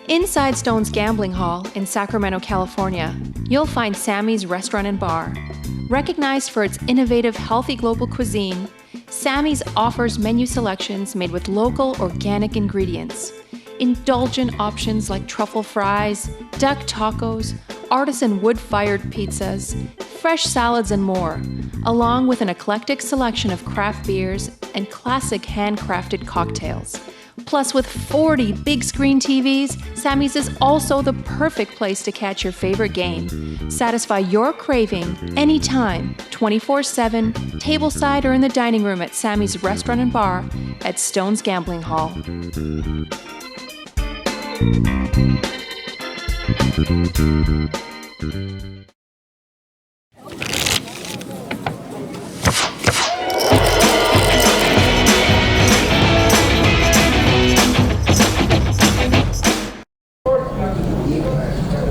Inside Stone's Gambling Hall in Sacramento, California, you'll find Sammy's Restaurant and Bar. Recognized for its innovative, healthy global cuisine, Sammy's offers menu selections made with local, organic ingredients. Indulgent options like truffle fries, duck tacos, artisan wood-fired pizzas, fresh salads, and more, along with an eclectic selection of craft beers and classic handcrafted cocktails. Plus, with 40 big screen TVs, Sammy's is also the perfect place to catch your favorite game. Satisfy your craving anytime, 24/7, tableside or in the dining room at Sammy's Restaurant and Bar at Stone's Gambling Hall.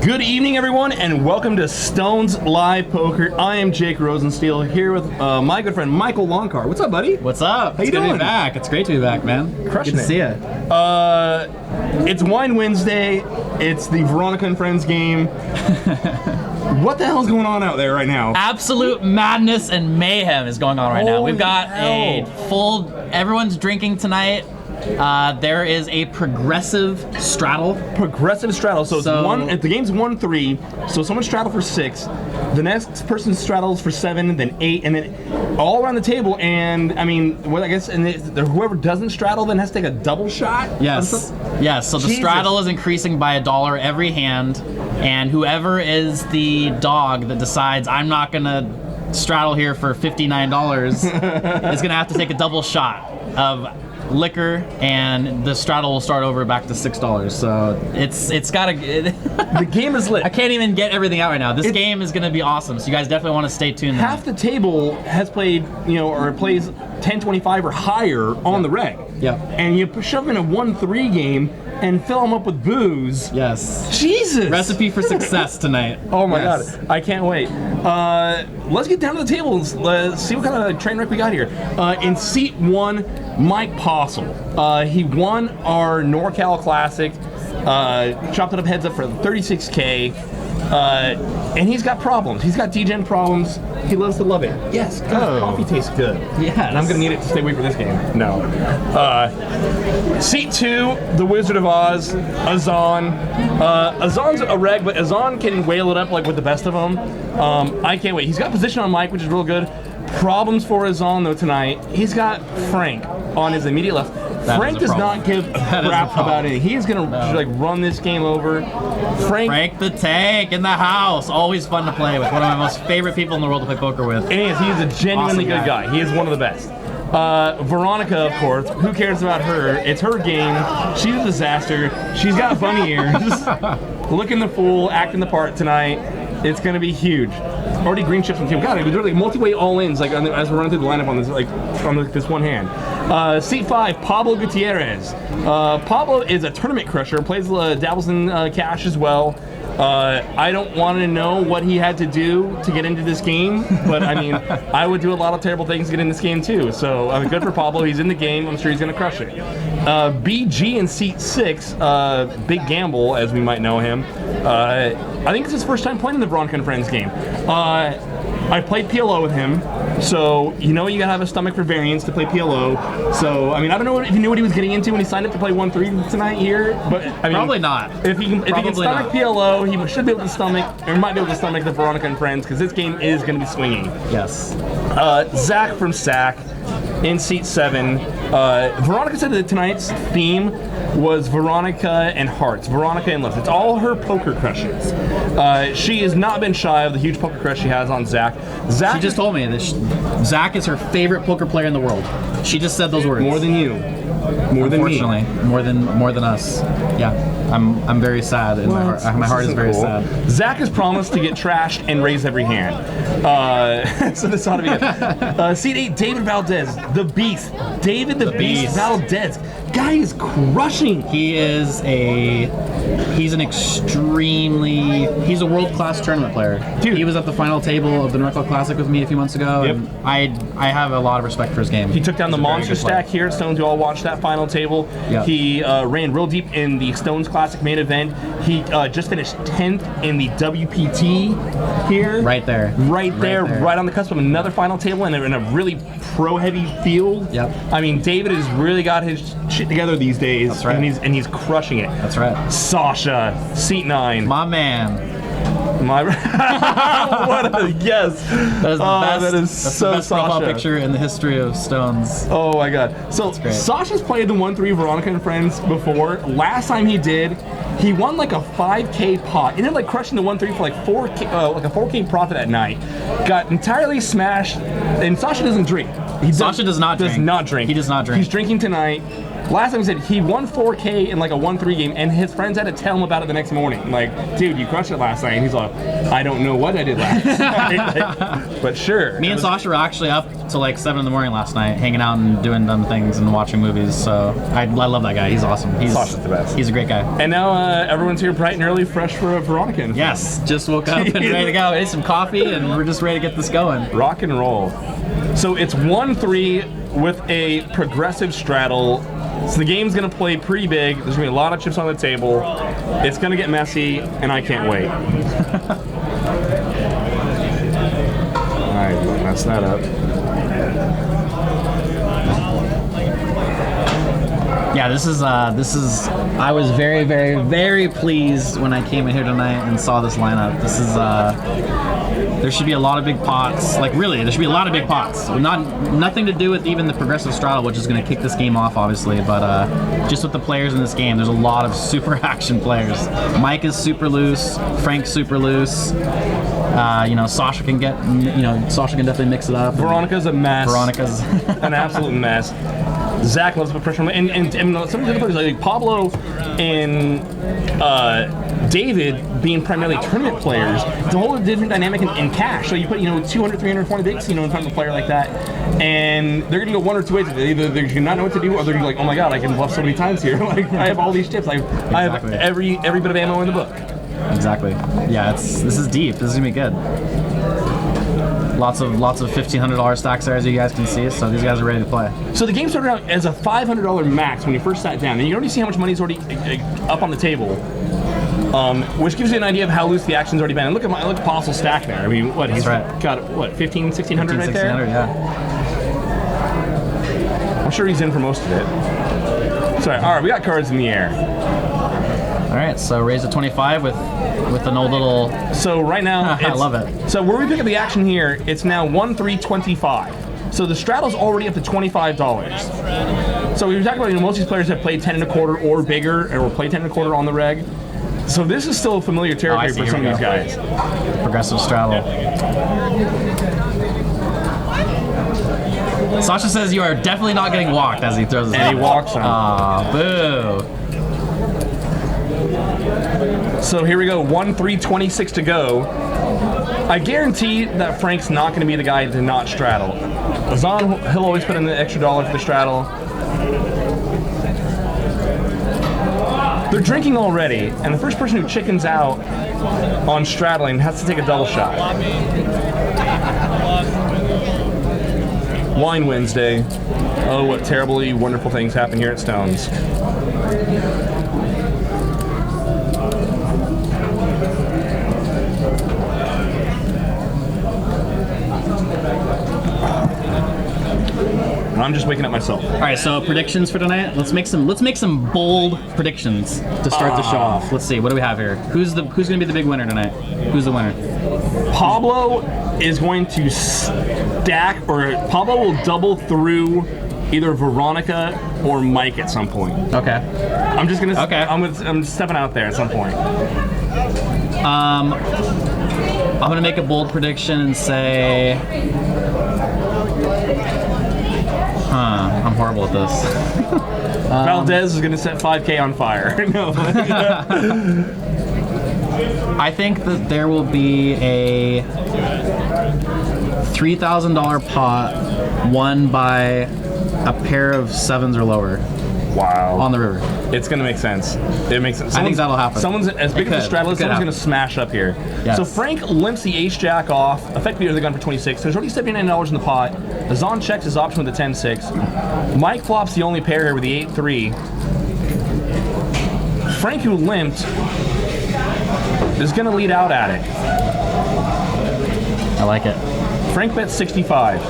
Good evening, everyone, and welcome to Stone's Live Poker. I am Jake ROSENSTIEL here with my good friend Michael LONCAR. What's up, buddy? What's up? How you doing? Good to be back. It's great to be back, man. Crushing Good to see you. It's Wine Wednesday. It's the Veronica and Friends game. What the hell's going on out there right now? Absolute madness and mayhem is going on right now. We've got a full. Everyone's drinking tonight. There is a progressive straddle. Progressive straddle. So it's one. If the game's 1-3, so someone straddle for 6. The next person straddles for 7, then 8, and then all around the table. And I mean, well, I guess, and whoever doesn't straddle then has to take a double shot. Yes. Yes. So the straddle is increasing by $1 every hand, and whoever is the dog that decides I'm not gonna straddle here for $59 is gonna have to take a double shot of liquor, and the straddle will start over back to $6. So it's gotta. The game is lit. I can't even get everything out right now. This game is gonna be awesome. So you guys definitely want to stay tuned. Half the table has played, or plays 10-25 or higher on the reg. Yeah. And you shove in a 1-3 game and fill them up with booze. Yes. Jesus. Recipe for success tonight. Oh my God, I can't wait. Let's get down to the table and let's see what kind of train wreck we got here. In seat 1, Mike Postle. He won our NorCal Classic, chopped it up heads up for 36K. And he's got problems. He's got degen problems. He loves to love it. Yes, God, coffee tastes good. Yes. And I'm gonna need it to stay away from this game. No. Seat 2, the Wizard of Oz, Azaan. Azaan's a reg, but Azaan can whale it up like with the best of them. I can't wait. He's got position on Mike, which is real good. Problems for Azaan though tonight. He's got Frank on his immediate left. Frank does not give a crap about anything. He's gonna like run this game over. Frank the Tank in the house. Always fun to play with. One of my most favorite people in the world to play poker with. And he's a genuinely good guy. He is one of the best. Veronica, of course. Who cares about her? It's her game. She's a disaster. She's got bunny ears. Looking the fool, acting the part tonight. It's gonna be huge. Already green chips on the team. God, we're like multi-way all-ins like as we're running through the lineup on this this one hand. Seat 5, Pablo Gutierrez. Pablo is a tournament crusher. Plays dabbles in cash as well. I don't want to know what he had to do to get into this game, but I mean, I would do a lot of terrible things to get in this game too. So good for Pablo. He's in the game. I'm sure he's gonna crush it. BG in seat 6, Big Gamble, as we might know him. I think it's his first time playing the Veronica and Friends game. I played PLO with him, so you gotta have a stomach for variance to play PLO. So I mean, I don't know if he knew what he was getting into when he signed up to play 1-3 tonight here, but I mean, probably not. If he can stomach PLO, he should be able to stomach, or might be able to stomach the Veronica and Friends, because this game is gonna be swinging. Yes. Zach from SAC in seat 7. Veronica said that tonight's theme was Veronica and Hearts, Veronica and Love. It's all her poker crushes. She has not been shy of the huge poker crush she has on Zach. She just told me that Zach is her favorite poker player in the world. She just said those words. More than you. More than me. Unfortunately, more than us. Yeah, I'm very sad. In my heart is very sad. Zach has promised to get trashed and raise every hand. So this ought to be good. Seat 8, David Valdez, the Beast. David the Beast Valdez. guy is crushing. He's a world-class tournament player. Dude. He was at the final table of the North Classic with me a few months ago, Yep. and I have a lot of respect for his game. He took down He's the a very monster good player. stack here at Stones. You all watched that final table. Yep. He ran real deep in the Stones Classic main event. He just finished 10th in the WPT here. Right there. Right there, right on the cusp of another final table in a really pro-heavy field. Yep. I mean, David has really got his shit together these days. That's right. And he's crushing it. That's right. Sasha, seat 9. My man. What a yes. That is the best. That is That's so the best profile Sasha. picture in the history of Stones. Oh my god. So great. Sasha's played the 1-3 Veronica and Friends before. Last time he did, he won like a 5K pot. Ended up like crushing the 1-3 for like 4K, like a 4K profit at night. Got entirely smashed. And Sasha doesn't drink. Sasha does not drink. Does not drink. He does not drink. He's drinking tonight. Last time he said he won 4K in like a 1-3 game, and his friends had to tell him about it the next morning. Like, dude, you crushed it last night. And he's like, I don't know what I did last night. But sure. Me and Sasha were actually up till like 7 in the morning last night, hanging out and doing dumb things and watching movies. So I love that guy. He's awesome. Sasha's the best. He's a great guy. And now everyone's here bright and early, fresh for Veronica and Friends. Yes, just woke up and ready to go. Ate some coffee and we're just ready to get this going. Rock and roll. So it's 1-3 with a progressive straddle. So the game's gonna play pretty big. There's gonna be a lot of chips on the table. It's gonna get messy, and I can't wait. Alright, mess that up. Yeah, this is. I was very, very, very pleased when I came in here tonight and saw this lineup. This is. There should be a lot of big pots. Like really, there should be a lot of big pots. Nothing to do with even the progressive straddle, which is going to kick this game off, obviously. But just with the players in this game, there's a lot of super action players. Mike is super loose. Frank's super loose. Sasha can definitely mix it up. Veronica's a mess. Veronica's an absolute mess. Zach loves to put pressure on him. And some of the other players, like Pablo and David, being primarily tournament players, it's a whole different dynamic in cash. So you put 200, 300, 400 bigs in front of a player like that, and they're going to go one or two ways. Either they're going to not know what to do, or they're going to be like, oh my god, I can bluff so many times here. Like I have all these chips. I have every bit of ammo in the book. Exactly. Yeah, this is deep. This is gonna be good. Lots of $1,500 stacks there, as you guys can see. So these guys are ready to play. So the game started out as a $500 max when you first sat down, and you already see how much money's already up on the table, which gives you an idea of how loose the action's already been. And look at Postle's stack there. I mean, what he's got? What 15, 1600 right there? 1600, yeah. I'm sure he's in for most of it. Sorry. All right, we got cards in the air. All right, so raise to 25 with an old little. So right now, I love it. So where we pick up the action here, it's now 1-3-25. So the straddle's already up to $25. So we were talking about most of these players have played 10 1/4 or bigger, or played 10 1/4 on the reg. So this is still familiar territory for some of these guys. Progressive straddle. Sasha says you are definitely not getting walked as he throws his. And he walks on. Aw, boo. So here we go, 1-3-26 to go. I guarantee that Frank's not going to be the guy to not straddle. Azaan, he'll always put in the extra dollar for the straddle. They're drinking already, and the first person who chickens out on straddling has to take a double shot. Wine Wednesday. Oh, what terribly wonderful things happen here at Stones. I'm just waking up myself. All right, so predictions for tonight. Let's make some bold predictions to start the show off. Let's see, what do we have here? Who's going to be the big winner tonight? Who's the winner? Pablo is going to stack, or Pablo will double through either Veronica or Mike at some point. Okay. I'm just gonna. Okay. I'm stepping out there at some point. I'm gonna make a bold prediction and say. I'm horrible at this. Valdez is gonna set 5K on fire. No. I think that there will be a $3,000 pot won by a pair of 7s or lower. Wow. on the river. It's going to make sense. It makes sense. I think that'll happen. Someone's as big as the straddle is, someone's going to smash up here. Yes. So Frank limps the ace-jack off, effectively the gun for 26. There's already $79 in the pot. Azaan checks his option with the 10-6. Mike flops the only pair here with the 8-3. Frank, who limped, is going to lead out at it. I like it. Frank bets 65.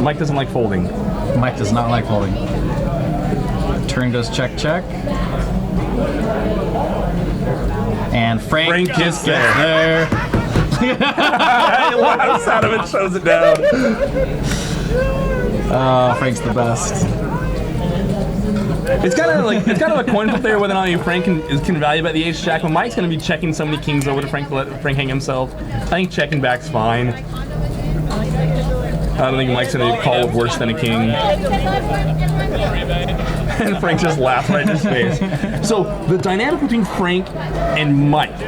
Mike doesn't like folding. Mike does not like folding. Turn goes check, check. And Frank gets just gets there. The loud sound of it shows it down. Oh, Frank's the best. It's kind of a coin flip there whether or not Frank can value bet the ace jack. But Mike's going to be checking so many kings over to Frank to let Frank hang himself. I think checking back's fine. I don't think Mike's going to call worse than a king. And Frank just laughed right in his face. So the dynamic between Frank and Mike,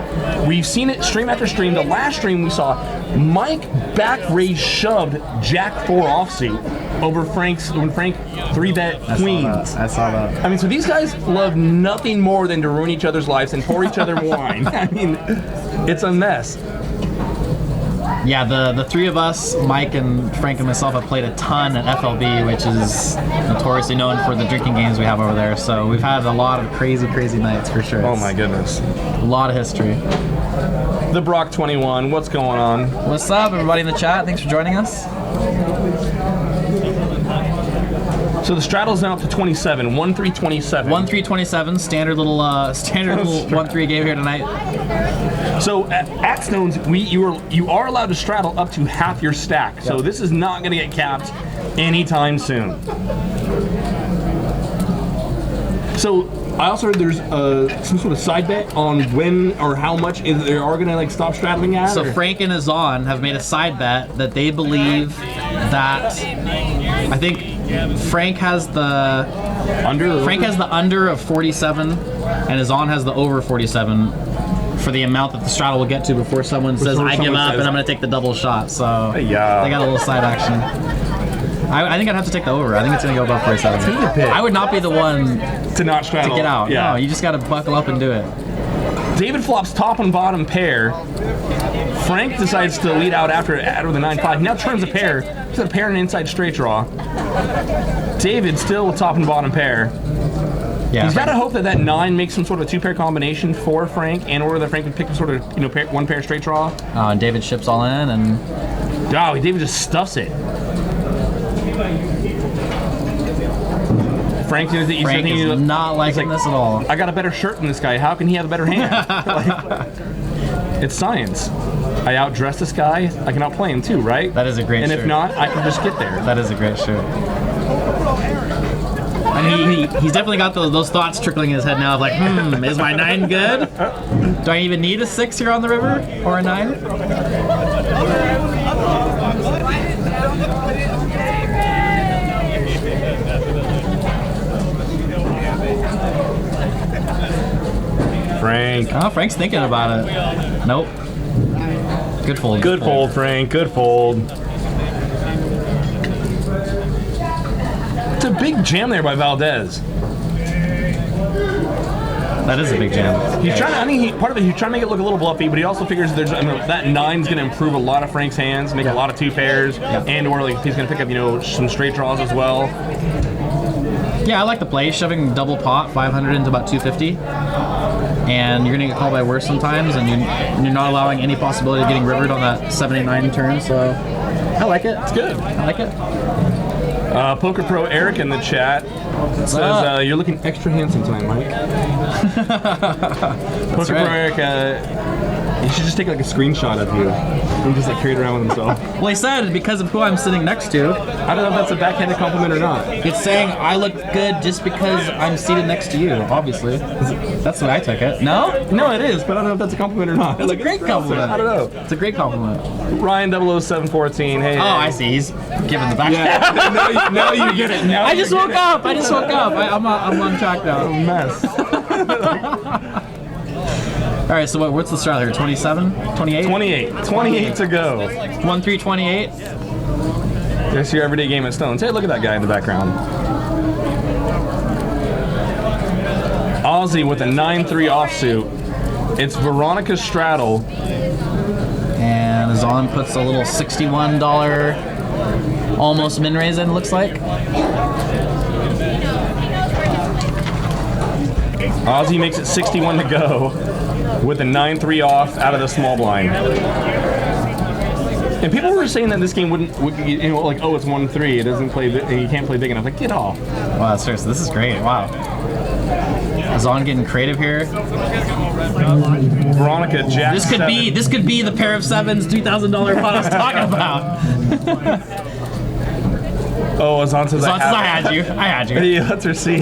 we've seen it stream after stream. The last stream we saw, Mike back raise shoved Jack 4 offsuit over when Frank 3-bet queens. I saw that. I mean, so these guys love nothing more than to ruin each other's lives and pour each other wine. I mean, it's a mess. Yeah, the three of us, Mike and Frank and myself, have played a ton at FLB, which is notoriously known for the drinking games we have over there. So we've had a lot of crazy, crazy nights for sure. Oh my goodness. A lot of history. The Brock 21, what's going on? What's up, everybody in the chat? Thanks for joining us. So the straddle's now up to 27, 1-3-27. 1-3-27, standard little 1-3 game here tonight. So at Stones, you are allowed to straddle up to half your stack. So this is not going to get capped anytime soon. So I also heard there's some sort of side bet on when or how much they are going to stop straddling at. So Frank and Azaan have made a side bet that they believe that I think Frank has the under of 47, and Azaan has the over 47 for the amount that the straddle will get to before someone says, I give up and I'm going to take the double shot. So they got a little side action. I think I'd have to take the over. I think it's going to go above 47. Take your pick. I would not be the one to not straddle. To get out. Yeah. No, you just got to buckle up and do it. David flops top and bottom pair. Frank decides to lead out after the 9-5. He now turns a pair. He's got a pair and an inside straight draw. David still with top and bottom pair. Yeah, he's got to hope that 9 makes some sort of a 2-pair combination for Frank, and or that Frank can pick some sort of 1-pair straight draw. And David ships all in, and David just stuffs it. Frank is not liking this at all. I got a better shirt than this guy. How can he have a better hand? It's science. I outdress this guy. I can outplay him too, right? That is a great shirt. And if not, I can just get there. That is a great shirt. And he's definitely got those thoughts trickling in his head now of is my 9 good? Do I even need a 6 here on the river? Or a 9? Frank. Oh, Frank's thinking about it. Nope. Good fold. Good fold, Frank. Good fold. It's a big jam there by Valdez. That is a big jam. He's trying to. I think part of it, he's trying to make it look a little bluffy, but he also figures that 9's going to improve a lot of Frank's hands, make a lot of 2 pairs, and or he's going to pick up some straight draws as well. Yeah, I like the play, shoving double pot 500 into about 250. And you're going to get called by worse sometimes, and you're not allowing any possibility of getting rivered on that 7-8-9 turn, so I like it. It's good. I like it. Poker Pro Eric in the chat says, you're looking extra handsome tonight, Mike. Poker Pro Eric, he should just take a screenshot of you and just carry it around with himself. Well, he said because of who I'm sitting next to. I don't know if that's a backhanded compliment or not. It's saying I look good just because I'm seated next to you, obviously. That's what I took it. No? No, it is, but I don't know if that's a compliment or not. It's a great compliment. I don't know. It's a great compliment. Ryan 00714, hey. Oh, I see. He's giving the back. Yeah. now you get it. I just woke up. I'm on track now. A mess. All right, so what's the straddle here? 27? 28? 28 to go. 1-3-28. That's your everyday game at Stones. Hey, look at that guy in the background. Aussie with a 9-3 offsuit. It's Veronica straddle. And Azaan puts a little $61 almost min raise in, looks like. Aussie makes it 61 to go with a 9-3 off out of the small blind. And people were saying that this game wouldn't, you know, like, oh, it's 1-3, it doesn't play, you can't play big enough. Like, get off. Wow, seriously, this is great. Wow. Azaan getting creative here. Veronica jack. This could be the pair of sevens $3,000 pot I was talking about. Oh, Azaan says Azaan says I had you. I had you. He lets her see.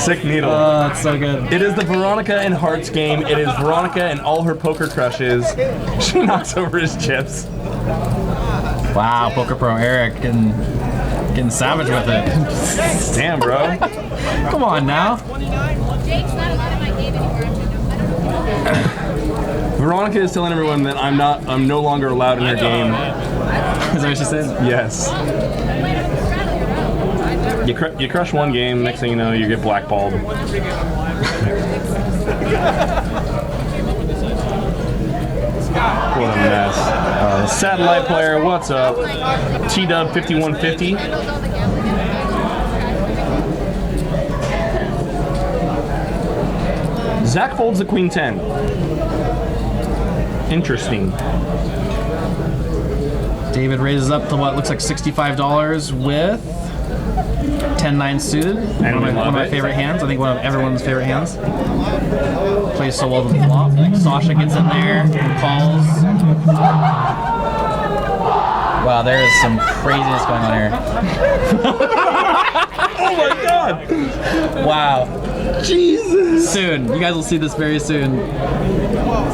Sick needle. Oh, that's so good. It is the Veronica and Hearts game. It is Veronica and all her poker crushes. She knocks over his chips. Wow, Poker Pro Eric getting savage with it. Damn, bro. Come on now. Veronica is telling everyone that I'm no longer allowed in her game. Is that what she said? Yes. You crush one game, next thing you know, you get blackballed. What a mess. Satellite player, what's up? T-Dub 5150. Zach folds the Queen 10. Interesting. David raises up to what looks like $65 with 10-9 suited. And One of my favorite hands. I think one of everyone's favorite hands. Plays so well with the flop. Sasha gets in there and calls. Wow, there is some craziness going on here. Oh my god! Wow. Jesus! Soon. You guys will see this very soon.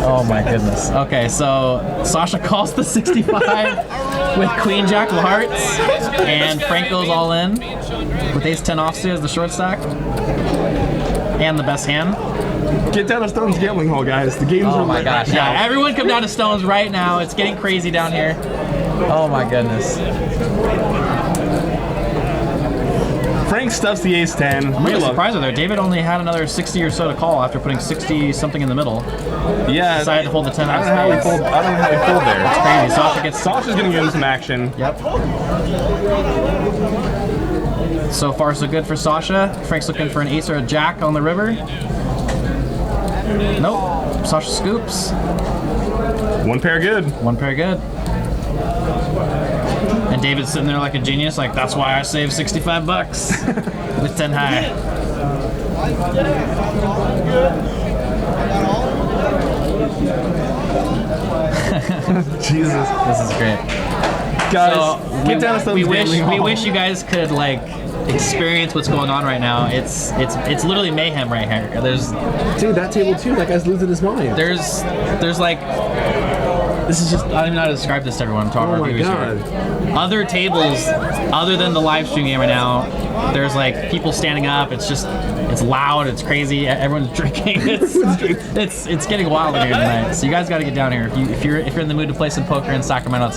Oh my goodness. Okay, so Sasha calls the 65 with Queen Jack of Hearts, and Franco's all in with Ace-10 offsuit as the short stack, and the best hand. Get down to Stone's Gambling Hall, guys. The games are Oh my lit gosh, right now. yeah, everyone come down to Stone's right now. It's getting crazy down here. Oh my goodness. Frank stuffs the Ace-10. I'm really surprised with her. David only had another 60 or so to call after putting 60 something in the middle. Yeah. Decided to hold the 10 I don't know how he fold. I don't know how he fold there. It's crazy. Sasha gets. Sasha's gonna give him some action. Yep. So far, so good for Sasha. Frank's looking for an ace or a jack on the river. Nope. Sasha scoops. One pair good. One pair good. And David's sitting there like a genius, like, that's why I saved 65 bucks with 10 high. Jesus. This is great. Guys, So get down to Stone's we Gambling Hall. wish you guys could like experience what's going on right now. It's literally mayhem right here. Dude, that table too, that guy's losing his mind. There's like, this is just, I don't even know how to describe this to everyone. I'm talking Oh about my viewers god. here. Other tables, other than the live stream game right now, there's like people standing up. It's just, it's loud. It's crazy. Everyone's drinking. It's getting wild in here tonight. So you guys got to get down here. If you're in the mood to play some poker in Sacramento,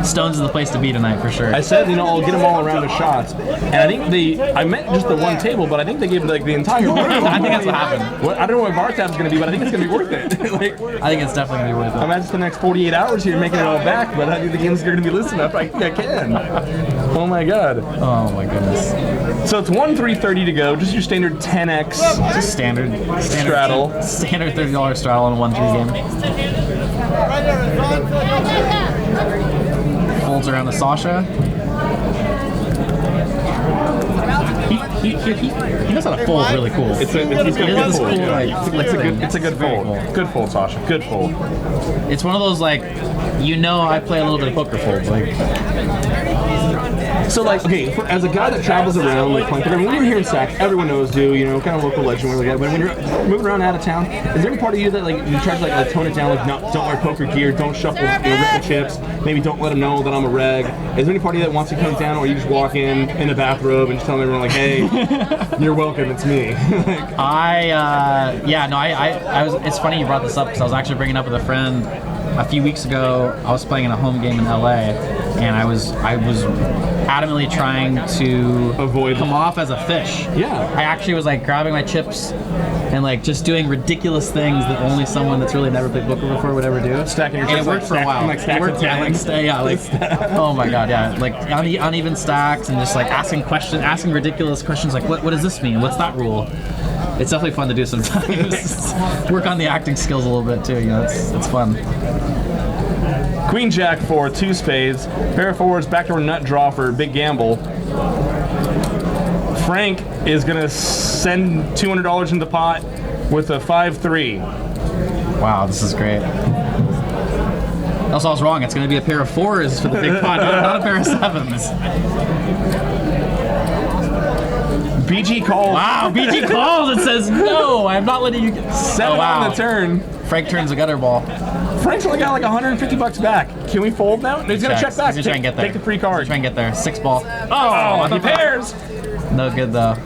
Stones is the place to be tonight for sure. I said, you know, I'll get them all around of shots, and I think I meant just the one table, but I think they gave like the entire room. I think that's what happened. I don't know what bar tab's gonna be, but I think it's gonna be worth it. Like, I think it's definitely gonna be worth it. imagine the next 48 hours here making it all back, but I think the games are gonna be loosened up. I think I can. Oh my god. Oh my goodness. So it's 1-3-30 to go. Just your standard 10x. Just standard Straddle. Standard $30 straddle in a 1-3 game. Folds around the Sasha. He knows how to fold really cool. He's got a It is good this fold. cool, Yeah. like, It's a good very fold. cool. Good fold, Sasha. Good fold. It's one of those like, you know, I play a little bit of poker folds. Like, So like, okay, as a guy that travels around, like playing poker, when you're here in Sac, everyone knows, you know, kind of local legend, like that. But when you're moving around out of town, is there any part of you that like you try to like tone it down, like don't wear poker gear, don't shuffle, rip the chips, maybe don't let them know that I'm a reg? Is there any part of you that wants to come down, or you just walk in a bathrobe and just tell everyone like, hey, you're welcome, it's me? I was. It's funny you brought this up because I was actually bringing it up with a friend a few weeks ago, I was playing in a home game in LA, and I was adamantly trying to come off as a fish. Yeah. I actually was like grabbing my chips and like just doing ridiculous things that only someone that's really never played poker before would ever do. Stacking your and chips it worked for a while. Like it worked, oh my god, yeah, like uneven stacks and just like asking ridiculous questions like what does this mean? What's that rule? It's definitely fun to do sometimes. Work on the acting skills a little bit too. You know, it's fun. Queen Jack for 2 spades. Pair of fours, backdoor nut draw for big gamble. Frank is gonna send $200 in the pot with a 5-3. Wow, this is great. Also, I was wrong. It's gonna be a pair of fours for the big pot, not a pair of sevens. BG calls. Wow, BG calls and says, no, I'm not letting you get 7 on the turn. Frank turns a gutter ball. Frank's only got like $150 back. Can we fold now? No, he's gonna check back. He's gonna try and get there. Take the free card. Try and get there. 6 ball. Oh, he pairs. No good though.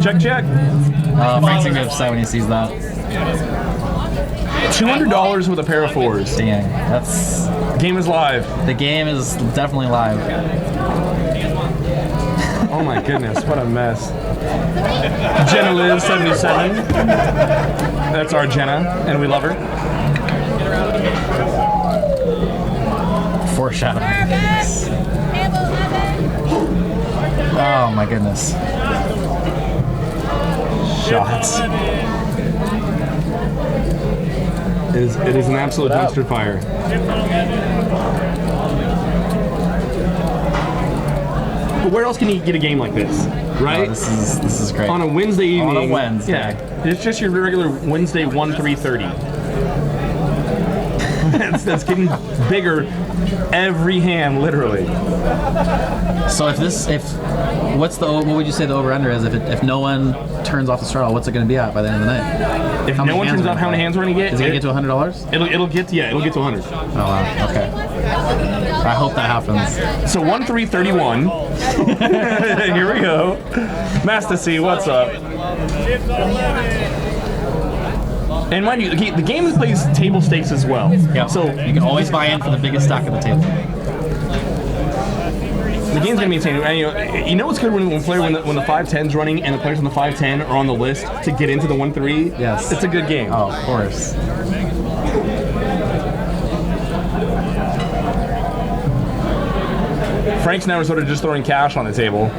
Check, check. Frank's gonna be upset when he sees that. $200 with a pair of fours. Dang, that's... Game is live. The game is definitely live. Oh my goodness, what a mess. Jenna Liz 77. That's our Jenna, and we love her. Foreshadowing. Oh my goodness. Shots. It is an absolute dumpster fire. But where else can you get a game like this, right? Oh, this is great. On a Wednesday evening. On a Wednesday. Yeah, it's just your regular Wednesday 1-3-30. that's getting bigger every hand, literally. So what would you say the over/under is if no one turns off the straddle? What's it going to be at by the end of the night? If no one turns off, how many hands we're going to get? Is it going to get to $100? It'll get to 100. Oh wow. Okay. I hope that happens. So 1-3-31. Here we go. Master C, what's up? And mind you, the game plays table stakes as well. Yep. So you can always buy in for the biggest stack at the table. The game's gonna be insane. And you know what's good when the 5-10's running and the players on the 5-10 are on the list to get into the 1-3? Yes. It's a good game. Oh, of course. Frank's now sort of just throwing cash on the table.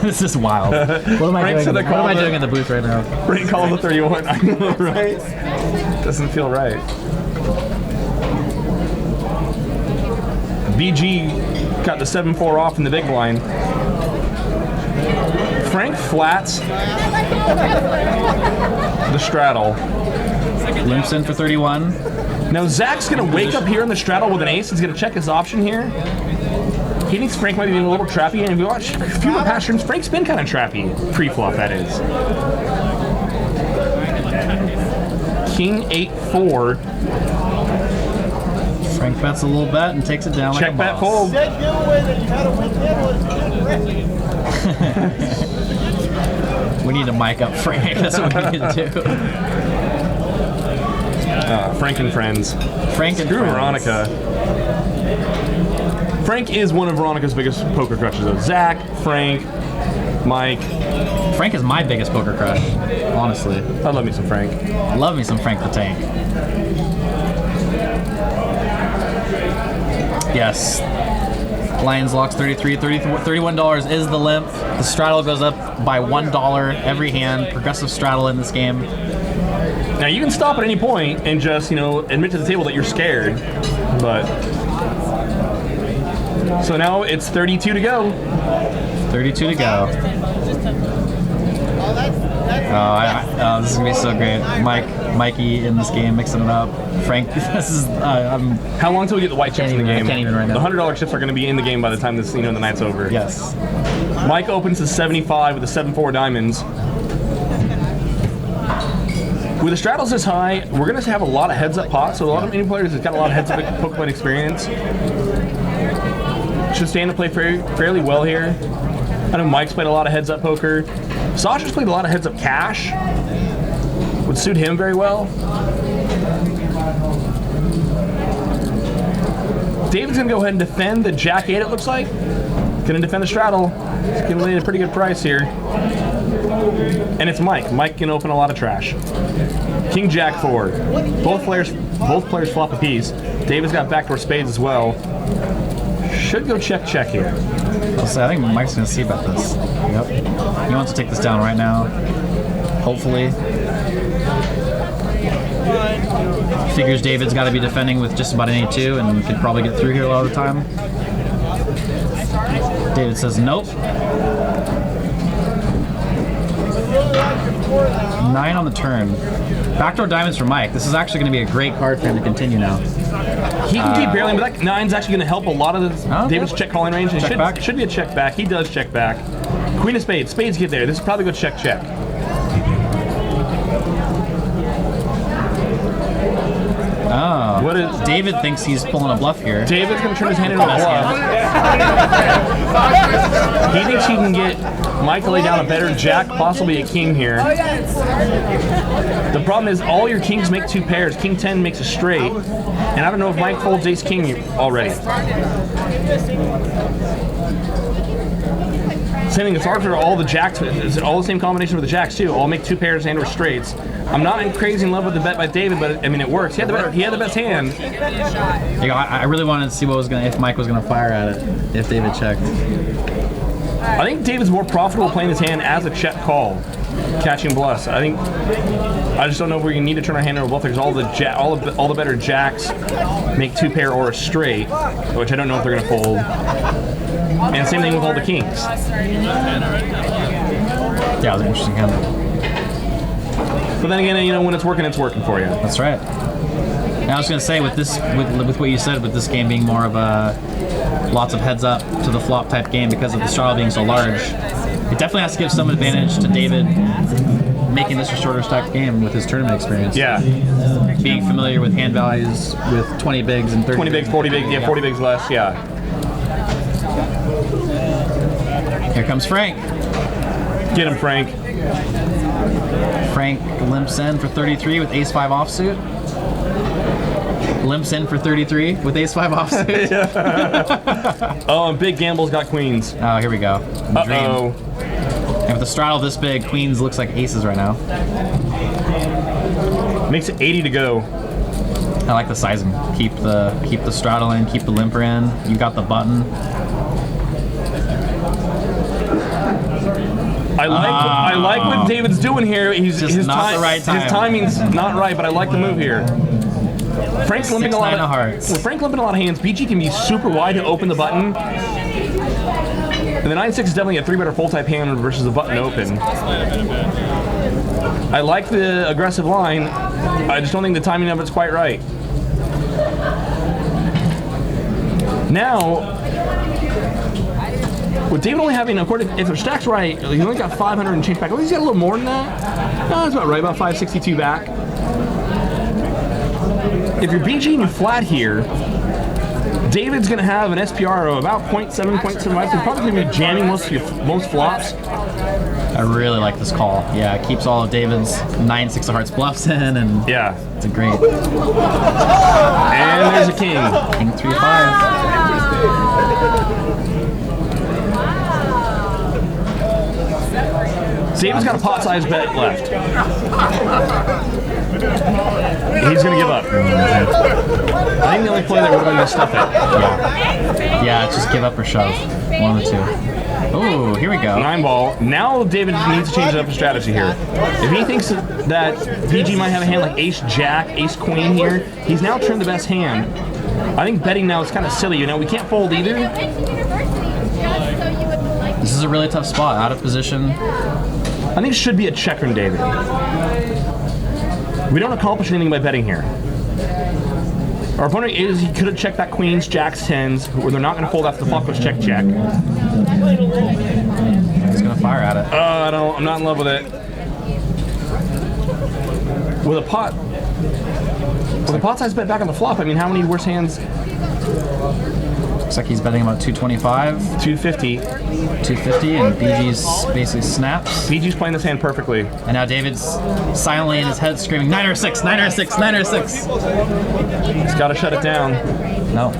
This is wild. What am I doing? What am I doing in the booth right now? Frank calling the 31. I know, right? Doesn't feel right. BG got the 7-4 off in the big blind. Frank flats the straddle. Limps in for 31. Now Zach's gonna wake up here in the straddle with an ace. He's gonna check his option here. He thinks Frank might be a little trappy, and if you watch a few of the past streams, Frank's been kind of trappy pre-flop, that is. King 8-4. Frank bets a little bet and takes it down like a Check bet boss. fold. We need to mic up Frank. That's what we need to do. Frank and Friends. Frank and Screw Friends. Veronica. Frank is one of Veronica's biggest poker crushes, though. Zach, Frank, Mike. Frank is my biggest poker crush, honestly. I love me some Frank. Love me some Frank the Tank. Yes. Lions locks 33, $31 is the limp. The straddle goes up by $1 every hand. Progressive straddle in this game. Now you can stop at any point and just, admit to the table that you're scared, but... So now it's 32 to go. 32 to go. This is gonna be so great. Mikey in this game, mixing it up. Frank, this is. How long till we get the white chips in the game? I can't even right now. The $100 chips are going to be in the game by the time this, the night's over. Yes. Mike opens to 75 with the 7-4 diamonds. With the straddles this high, we're going to have a lot of heads-up pots. So a lot of mini players have got a lot of heads-up poker playing experience. Should stand to play fairly well here. I know Mike's played a lot of heads-up poker. Sasha's played a lot of heads-up cash. would suit him very well. David's gonna go ahead and defend the Jack 8, it looks like. Gonna defend the straddle. He's gonna lay a pretty good price here. And it's Mike. Mike can open a lot of trash. King Jack 4. Both players flop a piece. David's got backdoor spades as well. Should go check here. So I think Mike's gonna see about this. Yep. He wants to take this down right now. Hopefully. Figures David's got to be defending with just about any 2 and could probably get through here a lot of the time. David says nope. 9 on the turn. Backdoor diamonds for Mike. This is actually going to be a great card for him to continue now. He can keep barreling, but that 9's actually going to help a lot of David's check calling range. It should be a check back. He does check back. Queen of spades. Spades get there. This is probably go check. Oh. What is David thinks he's pulling a bluff here. David's going to turn his hand into a bluff. He thinks he can get Mike to lay down a better Jack, possibly a king here. The problem is all your kings make 2 pairs. King 10 makes a straight. And I don't know if Mike folds ace king already. Same thing, it's hard for all the jacks, it's all the same combination with the jacks too. All make 2 pairs and or straights. I'm not crazy in love with the bet by David, but I mean it works. He had the best hand. I really wanted to see if Mike was gonna fire at it if David checked. I think David's more profitable playing his hand as a check call, catching bluffs. I just don't know if we need to turn our hand into a bluff because all the better jacks make 2 pair or a straight, which I don't know if they're gonna fold. And same thing with all the kings. Yeah, it was an interesting hand. But then again, you know, when it's working for you. That's right. And I was gonna say with what you said, with this game being more of a lots of heads up to the flop type game because of the straddle being so large, it definitely has to give some advantage to David making this a shorter stacked game with his tournament experience. Yeah. Being familiar with hand values with 20 bigs and 30 20 bigs, 40 bigs, yeah, 40 bigs less, yeah. Here comes Frank. Get him, Frank. Frank limps in for 33 with ace-5 offsuit. Limps in for 33 with ace-5 offsuit. Oh, and Big Gamble's got queens. Oh, here we go. Uh-oh. And with the straddle this big, queens looks like aces right now. Makes it 80 to go. I like the sizing. Keep the straddle in, keep the limper in. You got the button. I like what David's doing here. His not the right time. His timing's not right, but I like the move here. Frank's limping a lot of hearts. When Frank limping a lot of hands, BG can be super wide to open the button. And the 9-6 is definitely a 3-better full type hand versus the button open. I like the aggressive line. I just don't think the timing of it's quite right. Now, with David only having, according if the stack's right, he's only got 500 and change back. Oh, he's got a little more than that. No, that's about right, about 562 back. If you're BGing you flat here, David's going to have an SPR of about 0.7, 0.75. So probably going to be jamming most flops. I really like this call. Yeah, it keeps all of David's 9-6 of hearts bluffs in, and yeah, it's a great. And there's a king. King 3-5. David's got a pot size bet left. He's gonna give up. I think the only play there would have been to stuff it. Yeah, it's just give up or shove. One of the two. Oh, here we go. 9-ball. Now David needs to change up his strategy here. If he thinks that BG might have a hand like ace-jack, ace-queen here, he's now turned the best hand. I think betting now is kind of silly. You know, we can't fold either. This is a really tough spot. Out of position. I think it should be a check from David. We don't accomplish anything by betting here. Our opponent he could have checked that queens, jacks, tens, where they're not going to fold after the flop goes check. He's going to fire at it. I'm not in love with it. With a pot size bet back on the flop, I mean, how many worse hands? Looks like he's betting about 225, 250. 250, and BG's basically snaps. BG's playing this hand perfectly. And now David's silently in his head screaming, 9 or 6, 9 or 6, 9 or 6. He's got to shut it down. No.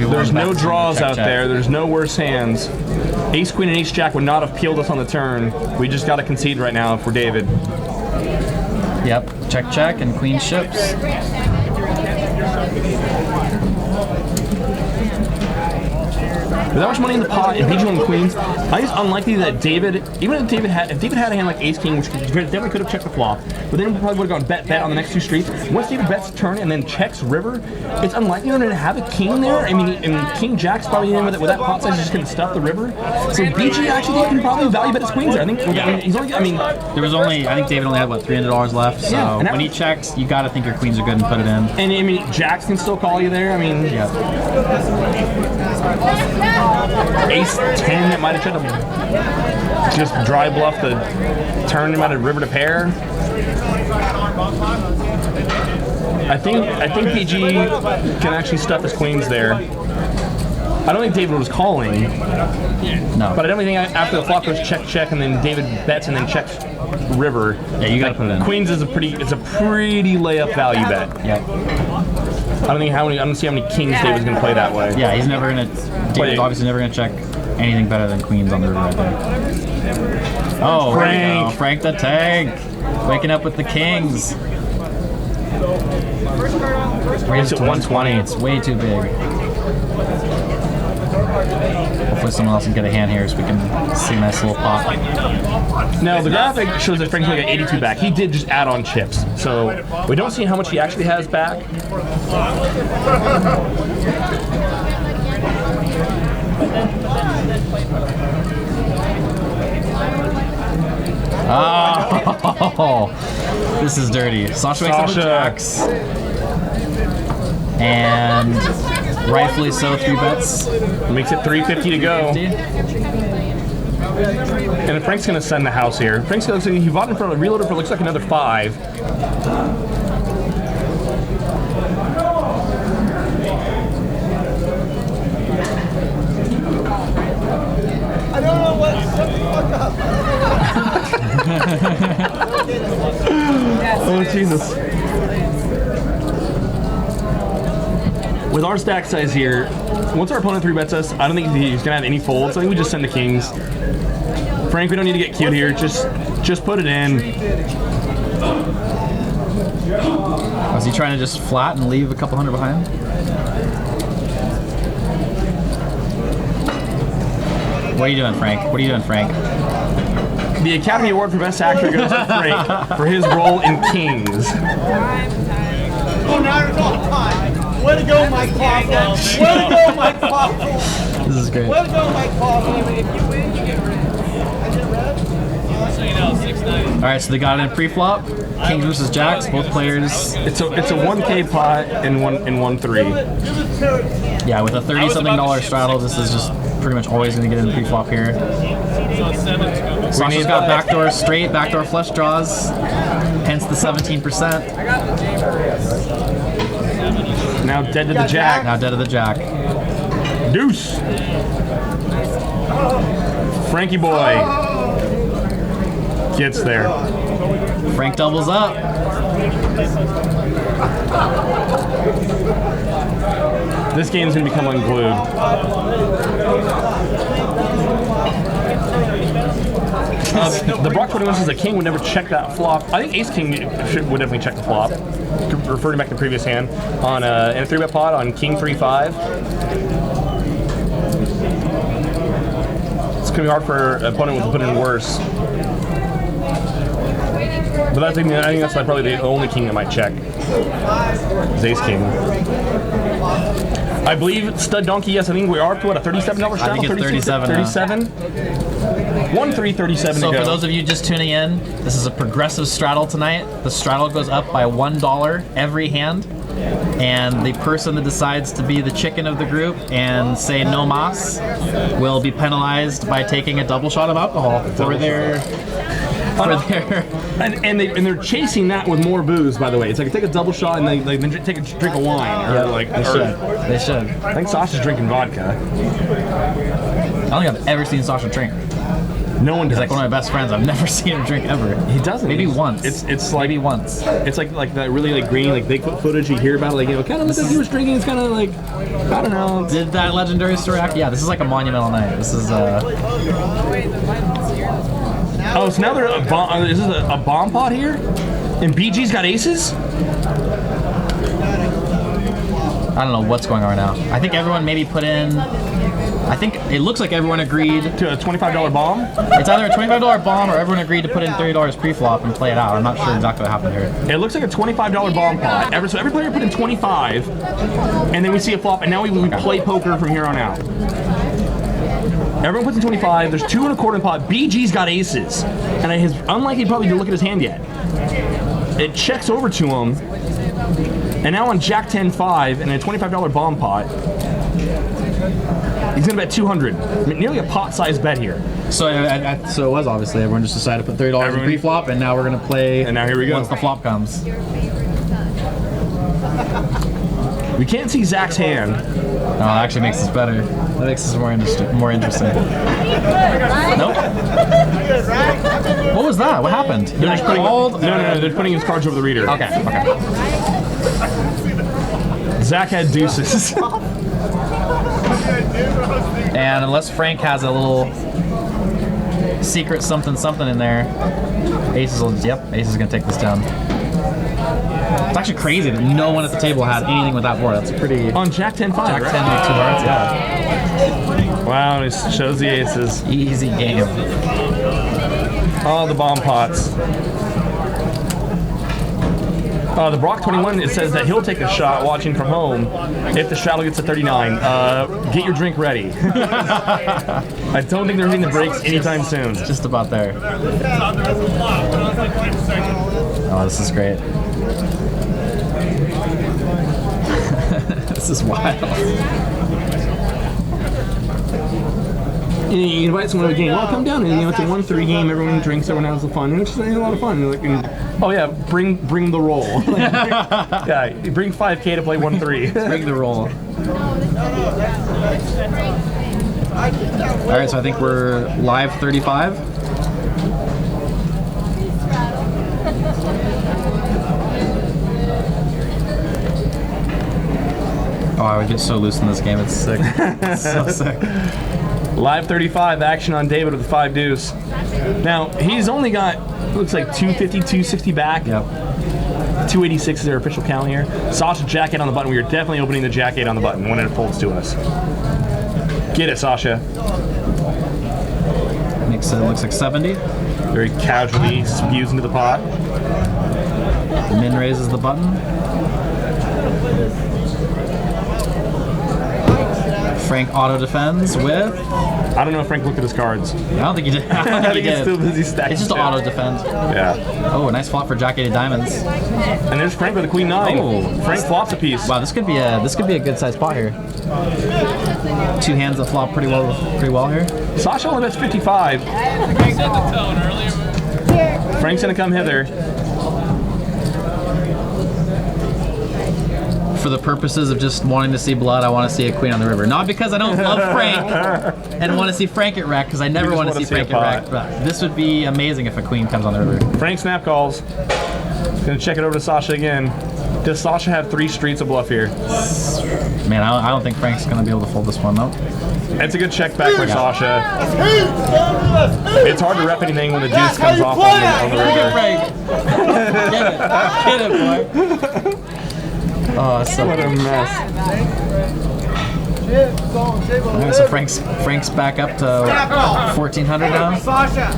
There's no draws out there. There's no worse hands. Ace Queen and Ace Jack would not have peeled us on the turn. We just got to concede right now for David. Yep. Check, check, and Queen ships. With that much money in the pot and BG on queens, I think it's unlikely that David, even if David had a hand like Ace King, which definitely could have checked the flop, but then he probably would have gone bet on the next two streets. Once David bets turn and then checks river, it's unlikely they're going to have a king there. I mean, and King Jack's probably in with that pot size, just going to stuff the river. So BG actually can probably value bet his queens there. I think he's only. I mean, there was only. I think David only had what, $300 left. So yeah, when he checks, you got to think your queens are good and put it in. And I mean, Jacks can still call you there. I mean, yeah. Ace 10 that might have tried to just dry bluff the turn, might have river to pair. I think BG can actually stuff his queens there. I don't think David was calling. No. But I don't think after the flop goes check check and then David bets and then checks river. Yeah, you gotta put it in. Queens is a pretty layup value bet. Yep. I don't see how many kings David's gonna play that way. Yeah, he's never gonna. David's obviously never gonna check anything better than queens on the river right there. Oh, Frank! Frank the tank, waking up with the kings. Raise it to 120. It's way too big. Hopefully someone else can get a hand here so we can see a nice little pop. Now, the graphic shows that Frank's only got 82 back. He did just add on chips, so we don't see how much he actually has back. Oh, this is dirty. Sasha makes up with jacks. And rightfully so, 3 bets. Makes it 350 to go. And then Frank's going to send the house here. Frank's going to he bought in for a reloader for looks like another 5. I don't know what the fuck up. Oh, Jesus. With our stack size here, once our opponent 3-bets us, I don't think he's going to have any folds. I think we just send the kings. Frank, we don't need to get cute here. Just put it in. Was he trying to just flat and leave a couple hundred behind? What are you doing, Frank? What are you doing, Frank? The Academy Award for Best Actor goes to Frank for his role in Kings. Oh, now it's all time. Way to go, Mike Pablo. Way to go, Mike Pablo. This is great. Way to go, Mike Pablo. If you win, you get red. I get red? So you know, 690. All right, so they got it in pre-flop. Kings versus Jacks, both players. It's a 1K pot and 1-3. Yeah, with a $30-something straddle, this is just pretty much always going to get in the pre-flop here. Sasha's got backdoor straight, backdoor flush draws, hence the 17%. Now dead to the jack. Now dead to the jack. Deuce. Frankie boy gets there. Frank doubles up. This game's gonna become unglued. The Brock 21 says the king would never check that flop. I think Ace King would definitely check the flop. Referring back to the previous hand on in a 3-bet pot on King 3-5. It's gonna be hard for an opponent to put in worse. But I think that's probably the only king that might check. Is Ace King. I believe Stud Donkey, yes, I think we are up to what, a $37 straddle? I think it's 37 now. 37? 1-3-37 So to go. for those of you just tuning in, this is a progressive straddle tonight. The straddle goes up by $1 every hand. And the person that decides to be the chicken of the group and say no mas will be penalized by taking a double shot of alcohol for their for their. And they're chasing that with more booze. By the way, it's like take a double shot and they take a drink of wine. Or like They should. They should. I think Sasha's drinking vodka. I don't think I've ever seen Sasha drink. No one does. He's like one of my best friends. I've never seen him drink ever. He doesn't. Maybe once. It's like maybe once. It's like that really like green like Bigfoot footage you hear about. Like kind of look like he was drinking. It's kind of like I don't know. Did that legendary story act? Yeah, this is like a monumental night. This is Oh, so now they're a bomb. Is this a bomb pot here? And BG's got aces. I don't know what's going on right now. I think everyone maybe put in. I think it looks like everyone agreed to a $25 bomb. It's either a $25 bomb or everyone agreed to put in $30 pre-flop and play it out. I'm not sure exactly what happened here. It looks like a $25 bomb pot. So every player put in 25, and then we see a flop, and now we play poker from here on out. Everyone puts in 25. There's 2 and a quarter in the pot. BG's got aces, and it's unlikely probably to look at his hand yet. It checks over to him, and now on Jack 10-5 and a $25 bomb pot. He's gonna bet 200, nearly a pot-sized bet here. So, so it was obviously everyone just decided to put $30 in pre-flop, and now we're gonna play. And now here we go. Once the flop comes. We can't see Zach's hand. No, that actually makes this better. That makes this more interesting. Nope. What was that? What happened? They're just putting, no, they're putting his cards over the reader. Okay. Zach had deuces. And unless Frank has a little secret something in there, Aces will, Ace is gonna take this down. It's actually crazy that no one at the table had anything with that board. That's pretty. On Jack 10-5, Jack 10 with 2 hearts, yeah. Wow, it shows the aces. Easy game. Oh, the bomb pots. The Brock 21, it says that he'll take a shot watching from home if the straddle gets to 39. Get your drink ready. I don't think they're hitting the brakes anytime soon. It's just about there. Oh, this is great. This is wild. You invite someone to a game. Oh, come down and it's a 1-3 game. Everyone drinks. Everyone has the fun. And it's just a lot of fun. Like, oh yeah, bring the roll. Yeah, you bring 5K to play 1-3. Bring the roll. All right, so I think we're live 35. Oh, I would get so loose in this game. It's sick. It's so sick. Live 35 action on David with the 5 deuce. Now, he's only got, looks like 250, 260 back. Yep. 286 is their official count here. Sasha, Jack 8 on the button. We are definitely opening the Jack 8 on the button when it folds to us. Get it, Sasha. Makes it looks like 70. Very casually spews into the pot. Min raises the button. Frank auto defends with. I don't know if Frank looked at his cards. I don't think he did. I don't think he he's did. still busy stacking. It's just auto defend. Yeah. Oh, nice flop for Jack 8 of diamonds. And there's Frank with a Queen 9. Oh. Frank flops a piece. Wow, this could be a good sized pot here. 2 hands that flop pretty well here. Sasha only bets 55. Frank's gonna come hither. For the purposes of just wanting to see blood, I want to see a queen on the river. Not because I don't love Frank and want to see Frank get wrecked, because I never want to see Frank get wrecked. But this would be amazing if a queen comes on the river. Frank snap calls. Gonna check it over to Sasha again. Does Sasha have 3 streets of bluff here? Man, I don't think Frank's gonna be able to fold this one though. It's a good check back for Sasha. It's hard to rep anything when the deuce comes off on the river. Get it, boy. Oh, so What a mess. Alright, so Frank's back up to 1,400 now. Sasha,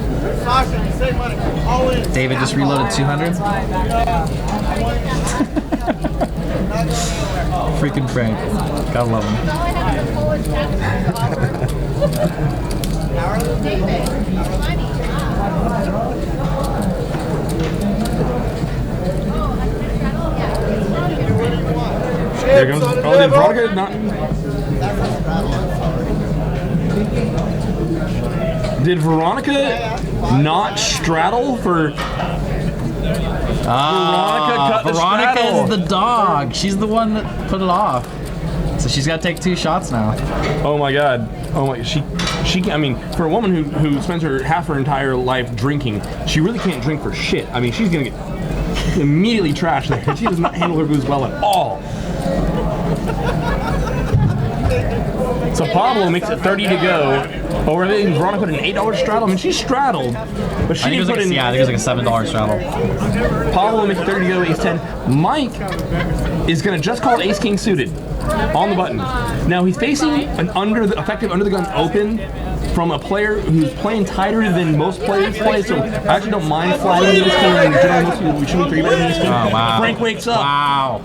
you save money. All in. David just reloaded 200. Freaking Frank. Gotta love him. There comes. Oh, did Veronica not? Did Veronica not straddle for... Veronica is the dog. She's the one that put it off. So she's got to take 2 shots now. Oh my God. Oh my, she, I mean, for a woman who spends half her entire life drinking, she really can't drink for shit. I mean, she's gonna get immediately trashed there. She does not handle her booze well at all. So Pablo makes it 30 to go. Oh, are they, Veronica put an $8 straddle? I mean, she straddled, but she didn't put in... Yeah, I think it was like a $7 straddle. Pablo makes it 30 to go, ace 10. Mike is going to just call ace king suited on the button. Now, he's facing an effective under the gun open from a player who's playing tighter than most players play, so I actually don't mind flagging ace king. In general, most people, we should be 3-betting ace king. Oh, wow. Frank wakes up. Wow.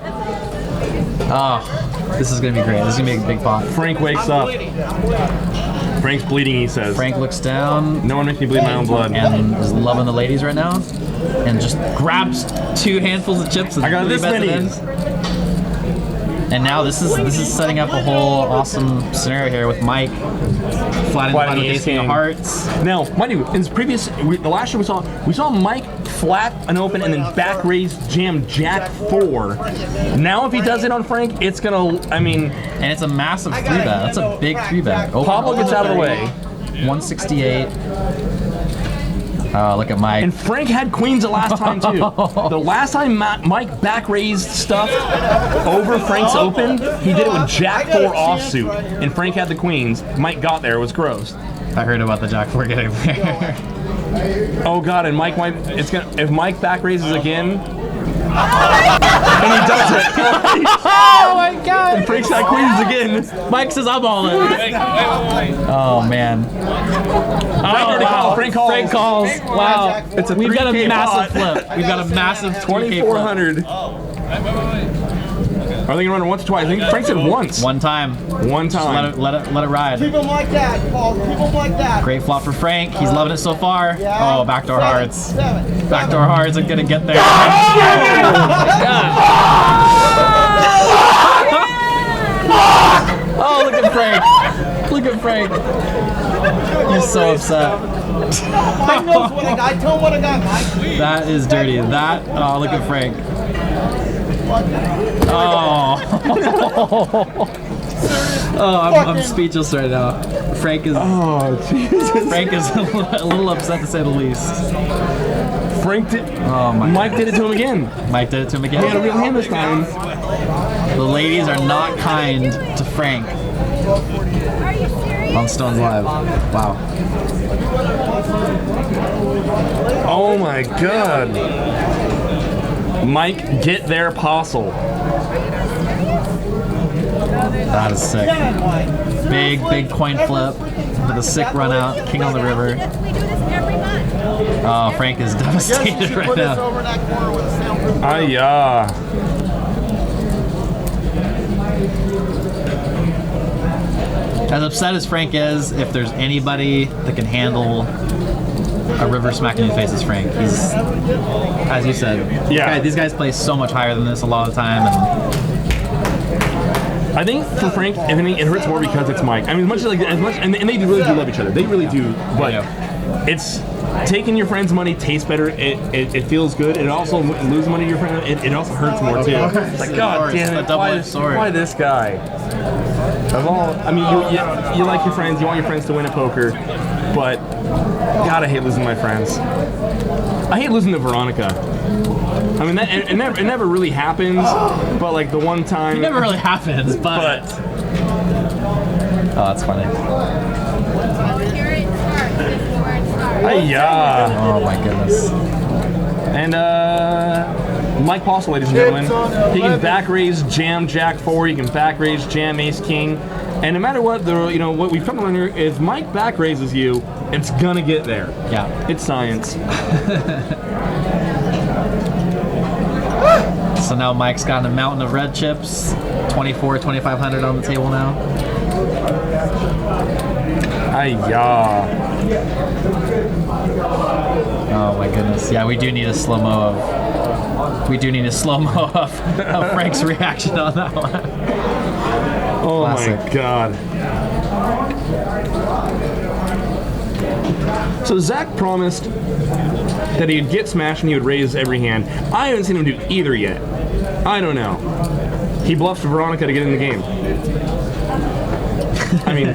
Oh, this is going to be great. This is going to be a big pot. Frank wakes up. Frank's bleeding, he says. Frank looks down. No one makes me bleed my own blood. And is loving the ladies right now. And just grabs 2 handfuls of chips and I got this many. And now this is setting up a whole awesome scenario here with Mike flattening the ace king of hearts. Now, mind you, in the last year we saw Mike flat an open and then back raise jam jack 4. Now if he does it on Frank, it's gonna, I mean, and it's a massive 3-bet. That's a big 3-bet. Pablo gets out of the way. 168. Oh, look at Mike. And Frank had queens the last time too. The last time Mike back raised stuff over Frank's open, he did it with jack 4 offsuit, and Frank had the queens. Mike got there. It was gross. I heard about the jack 4 getting there. Oh God! And Mike might. It's gonna. If Mike back raises again, and he does it. Oh my God! And Frank's got queens again. Mike says I'm all in. Oh man. Oh wow! Frank calls. Frank calls. Wow. It's a We've got a 3K massive pot. flip. We've got a massive 2,400. Are they gonna run it once or twice? I think Frank said once. One time. One time. Let it ride. Keep them like that, Paul. Keep them like that. Great flop for Frank. He's loving it so far. Yeah. Oh, backdoor hearts. 7. Backdoor hearts are gonna get there. Oh, look at Frank. Look at Frank. He's so upset. Mike knows what I got. Tell him what I got, Mike. That is dirty. Oh, look at Frank. Oh. I'm speechless right now. Frank is. Oh Jesus! Frank is a little upset to say the least. Frank did. Oh my. Mike did it to him again. Mike did it to him again. He had a real hand this time. The ladies are not kind to Frank. On Stone's Live. Wow. Oh my God. Mike, get there, Postle. That is sick. Big coin flip with a sick run out. King on the river. Oh, Frank is devastated right now. Ayah. As upset as Frank is, if there's anybody that can handle a river smacking in the face, is Frank. He's, as you said, yeah. These guys play so much higher than this a lot of the time. And I think for Frank, if anything, it hurts more because it's Mike. I mean, as much, and they really do love each other. They really do, but it's taking your friend's money tastes better. It feels good. It also losing money to your friend. It also hurts more too. It's like, God damn it! Why this guy? Of all, I mean, you like your friends. You want your friends to win at poker, but God, I hate losing my friends. I hate losing to Veronica. I mean, it never really happens, but like the one time. It never really happens, but. Oh, that's funny. Hi-ya. Oh my goodness. And Mike Postle, ladies and gentlemen, he can back raise jam jack 4. He can back raise jam ace king, and no matter what what we've come to learn here is Mike back raises you, it's gonna get there. Yeah, it's science. So now Mike's got a mountain of red chips, 2,500 on the table now. Hi-ya. Oh my goodness. Yeah, we do need a slow-mo of Frank's reaction on that one. Oh Classic. my God. So Zach promised that he'd get smashed and he would raise every hand. I haven't seen him do either yet. I don't know. He bluffed Veronica to get in the game. I mean,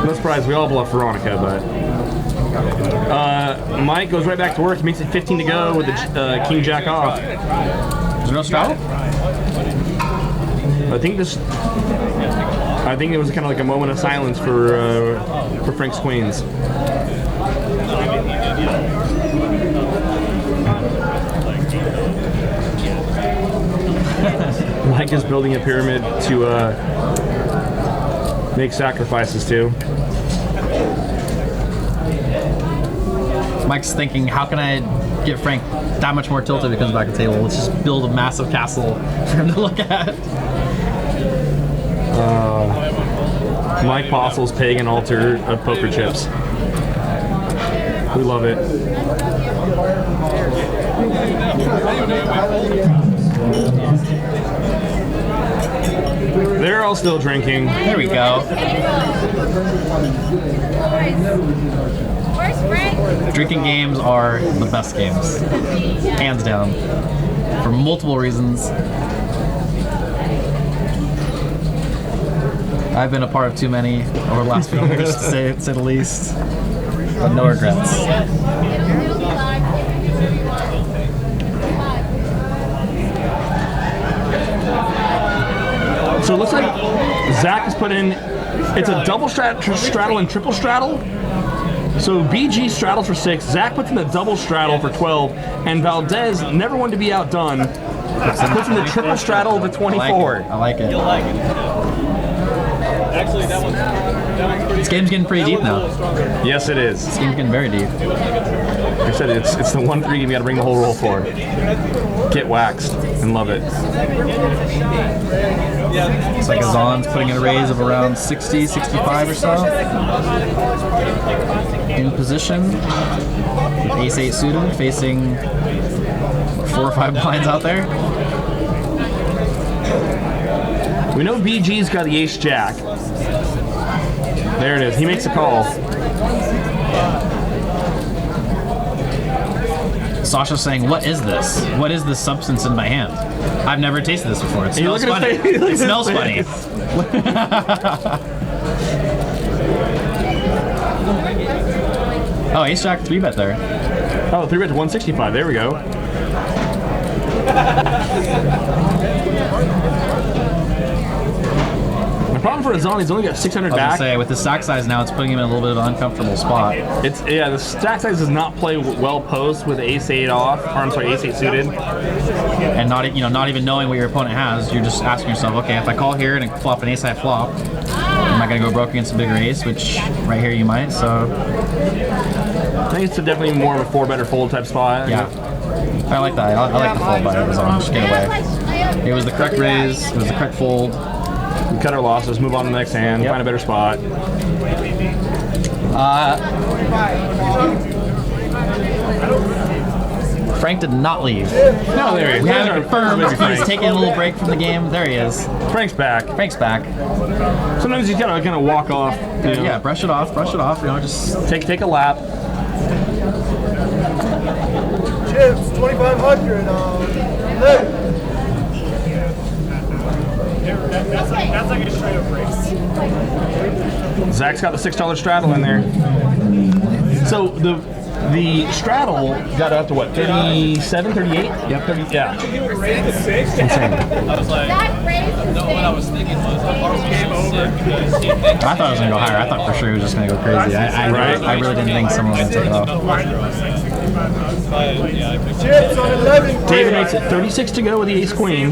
no surprise, we all bluff Veronica, but... Mike goes right back to work. He makes it 15 to go with the King Jack off. There's no straddle? I think it was kind of like a moment of silence for Frank's Queens. Mike is building a pyramid to make sacrifices to. Mike's thinking, how can I get Frank that much more tilted if he comes back to the table? Let's just build a massive castle for him to look at. Mike Postle's pagan altar of poker chips. We love it. They're all still drinking. There we go. Drinking games are the best games. Hands down. For multiple reasons. I've been a part of too many over the last few years, to say the least. But no regrets. So it looks like Zach has put in, it's a double straddle and triple straddle. So BG straddles for 6, Zach puts in the double straddle for 12, and Valdez, never one to be outdone, puts in the triple straddle for 24. I like it. You'll like it. Actually, that one's pretty. This game's getting pretty deep now. Yes, it is. This game's getting very deep. Like I said, it's the 1-3 game you gotta bring the whole roll for. Get waxed and love it. Looks like Azaan's putting in a raise of around 60, 65 or so. In position with ace-8 suited, facing 4 or 5 blinds out there. We know BG's got the ace-jack. There it is. He makes a call. Sasha's saying, what is this? What is this substance in my hand? I've never tasted this before. It smells funny. It smells funny. Oh, ace-jack 3-bet there. Oh, 3-bet to 165. There we go. The problem for Azaan, he's only got 600 I was back. gonna say, with the stack size now, it's putting him in a little bit of an uncomfortable spot. The stack size does not play well post with ace-8 off, or I'm sorry, ace-8 suited. And not even knowing what your opponent has, you're just asking yourself, okay, if I call here and flop an ace-high flop, am I gonna go broke against a bigger ace? Which right here you might. So I think it's definitely more of a 4-better fold type spot. yeah, I like that. I like the fold by Azaan. Just get away. It was the correct raise. It was the correct fold. We cut our losses, move on to the next hand, find a better spot. Frank did not leave. No, there he is. We have it confirmed. He's taking a little break from the game. There he is. Frank's back. Frank's back. Sometimes you gotta kind of walk off. You know, Yeah, brush it off. Brush it off. You know, just take a lap. Chips, 2,500. That's like a straight up race. Zach's got the $6 straddle in there. So the straddle got up to what, 37, 38? Yep. 30, yeah. insane. I was like, no, what I was thinking was, I I thought it was gonna go higher. I thought for sure it was just gonna go crazy. I really didn't think someone was gonna take it off. Chips on 11. David makes it 36 to go with the ace queen.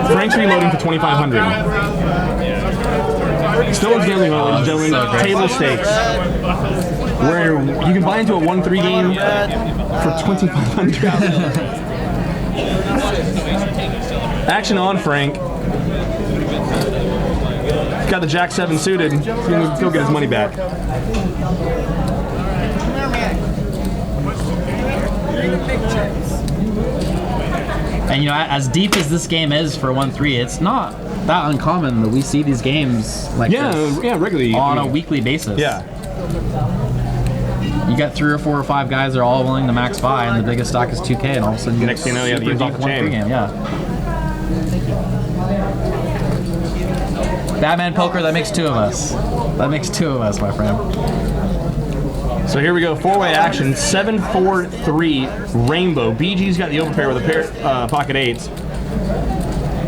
Frank's reloading to 2,500. Still in gambling mode, ladies and gentlemen. Table stakes, where you can buy into a 1-3 game for 2,500. Action on, Frank. Got the Jack 7 suited. He's gonna go get his money back. And you know, as deep as this game is for 1-3, it's not that uncommon that we see these games like this regularly on a weekly basis. Yeah. You got 3 or 4 or 5 guys that are all willing to max buy, and the biggest stock is 2K, and all of a sudden you Next thing you know, you have the super ends off deep the chain. 1-3 game. Yeah. Batman poker, that makes 2 of us. That makes 2 of us, my friend. So here we go, 4-way action, 7-4-3 rainbow. BG's got the overpair with a pair pocket 8s.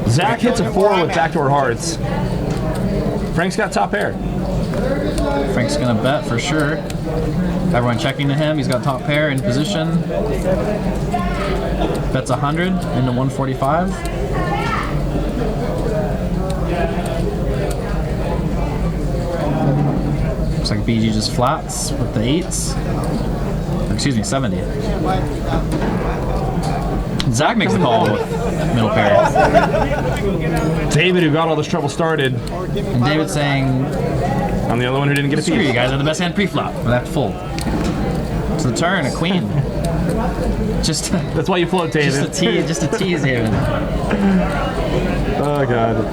Zach hits a 4 with backdoor hearts. Frank's got top pair. Frank's gonna bet for sure. Everyone checking to him. He's got top pair in position. Bets 100 into 145. Looks like BG just flats with the 8s. Excuse me, 70. Zach makes the call with middle pair. David, who got all this trouble started. And David's saying, I'm the only one who didn't get a screw piece. you guys, are the best hand pre-flop. But that's full. It's the turn, a queen. Just That's why you float, David. just a tease, David. Oh, God.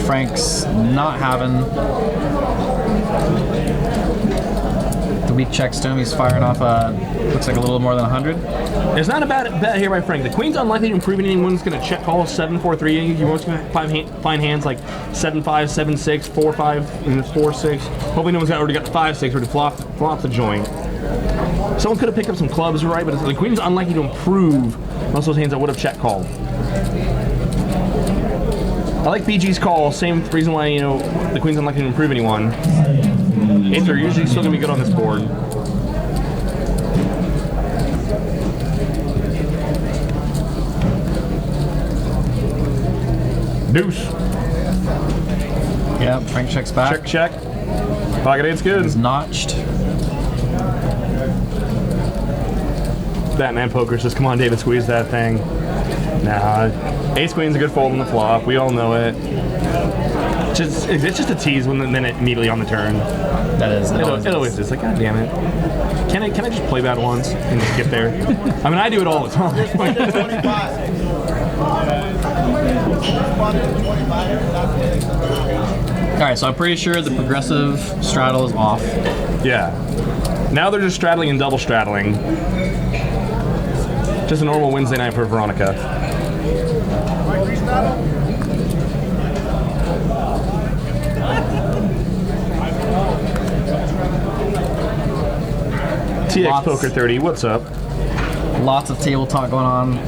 Frank's not having the weak checks to him. He's firing off looks like a little more than 100. It's not a bad bet here by Frank. The queen's unlikely to improve, and anyone's going to check call 7-4-3. You're most going to find hands like 7-5, 7-6, 4-5, and 4-6. Hopefully no one's already got the 5-6 or to flop the joint. Someone could have picked up some clubs, right? But the queen's unlikely to improve most of those hands that would have check called. I like BG's call. Same reason why, you know, the queen's unlikely to improve anyone. 8s are usually still going to be good on this board. Deuce. Yeah, Frank checks back. Check. Pocket 8's good. He's notched. Batman poker says, come on, David, squeeze that thing. Nah, ace queen's a good fold on the flop. We all know it. It's just a tease when then it immediately on the turn. That is. It always is. Like, God damn it. Can I just play bad once and just get there? I mean, I do it all the time. All right, so I'm pretty sure the progressive straddle is off. Yeah. Now they're just straddling and double straddling. Just a normal Wednesday night for Veronica. TX Poker 30, what's up? Lots of table talk going on.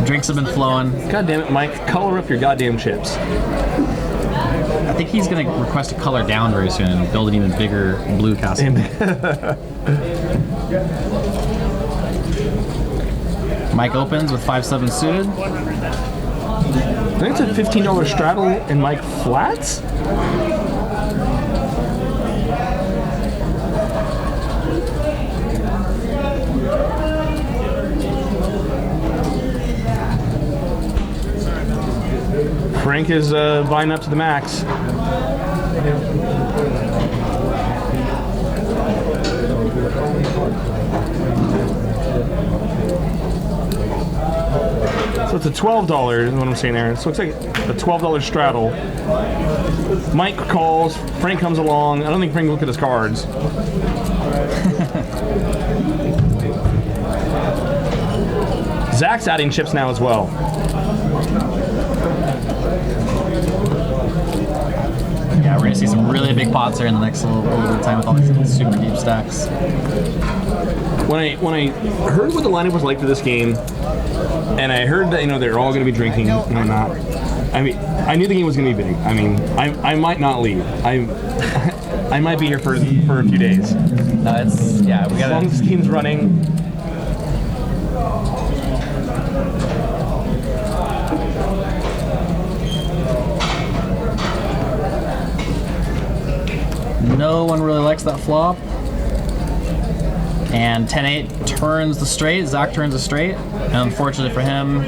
Drinks have been flowing. God damn it, Mike, color up your goddamn chips. I think he's going to request a color down very soon and build an even bigger blue castle. Mike opens with 5-7 suited. I think it's a $15 straddle and Mike flats? Frank is buying up to the max. So it's a $12 is what I'm saying there. So it looks like a $12 straddle. Mike calls, Frank comes along. I don't think Frank looked at his cards. Zach's adding chips now as well. Yeah, we're going to see some really big pots here in the next little bit of time with all these super deep stacks. When I heard what the lineup was like for this game, and I heard that, you know, they're all going to be drinking and whatnot, I mean, I knew the game was going to be big. I mean, I might not leave. I might be here for a few days. No, it's, yeah, we got as long as this team's running. No one really likes that flop. And 10-8 turns the straight. Zach turns the straight. And unfortunately for him,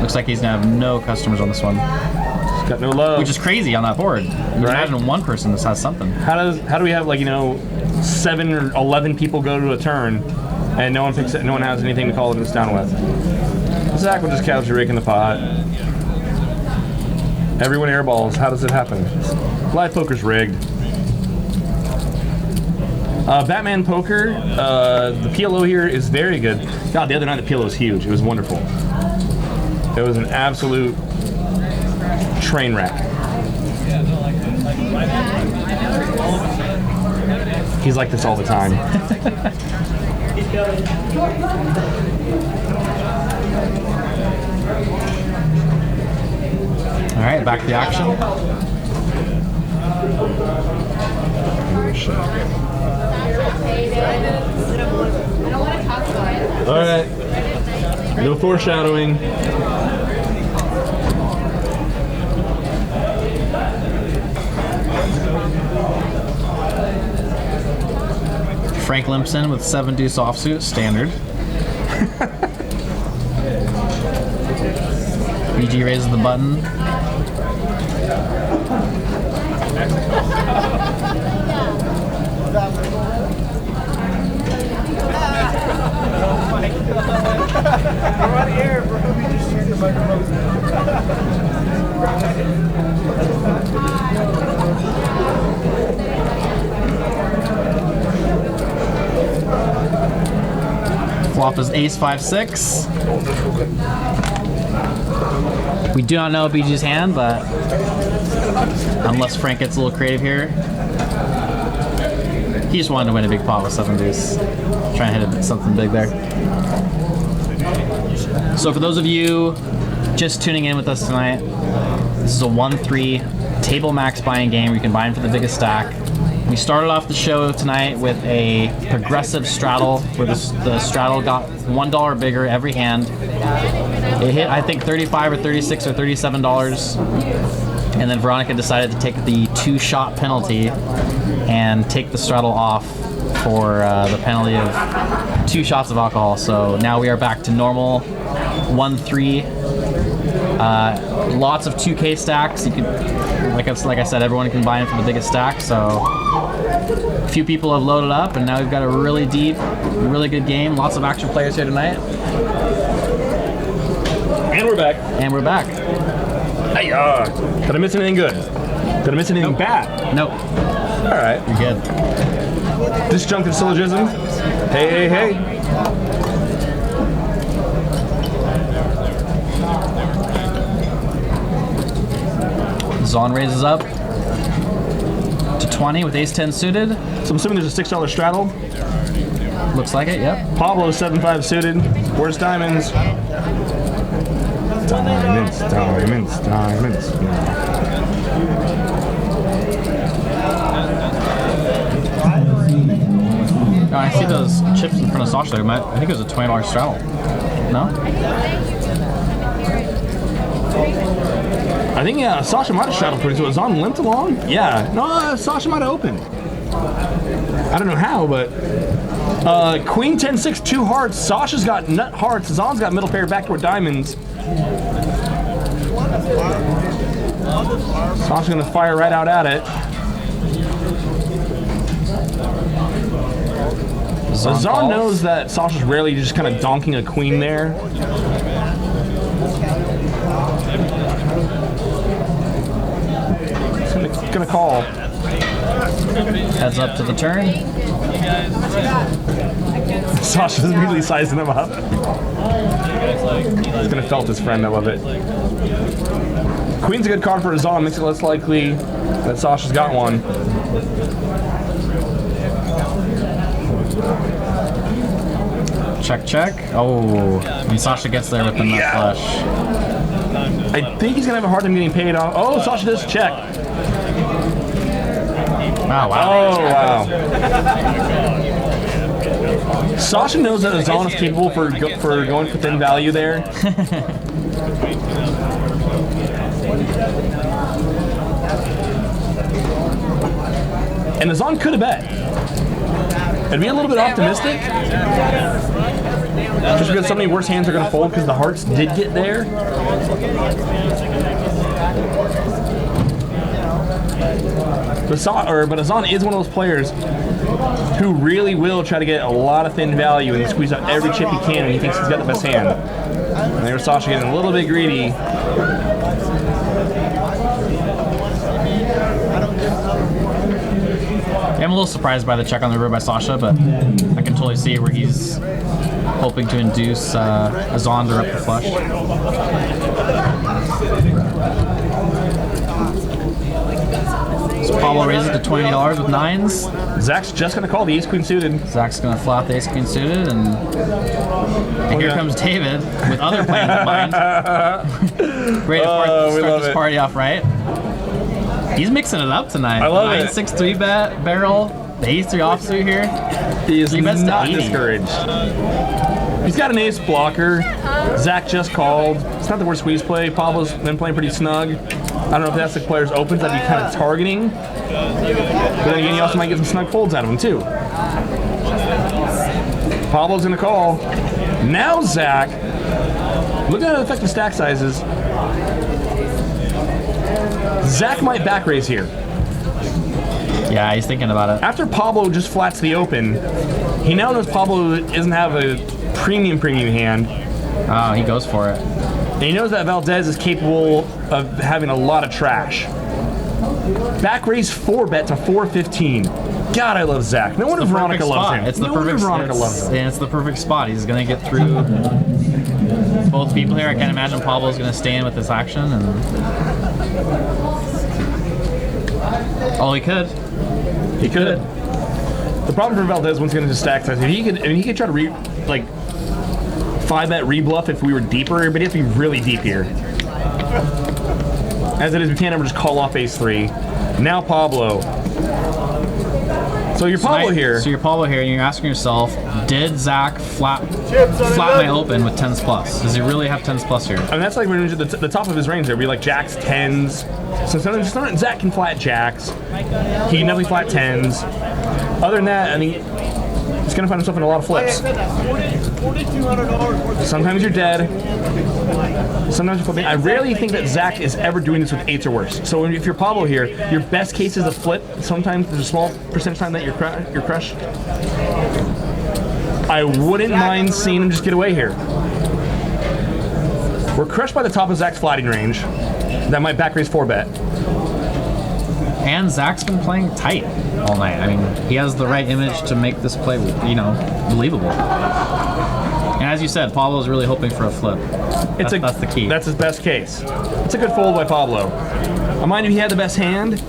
looks like he's gonna have no customers on this one. He's got no love. Which is crazy on that board. You can imagine one person that has something. How do we have, like, you know, 7 or 11 people go to a turn? and no one picks it. No one has anything to call this down with. Zach will just casually rake in the pot. Everyone airballs. How does it happen? Live poker's rigged. Batman Poker, the PLO here is very good. God, the other night the PLO was huge. It was wonderful. It was an absolute train wreck. He's like this all the time. All right, back to the action. All right. No foreshadowing. Frank Limpson with 7 deuce offsuit, standard. BG raises the button. We're on the air, bro. We just turned the microphone. Flop is ace 5-6. We do not know BG's hand, but unless Frank gets a little creative here, he just wanted to win a big pot with 7 deuce. Trying to hit something big there. So for those of you just tuning in with us tonight, this is a 1-3 table max buying game where you can buy in for the biggest stack. We started off the show tonight with a progressive straddle where the straddle got $1 bigger every hand. It hit, I think, $35 or $36 or $37. And then Veronica decided to take the 2-shot penalty and take the straddle off for the penalty of 2 shots of alcohol. So now we are back to normal 1-3. Lots of 2K stacks. You could, like I said, everyone can buy in for the biggest stack. So a few people have loaded up, and now we've got a really deep, really good game. Lots of action players here tonight. And we're back. And we're back. Hey, did I miss anything good? Did I miss anything bad? Nope. All right. You're good. Disjunctive syllogism. Hey, hey, hey. Azaan raises up to 20 with ace-10 suited. So I'm assuming there's a $6 straddle. Looks like it, yep. Pablo 7-5 suited. Where's diamonds? Diamonds, diamonds, diamonds. Oh, I see those chips in front of Sasha there. I think it was a $20 straddle. No? I think Sasha might have straddled pretty, so it was on limped along. Yeah, no, Sasha might have opened. I don't know how, but Queen 10-6, 2 hearts. Sasha's got nut hearts. Azaan's got middle pair backdoor diamonds. Sasha's gonna fire right out at it. Azaan knows that Sasha's rarely just kind of donking a queen there. He's gonna call. Heads up to the turn. Sasha's immediately sizing him up. He's gonna felt his friend, I love it. Queen's a good card for Azaan, makes it less likely that Sasha's got one. Check, check. Oh, and Sasha gets there with the nut flush. I think he's gonna have a hard time getting paid off. Oh, Sasha does check. Oh, wow. Oh, wow. Sasha knows that Azaan is capable for going for thin value there. And Azaan could have bet. It'd be a little bit optimistic. Just because so many worse hands are going to fold because the hearts did get there. But Azaan is one of those players who really will try to get a lot of thin value and squeeze out every chip he can when he thinks he's got the best hand. And there's Sasha getting a little bit greedy. I'm a little surprised by the check on the river by Sasha, but I can totally see where he's hoping to induce Azaan to rip the flush. So Pablo raises to $20 with nines. Zach's just going to call the ace-queen suited. Zach's going to flat the ace-queen suited, and here comes David with other plans in mind. Ready to start this party off right. He's mixing it up tonight. I love it. 9-6 3-bet barrel. The ace-3 offsuit here. He is not discouraged. He's got an ace blocker. Zach just called. It's not the worst squeeze play. Pablo's been playing pretty snug. I don't know if that's the player's opens that he's kind of targeting. But then again, he also might get some snug folds out of him too. Pablo's gonna call. Now Zach, look at how it affects the stack sizes. Zach might back raise here. Yeah, he's thinking about it. After Pablo just flats the open, he now knows Pablo doesn't have a premium hand. Oh, he goes for it. And he knows that Valdez is capable of having a lot of trash. Back raise 4-bet to 415. God, I love Zach. No wonder Veronica loves him. It's the perfect spot. And it's the perfect spot. He's gonna get through both people here. I can't imagine Pablo's gonna stay in with this action. And oh, he could. He could. The problem for Valdez once again is his stack size. He could try to 5-bet rebluff if we were deeper, but he has to be really deep here. As it is, we can't ever just call off ace-3. Now Pablo. So you're Pablo here. So you're Pablo here, and you're asking yourself, did Zach flat my open with 10s plus? Does he really have 10s plus here? I mean, that's like when the top of his range there. It'd be like jacks, 10s. So sometimes Zach can flat jacks. He can definitely flat 10s. Other than that, I mean, he's gonna find himself in a lot of flips. Sometimes you're dead. Sometimes you're flipping. I rarely think that Zach is ever doing this with 8s or worse. So if you're Pablo here, your best case is a flip. Sometimes there's a small percentage time that you're crushed. I wouldn't mind seeing him just get away here. We're crushed by the top of Zach's flatting range. That might back raise 4-bet. And Zach's been playing tight all night. I mean, he has the right image to make this play, believable. And as you said, Pablo's really hoping for a flip. That's the key. That's his best case. It's a good fold by Pablo. I mind if he had the best hand,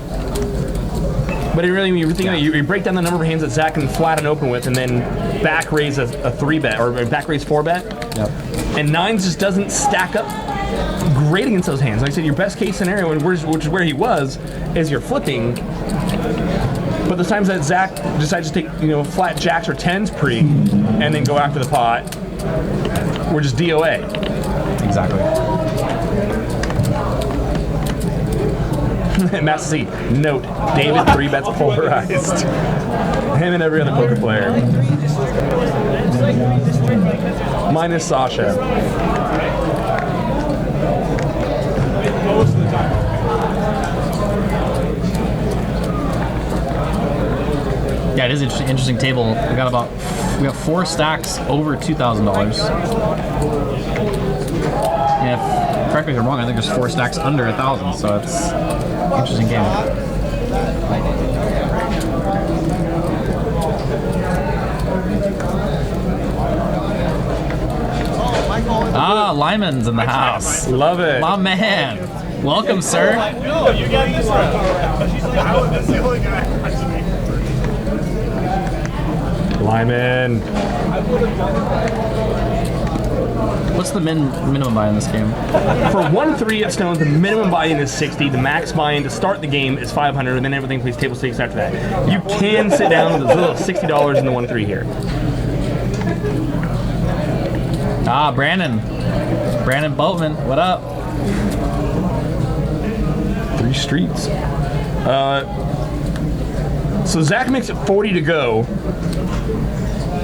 but it really, when you think about it, you break down the number of hands that Zach can flat and open with, and then back raise a 3-bet or back raise 4-bet. Yep. And 9s just doesn't stack up great against those hands. Like I said, your best case scenario, which is where he was, is you're flipping. But the times that Zach decides to take flat jacks or 10s pre, and then go after the pot, we're just DOA. Exactly. Master C, note, David 3-bets polarized. Him and every other poker player. Minus Sasha. Yeah, it is an interesting table. We got 4 stacks over $2,000. And if, correct me if I'm wrong, I think there's 4 stacks under 1,000. So it's an interesting game. Ah, Lyman's in the house. Love it. My man. Welcome, sir. No, you got this right. She's like, that's the only guy. Lyman. What's the minimum buy in this game? For 1-3 at Stone, the minimum buy-in is 60. The max buy-in to start the game is 500, and then everything plays table stakes after that. You can sit down with a little $60 in the 1-3 here. Ah, Brandon Boatman, what up? 3 streets. So Zach makes it 40 to go.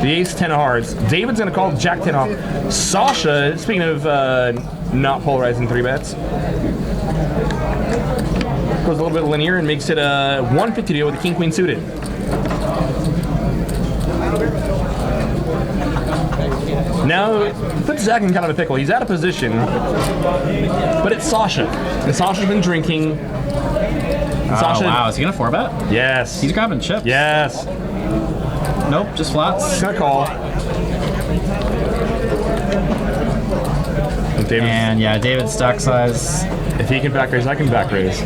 The ace-10 of hearts. David's going to call jack-10 off. Sasha, speaking of not polarizing 3-bets, goes a little bit linear and makes it a 150 deal with the king-queen suited. Now, put Zach in kind of a pickle. He's out of position, but it's Sasha. And Sasha's been drinking. Sasha, wow, is he gonna 4-bet? Yes. He's grabbing chips. Yes. Nope, just flats. Gonna call. And yeah, David's stack size. If he can back raise, I can back raise.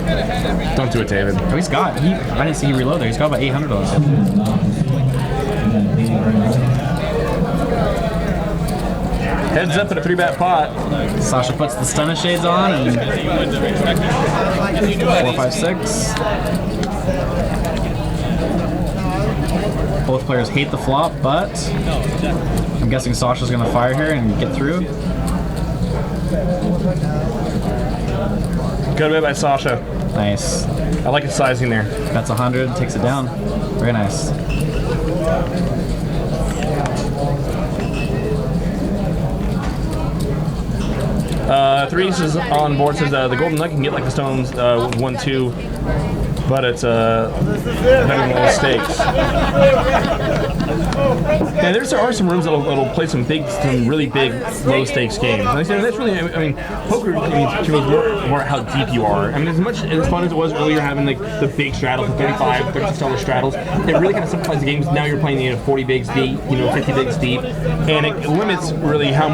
Don't do it, David. Oh, he's got. I didn't see he reload there. He's got about $800. Heads up at a 3-bet pot. Sasha puts the stunner shades on and 4, 5, 6. Both players hate the flop, but I'm guessing Sasha's gonna fire here and get through. Good bet by Sasha. Nice. I like his sizing there. That's 100, takes it down. Very nice. Threes is on board, says the Golden Nugget can get like the Stones 1-2, but it's better than all stakes. Yeah, there are some rooms that'll play some really big, low stakes games. And that's really, I mean, poker to me is more how deep you are. I mean, as much as fun as it was earlier having like the big straddles, the $35, $36 straddles, it really kind of simplifies the games. Now you're playing 40 bigs deep, 50 bigs deep, and it limits really how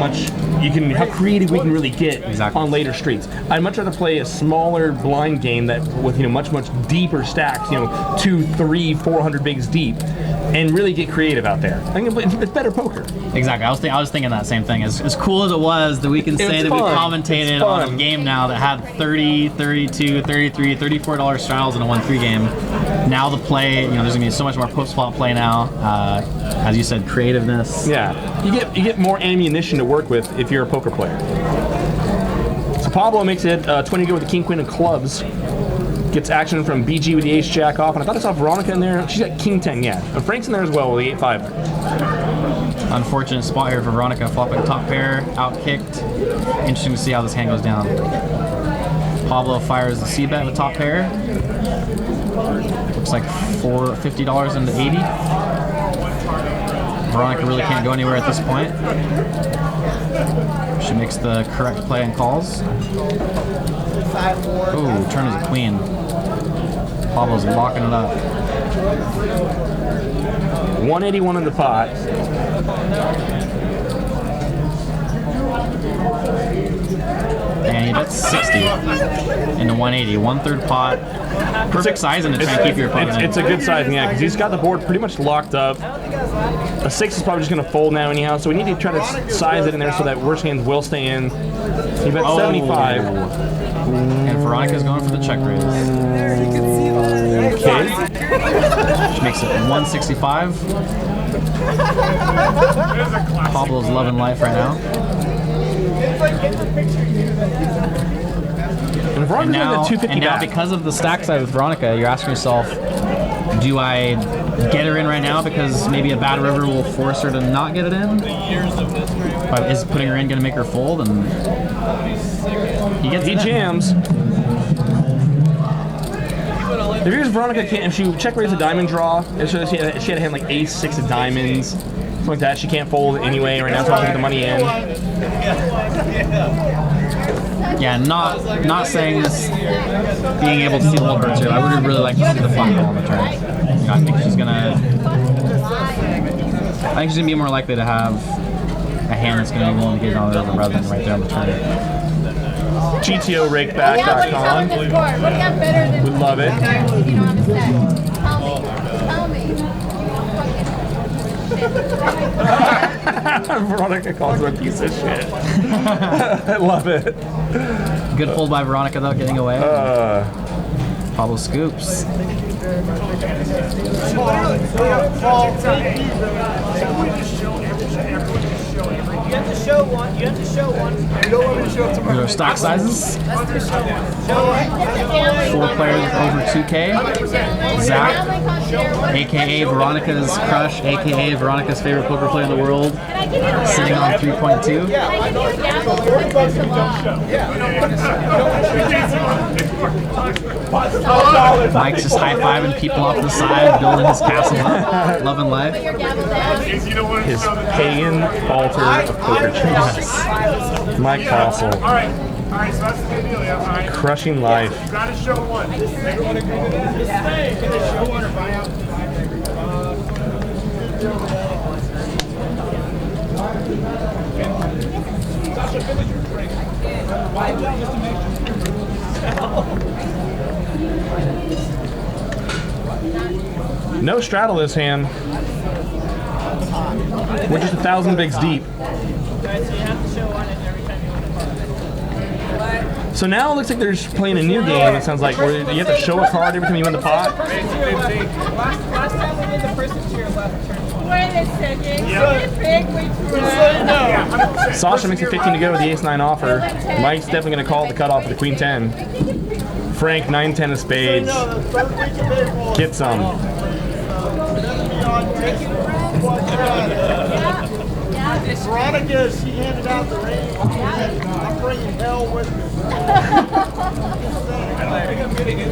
creative we can really get on later streets. I'd much rather play a smaller blind game that with much deeper stacks, 2, 3, 400 bigs deep, and really get creative out there. I think it's better poker. Exactly. I was thinking that same thing. As cool as it was that we can say that we commentated on a game now that had 30, 32, 33, $34 straddles in a 1-3 game. Now the play, there's gonna be so much more post-flop play now. As you said, creativeness. Yeah, you get more ammunition to work with if you're a poker player. So Pablo makes it 20 good with the King Queen of clubs. Gets action from BG with the Ace Jack off, and I thought I saw Veronica in there. She's got King 10, yeah. But Frank's in there as well with the 8-5. Unfortunate spot here for Veronica, flopping top pair, out kicked. Interesting to see how this hand goes down. Pablo fires the C-bet with top pair. Looks like $50 into 80. Veronica really can't go anywhere at this point. She makes the correct play and calls. Ooh, turn is a queen. Pablo's locking it up. 181 in the pot. And you bet 60 into 180. 1/3 pot. Perfect sizing to try and keep your opponent in. It's a good sizing, yeah, because he's got the board pretty much locked up. A 6 is probably just going to fold now anyhow, so we need to try to size it in there so that worst hands will stay in. He bet 75. And Veronica's going for the check raise. Okay. Which makes it 165. Pablo's loving life right now. And now because of the stack side with Veronica, you're asking yourself, do I get her in right now because maybe a bad river will force her to not get it in? But is putting her in going to make her fold? And he jams. If here's Veronica, if she check raised a diamond draw, if she had a hand like ace, 6 of diamonds, something like that, she can't fold anyway right now, so I'll get the money in. Yeah, not saying this being able to see the little birds here. I would really like to see the flop call on the turn. I think she's gonna be more likely to have a hand that's gonna be willing to get it on the river rather than right there on the turn. GTOrakeback.com. We love it. Veronica calls her a piece of shit. I love it. Good fold by Veronica though, getting away. Pablo scoops. You have to show one. You have to show one. You don't want me to show it tomorrow. Our stock sizes. 4 players over 2K. Zach, aka Veronica's crush, aka Veronica's favorite poker player in the world, sitting on 3.2. Mike's just high-fiving people off the side, building his castle up, loving life. His pagan altar of poker chips. Mike Postle. All right, so that's the good deal. Yeah, all right. Crushing life. You got to show one. Everyone agree to that? Just stay. Show one or buy out. Sasha, finish your drink. No straddle this hand. We're just 1,000 bigs deep. So now it looks like they're just playing a new game. It sounds like where you have to show a card every time you win the pot. Last time we did the person to your left turn. Wait a second. Big we Sasha makes it 15 to go with the ace-9 offer. Mike's definitely going to call the cutoff with the queen-10. Frank, 9-10 of spades. Get some. Veronica, she handed out the ring. I'm bringing hell with me.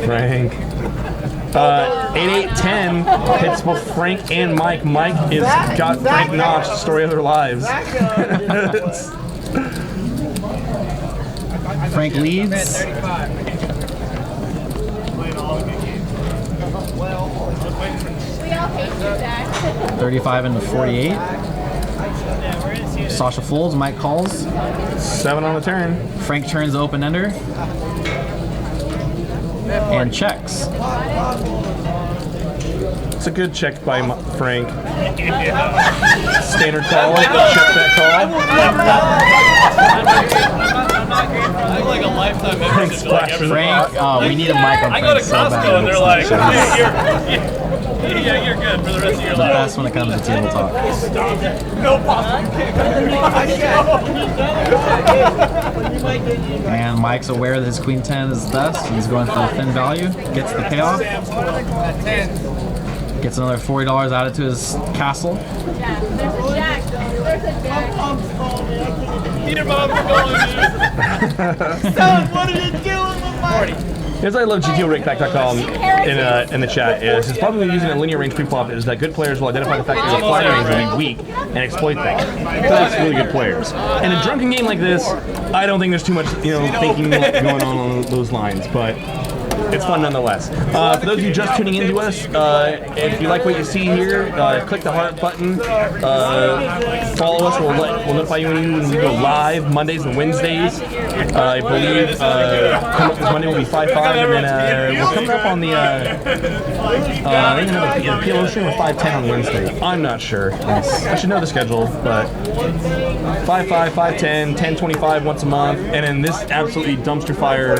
Frank. 8-8-10 hits both Frank and Mike. Mike is got Frank notched, story of their lives. Frank leads. We all hate you, Zach. 35 into 48. Sasha folds, Mike calls. 7 on the turn. Frank turns open-ender. And checks. It's a good check by Frank. Standard call. Check that call. I'm like a lifetime membership to like everything. Frank, oh, we need a mic on I go to Frank so bad. Costco and they're like, yeah, you're good for the rest of your life. That's when it comes to table talk. And Mike's aware that his queen 10 is best. He's going for the thin value. Gets the payoff. Gets another $40 added to his castle. Yeah, there's a jack. There's a jack. Peter Bob, we're going, dude. Son, what are you doing with my... Here's why I love GTORakeback.com in the chat is it's probably using a linear range pre-flop is that good players will identify the fact that your fly range will be weak and exploit things. That's really good players. In a drunken game like this, I don't think there's too much thinking going on those lines, but it's fun nonetheless. For those of you just tuning into us, if you like what you see here, click the heart button. Follow us. We'll notify you when we go live Mondays and Wednesdays. I believe this Monday will be 5-5, and then we're coming up on the I think another PLO stream or 5-10 on Wednesday. I'm not sure. I should know the schedule, but 5-5, 5-10, 10-25 once a month, and then this absolutely dumpster fire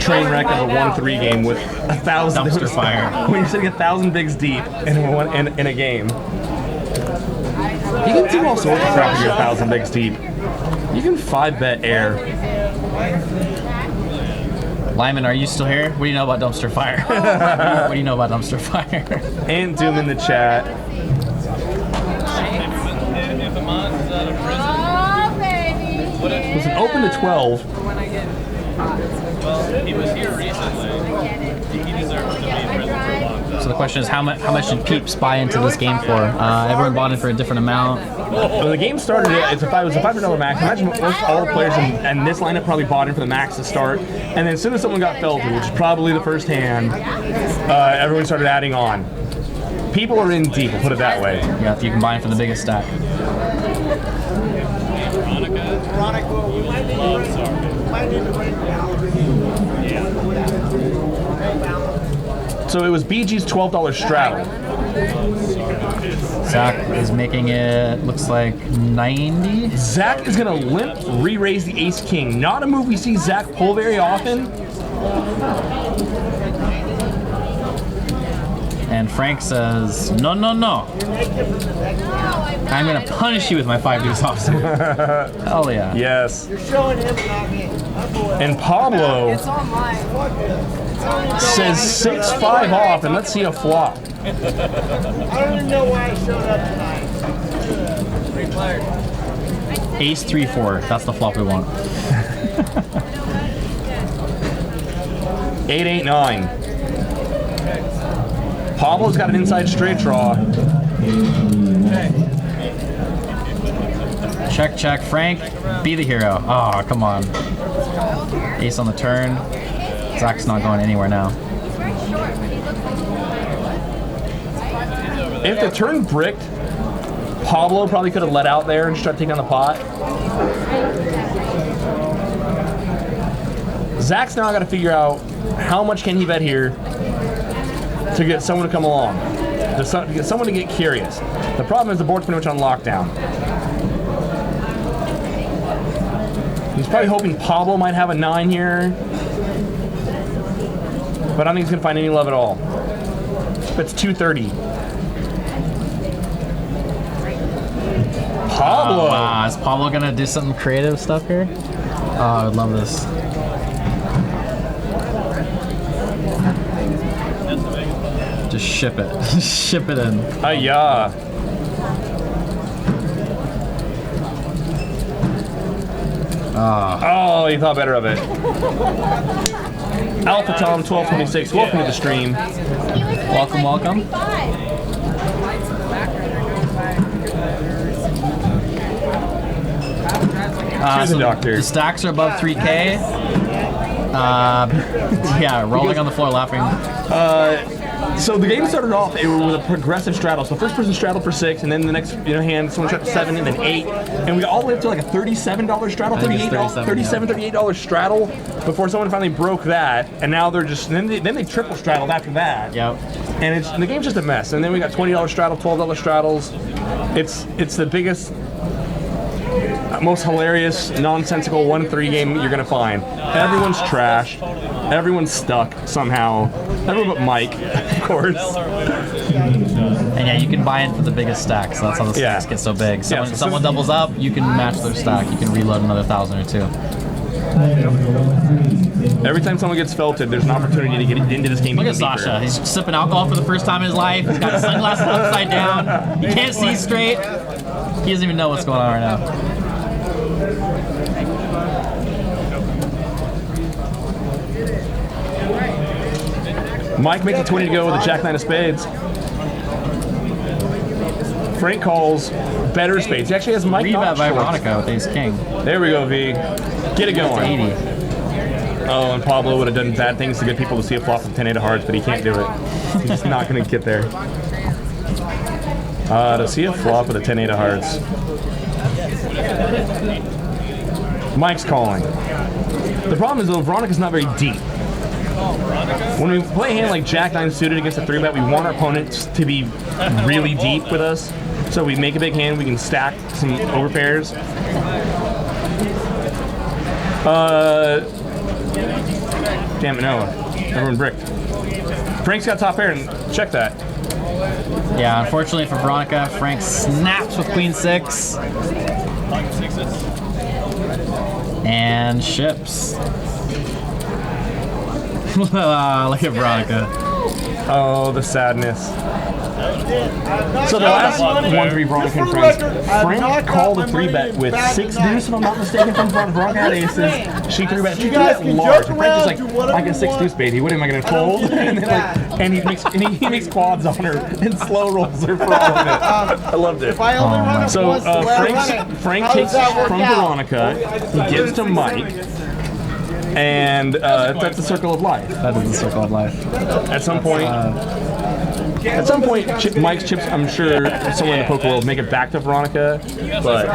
train wreck of a 1-3 game with 1,000 Dumpster fire. when you're sitting 1,000 bigs deep in a game. You can do all sorts of crap if you're 1,000 bigs deep. You can 5-bet air. Lyman, are you still here? What do you know about dumpster fire? What do you know about dumpster fire? And Doom in the chat. Oh, baby. It was an open to 12. Well, he was here recently. He deserves to be in prison for a long time. So the question is, how much did peeps buy into this game for? Everyone bought in for a different amount. When the game started, it was a $500 max. Imagine most all the players in this lineup probably bought in for the max to start. And then as soon as someone got felted, which is probably the first hand, everyone started adding on. People are in deep, we'll put it that way. Yeah, you can buy in for the biggest stack. Veronica, we might need to break down. So it was BG's $12 straddle. Zach is making it, looks like 90. Zach is going to limp re-raise the ace-king. Not a move we see Zach pull very often. And Frank says, no, no, no. I'm going to punish you with my 5 deuce offsuit. Hell yeah. Yes. You're showing him, not me. And Pablo says 6-5 off, and let's see a flop. I don't even know why I showed up tonight. Ace 3-4. That's the flop we want. 8, 8, 9. Pablo's got an inside straight draw. Check, check. Frank, be the hero. Oh, come on. Ace on the turn. Zach's not going anywhere now. If the turn bricked, Pablo probably could have let out there and just tried to take on the pot. Zach's now got to figure out how much can he bet here to get someone to come along, to get someone to get curious. The problem is the board's pretty much on lockdown. He's probably hoping Pablo might have a 9 here, but I don't think he's going to find any love at all. It's 230. Pablo! Wow, is Pablo going to do something creative stuff here? Oh, I would love this. Just ship it. Ship it in. Hiya. Oh, you thought better of it. Alpha Tom 1226, welcome to the stream. Welcome, welcome. Choose a doctor. The stacks are above 3K. Yeah, rolling on the floor laughing. So the game started off with a progressive straddle. So first person straddled for 6, and then the next hand someone straddled 7, and then 8, and we got all the way up to like a $37 straddle, $38 straddle before someone finally broke that, and now they're just then they triple straddled after that. Yep. And the game's just a mess. And then we got $20 straddle, $12 straddles. It's the biggest, most hilarious, nonsensical 1-3 game you're gonna find. Everyone's trashed. Everyone's stuck somehow. Everyone but Mike, of course. And yeah, you can buy in for the biggest stack, so that's how the stacks get so big. So when someone doubles up, you can match their stack. You can reload another 1,000 or 2. Every time someone gets felted, there's an opportunity to get into this game. Look at Sasha. He's sipping alcohol for the first time in his life. He's got his sunglasses upside down. He can't see straight. He doesn't even know what's going on right now. Mike makes a 20 to go with a Jack-9 of spades. Frank calls better spades. He actually has Mike Rebat by Veronica with ace-king. There we go, V. Get it going. 80. Oh, and Pablo would have done bad things to get people to see a flop with 10-8 of hearts, but he can't do it. He's just not going to get there. To see a flop with a 10-8 of hearts. Mike's calling. The problem is, though, Veronica's not very deep. When we play a hand like Jack-9 suited against a 3-bet, we want our opponents to be really deep with us. So we make a big hand, we can stack some overpairs. Damn it, no. Everyone bricked. Frank's got top pair, and check that. Yeah, unfortunately for Veronica, Frank snaps with queen 6. And ships. Look at Veronica. Oh, the sadness. So the last 1-3 Veronica and Friends, Frank called a 3-bet with 6 deuce, if I'm not mistaken, from Veronica had aces. She 3-bet. She 3-bet large. And Frank was like, I get 6 deuce baby. What am I going to fold? And then he makes quads on her and slow rolls her for all of it. I loved it. So Frank takes from Veronica, he gives to Mike. And that's the circle of life. That is the circle of life. At some point, Mike's chips, I'm sure, somewhere in the poker world, make it back to Veronica. But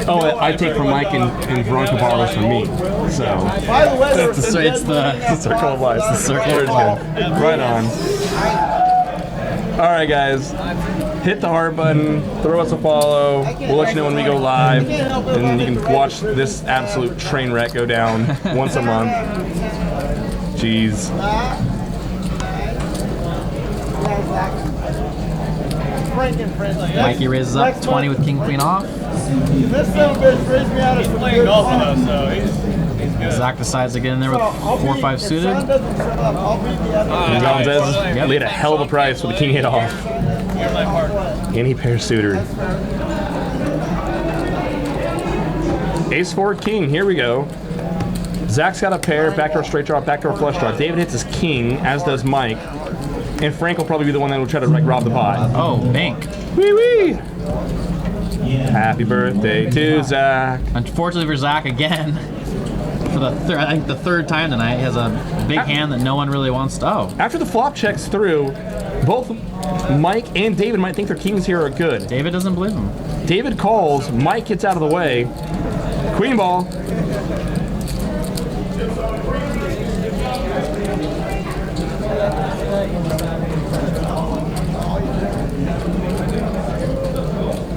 I take from Mike and Veronica borrows from me. So it's the circle of life. It's the circle of life. Right on. All right, guys. Hit the heart button, throw us a follow, we'll let you know when we go live, and you can watch this absolute train wreck go down once a month. Jeez. Mikey raises up 20 with king queen off. This son of a bitch raised me out of some Playing golf with us, so he's good. Zach decides to get in there with 4-5 suited. Valdez laid a hell of a price with the king 8 off. You're my partner. Any pair suited. Ace 4 king, here we go. Zach's got a pair, backdoor straight draw, backdoor flush draw. David hits his king, as does Mike. And Frank will probably be the one that will try to like rob the pot. Oh, bank. Wee wee! Happy birthday to Zach. Unfortunately for Zach again, for the I think the third time tonight, he has a big hand that no one really wants to. Oh. After the flop checks through, both Mike and David might think their kings here are good. David doesn't believe him. David calls, Mike gets out of the way. Queen ball.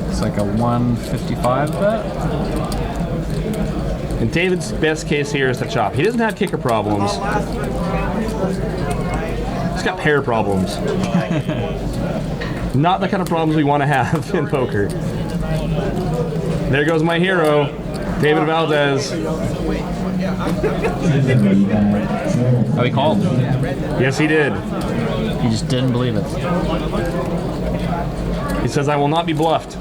It's like a 155 bet. And David's best case here is to chop. He doesn't have kicker problems. He's got pair problems. Not the kind of problems we want to have in poker. There goes my hero, David Valdez. Oh, he called. Yes, he did. He just didn't believe it. He says, I will not be bluffed.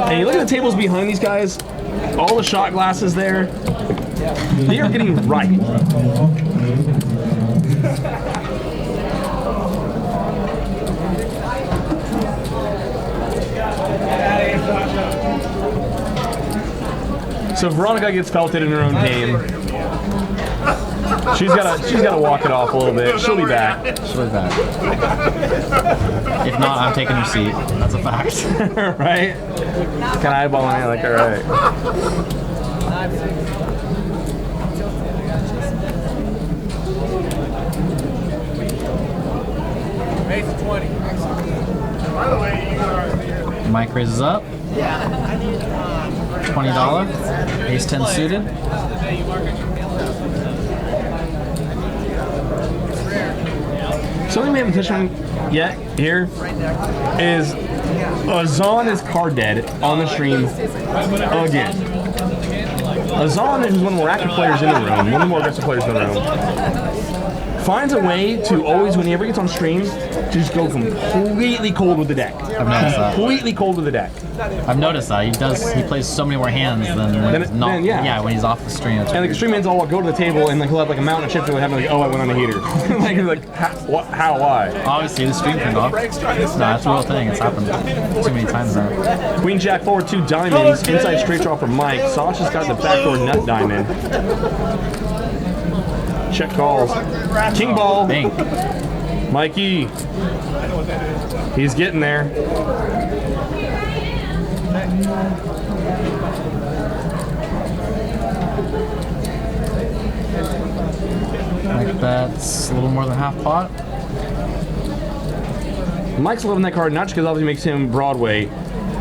And you look at the tables behind these guys, all the shot glasses there, they are getting right. So Veronica gets felted in her own game. She's gotta walk it off a little bit. She'll be back. She'll be back. If not, I'm taking her seat. That's a fact. Right? Kind of eyeballing it like, all right. Mike raises up. $20. Ace 10 suited. Something we haven't touched on yet here is Azaan is card dead on the stream again. Azaan is one of the more active players in the room, one of the more aggressive players in the room. Finds a way to always, when he ever gets on stream, to just go completely cold with the deck. I've noticed that. Completely cold with the deck. I've noticed that. He plays so many more hands than when he's not. yeah. When he's off the stream. And like the stream hands all go to the table and like he'll have like a mountain of chips and he'll have like, oh, I went on a heater. like how, why? Obviously the stream turned off. No, that's a real thing. It's happened too many times now. Queen Jack forward, 2 diamonds, inside straight draw for Mike. Sasha's got the backdoor nut diamond. Check calls. King ball. Bank. Mikey. He's getting there. Like that's a little more than half pot. Mike's loving that card, not just because obviously makes him Broadway,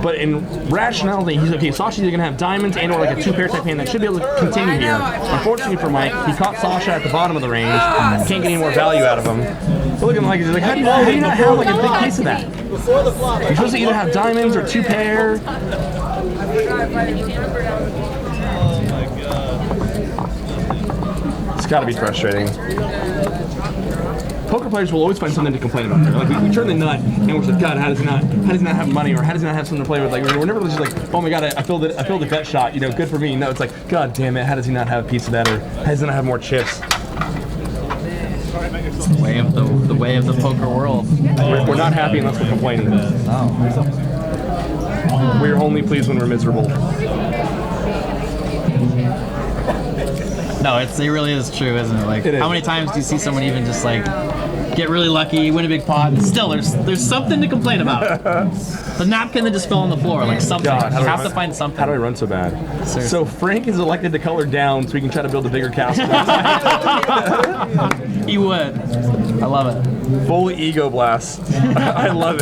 but in rationality, he's okay. Sasha's either going to have diamonds and or like a 2-pair type hand that should be able to continue here. Unfortunately for Mike, he caught Sasha at the bottom of the range. Can't get any more value out of him. But look at Mike, he's like, how do you not have like a big piece of that? You're supposed to either have diamonds or 2-pair. It's got to be frustrating. Poker players will always find something to complain about. Like we turn the nut and we're like, God, how does he not have money, or how does he not have something to play with? Like we're never just like, oh my God, I filled a gut shot, good for me. No, it's like, God damn it, how does he not have a piece of that, or how does he not have more chips? It's the way of the poker world. We're not happy unless we're complaining. We're only pleased when we're miserable. No, it really is true, isn't it? Like, how many times do you see someone even just like get really lucky, win a big pot, and still there's something to complain about. The napkin that just fell on the floor, like something. God, you have to find something. How do I run so bad? Seriously. So Frank is elected to color down so we can try to build a bigger castle. He would. I love it. Fully ego blast. I love it.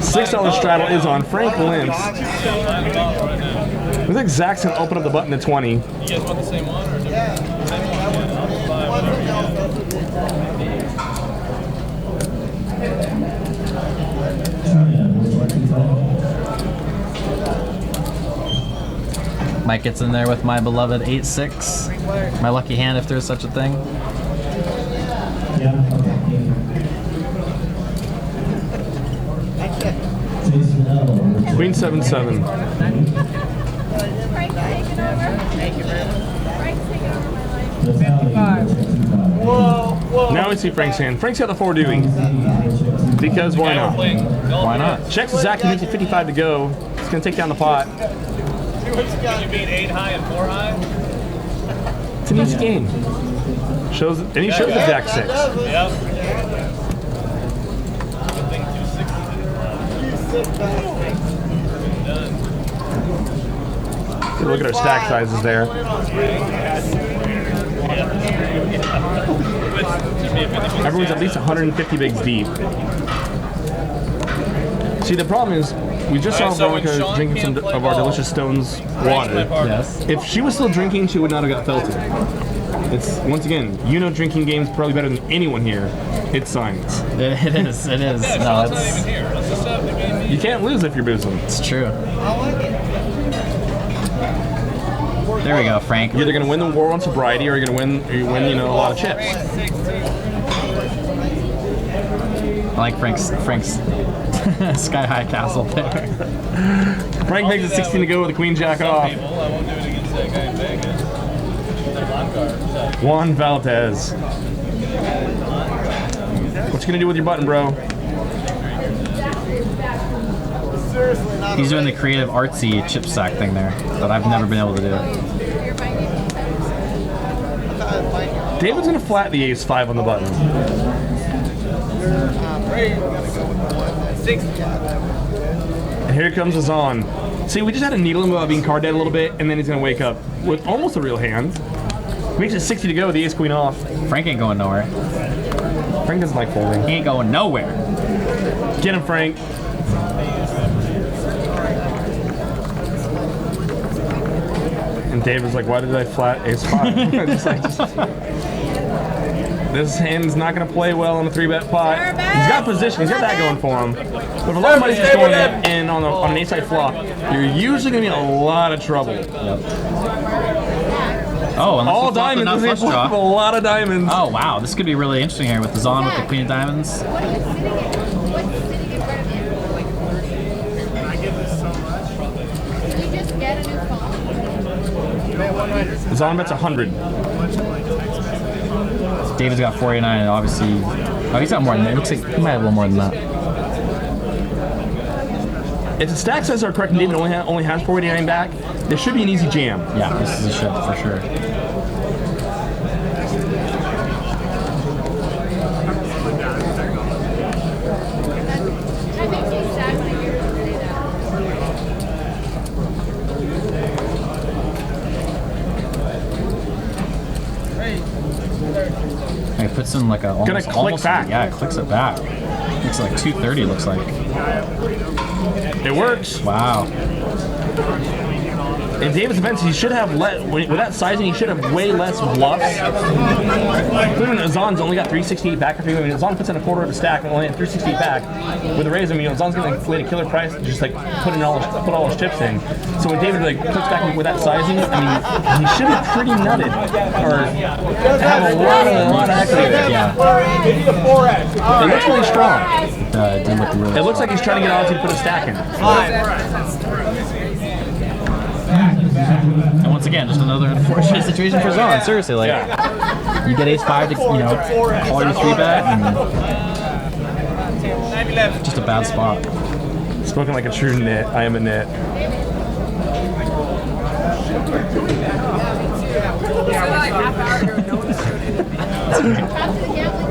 $6 straddle is on. Frank limps. I think Zach's gonna open up the button to 20. You guys want the same one or different? Same one, Mike gets in there with my beloved 8-6. My lucky hand, if there's such a thing. Queen 7-7. Frank's taking over. Thank you, Frank's taking over my life. 55. Whoa. Now we see Frank's hand. Frank's got the 4 Dewey. Because why not? Why not? Checks Zach to 55 to go. It's going to take down the pot. You mean 8 high and 4 high? It's an easy game. And he shows the Jack 6. Yep. I think 260. Look at our stack sizes there. Everyone's at least 150 bigs deep. See, the problem is, we just saw Veronica drinking some of our delicious Stones water. Yes. If she was still drinking, she would not have got felted. It's, once again, you know drinking games probably better than anyone here. It's science. It is. It is. Yeah, No, Sean's not it's even here. Let's just have the game. You can't lose if you're boozing. it's true. There we go, Frank. You're either going to win the war on sobriety, or you're going to win, you know, a lot of chips. I like Frank's sky high castle there. Frank makes it 16 to go with the Queen Jack off. I won't do it against that guy in Vegas. LONCAR. Juan Valdez. What you gonna do with your button, bro? He's doing the creative artsy chip stack thing there that I've never been able to do. David's gonna flat the ace 5 on the button. And here comes Azaan. See, we just had to needle him about being card dead a little bit, and then he's gonna wake up with almost a real hand. Makes it 60 to go, the ace queen off. Frank ain't going nowhere. Frank doesn't like folding. He ain't going nowhere. Get him, Frank. And David's like, why did I flat ace 5? This hand's not going to play well on a 3-bet pot. He's got position. He's got that going for him. But if a lot of money's just going in on an ace-side flop, you're usually going to be in a lot of trouble. Oh, and All diamonds. not This flush is a draw. lot of diamonds. Oh wow, this could be really interesting here with the Azaan with the queen of diamonds. What are you sitting in? What's sitting in front of you? I give this so much. Did you just get a new phone? Azaan bets 100. David's got 49, and obviously, oh, he's got more than that. It looks like he might have a little more than that. If the stack size are correct and David only has 489 back, there should be an easy jam. Yeah, this is a ship for sure. That makes me sad when I hear people say that. It puts in like a almost, click almost back. Yeah, it clicks it back. Looks like 230. Looks like. It works. Wow. In David's events, he should have with that sizing, he should have way less bluffs. Including Azaan's only got 368 back. I mean, Azaan puts in a quarter of the stack and only had 368 back. With a raise, I mean, Azaan's gonna wait a killer price, just like put all his chips in. So when David like clicks back with that sizing, I mean, he should be pretty nutted or have a lot of equity there. Yeah. They need a 4X. It looks really strong. It did look really. It looks like he's trying to get Ozzy to put a stack in. And once again, just another unfortunate situation for Azaan. Seriously, like you get ace-5 to call your 3-bet, and just a bad spot. Spoken like a true nit. I am a nit.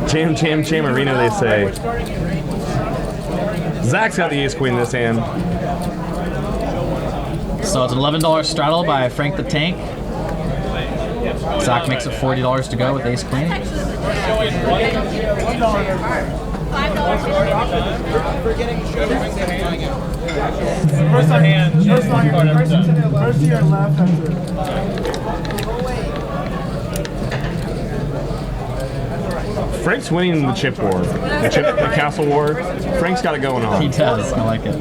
Jam, jam, jamarino, they say. Zach's got the ace queen in this hand. So it's an $11 straddle by Frank the Tank. Zach makes it $40 to go with ace queen. First to your left, that's it. Frank's winning the chip war. The castle war. Frank's got it going on. He does. I like it.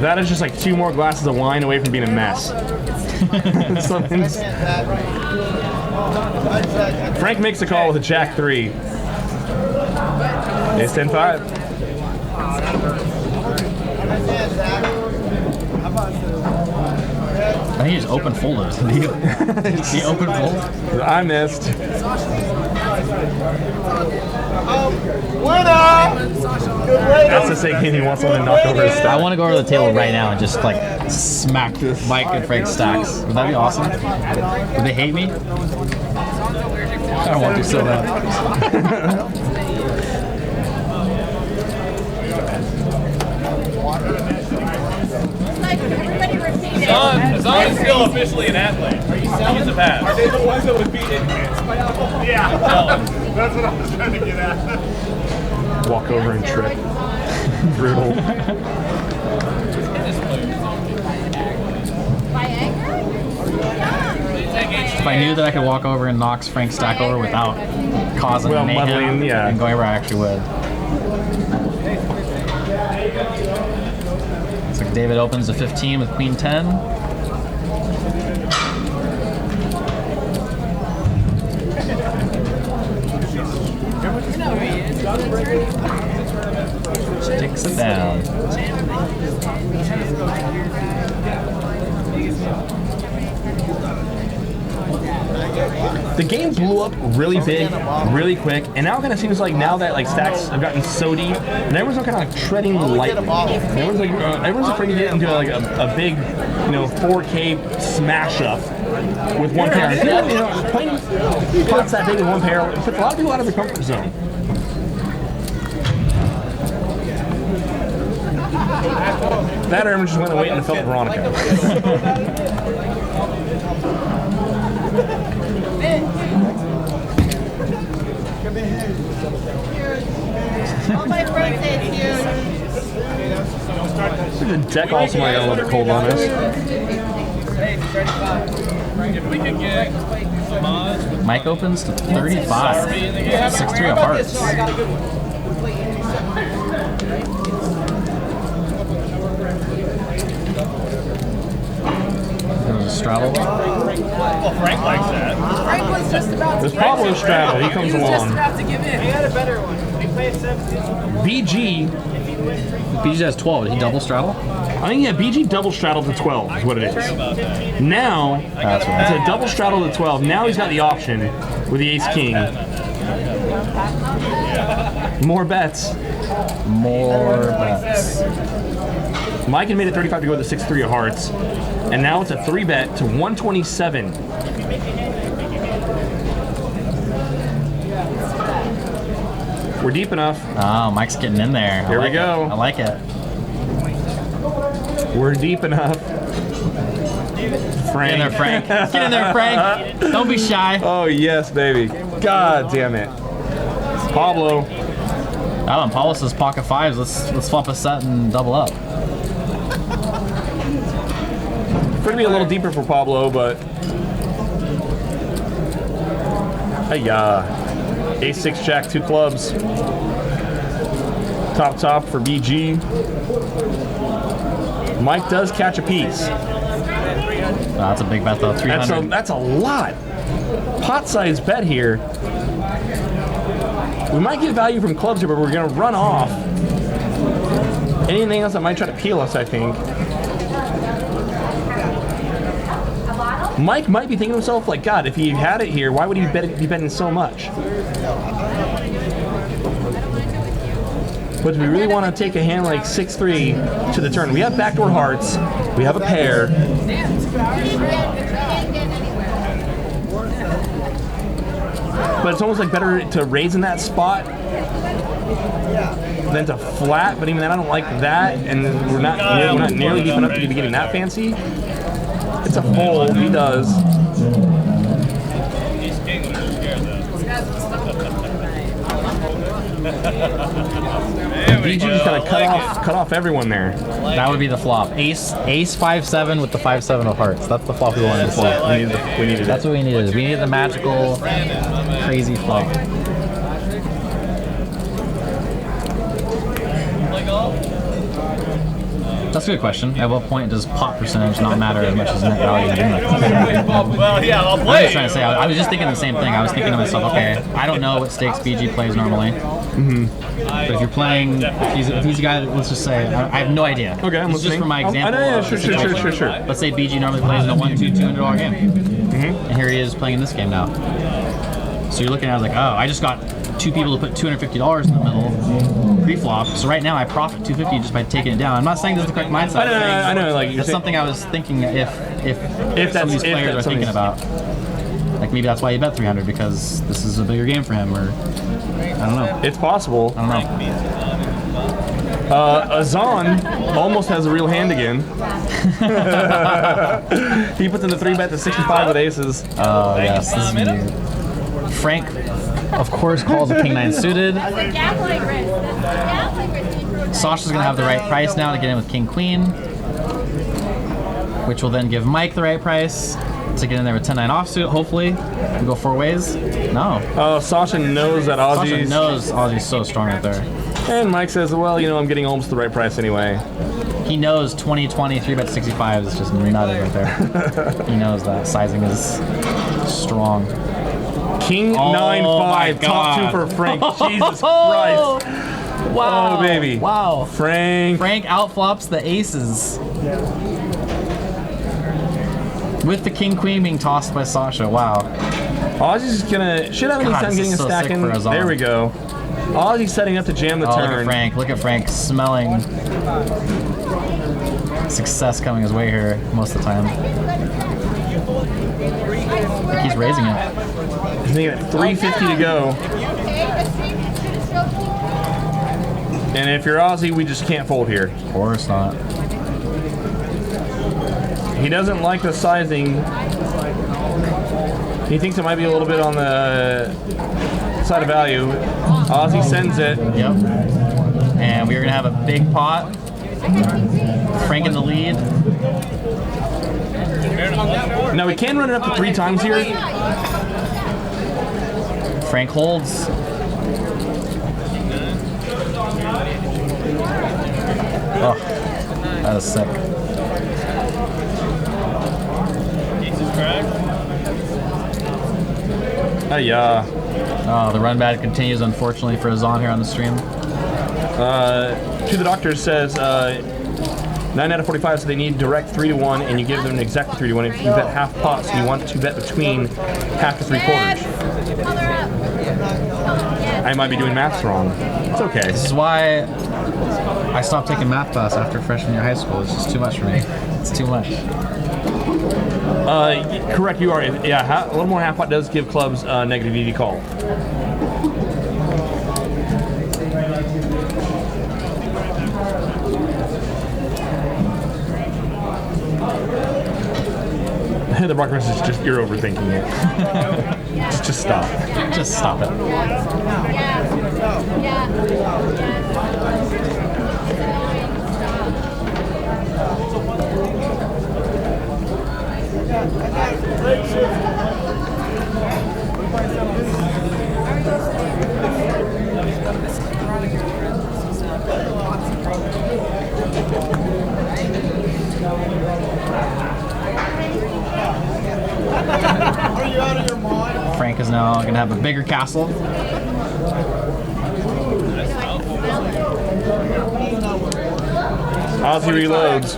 That is just like 2 more glasses of wine away from being a mess. Frank makes the call with a jack 3. Ace 10-5. I think he just open folded. He open fold? I missed. Winner! That's to say, he wants someone to knock over his I stack. want to go over the table right now and just like smack Mike and Frank's stacks. Would that be awesome? Would they hate me? I don't want to so bad. Azaan is still officially an athlete. He's a pass. Are they the ones that would beat idiots? Yeah. That's what I was trying to get at. Walk over and trip. Brutal. If I knew that I could walk over and knock Frank's stack over without causing Without mayhem muddling, yeah. and going where I actually would. Looks like David opens the 15 with Queen 10. Takes it down. The game blew up really big, really quick, and now it kind of seems like now that like stacks have gotten so deep, and everyone's kind of like treading lightly. Everyone's like everyone's afraid to get into like a big, 4K smash up with one pair. Playing pots that big with one pair puts a lot of people out of their comfort zone. That or everyone just went and waited and felt Veronica. All my birthday dude. The deck also might got a little bit cold on us. If we could get Samaj with Mike opens to 35. 6-3 of hearts. There's a straddle. well, Frank likes that. Frank was just about to There's Pablo straddle. He comes He was just along. about to give in. He had a better one. We played 17. BG, BG has 12. Did he double straddle? I think BG double straddled to 12 is what it is. Now, That's right. it's a double straddle to 12. Now he's got the option with the ace king. More bets. More bets. Mike had made it 35 to go with the 6-3 of hearts. And now it's a 3-bet to 127. We're deep enough. Oh, Mike's getting in there. Here we go. I like it. We're deep enough. Frank. Get in there, Frank. Get in there, Frank. Don't be shy. Oh, yes, baby. God damn it. Pablo. Oh, and Pablo says pocket fives. Let's flop a set and double up. Could be a little deeper for Pablo, but. Hey-ya. Ace-6 jack, 2 clubs. Top for BG. Mike does catch a piece. Oh, that's a big bet though. 300. That's a lot. Pot size bet here. We might get value from clubs here, but we're gonna run off anything else that might try to peel us, I think. Mike might be thinking to himself, like, God, if he had it here, why would he be betting so much? But do we really want to take a hand like 6-3 to the turn? We have backdoor hearts. We have a pair. But it's almost like better to raise in that spot than to flat. But even then, I don't like that, and we're not nearly deep enough to be getting that fancy. It's a fold. He does. He's king when he's scared, though. BG just kind of cut off everyone there. That would be the flop. Ace 5-7 with the 5-7 of hearts. That's the flop we wanted to see. We needed That's what we needed. We needed the magical, crazy flop. That's a good question. At what point does pot percentage not matter as much as net value? Well, yeah, I'll I play. was trying to say, I was just thinking the same thing. I was thinking to myself, okay, I don't know what stakes BG plays normally. But if you're playing, if he's a guy, let's just say, I have no idea. Okay, I'm This is just listening. for my example. Yeah, of the situation. sure. Let's say BG normally plays in a $1-200 game. And here he is playing in this game now. So you're looking at it like, oh, I just got 2 people to put $250 in the middle pre-flop. So right now I profit $250 just by taking it down. I'm not saying this is the correct mindset. I know. Like that's something I was thinking if some of these players are thinking about. Like maybe that's why you bet 300 because this is a bigger game for him, or I don't know. It's possible. I don't know. Azaan almost has a real hand again. He puts in the 3-bet to 65 with aces. Oh yes, this is weird. Frank, of course, calls a king-9 suited. Sasha's gonna have the right price now to get in with king-queen, which will then give Mike the right price to get in there with 10-9 offsuit. Hopefully, we go 4 ways. No. Oh, Sasha knows that Sasha Aussie's. knows Aussie's so strong right there. And Mike says, well, you know, I'm getting almost the right price anyway. He knows 20-20, 3-bet 65 is just nutty right there. He knows that sizing is strong. King 9-5, top 2 for Frank. Jesus Christ. Wow. Oh, baby. Wow. Frank. Frank outflops the aces. With the king-queen being tossed by Sasha. Wow. Aussie's just gonna. Should have any God, time this getting a is so stack sick in. for Azaan. There we go. Aussie's setting up to jam the Oh, turn. look at Frank. Look at Frank smelling success coming his way here most of the time. I think he's raising it. He's making it 350 to go. And if you're Aussie, we just can't fold here. Of course not. He doesn't like the sizing. He thinks it might be a little bit on the side of value. Aussie sends it. Yep. And we're gonna have a big pot. Frank in the lead. Now we can run it up to 3 times here. Frank holds. Oh, that was sick. Yeah. Oh, the run bad continues, unfortunately, for Azaan here on the stream. To the doctor says 9 out of 45, so they need direct 3-1, and you give them exactly 3-1. If you bet half pot, so you want to bet between half to 3/4. I might be doing maths wrong. It's okay. This is why I stopped taking math class after freshman year of high school. It's just too much for me. It's too much. Correct, you are. Yeah, a little more half pot does give clubs negative EV call. The broadcast is just, you're overthinking it. just stop. Just stop it. Are you out of your mind? Frank is now going to have a bigger castle. Aussie reloads.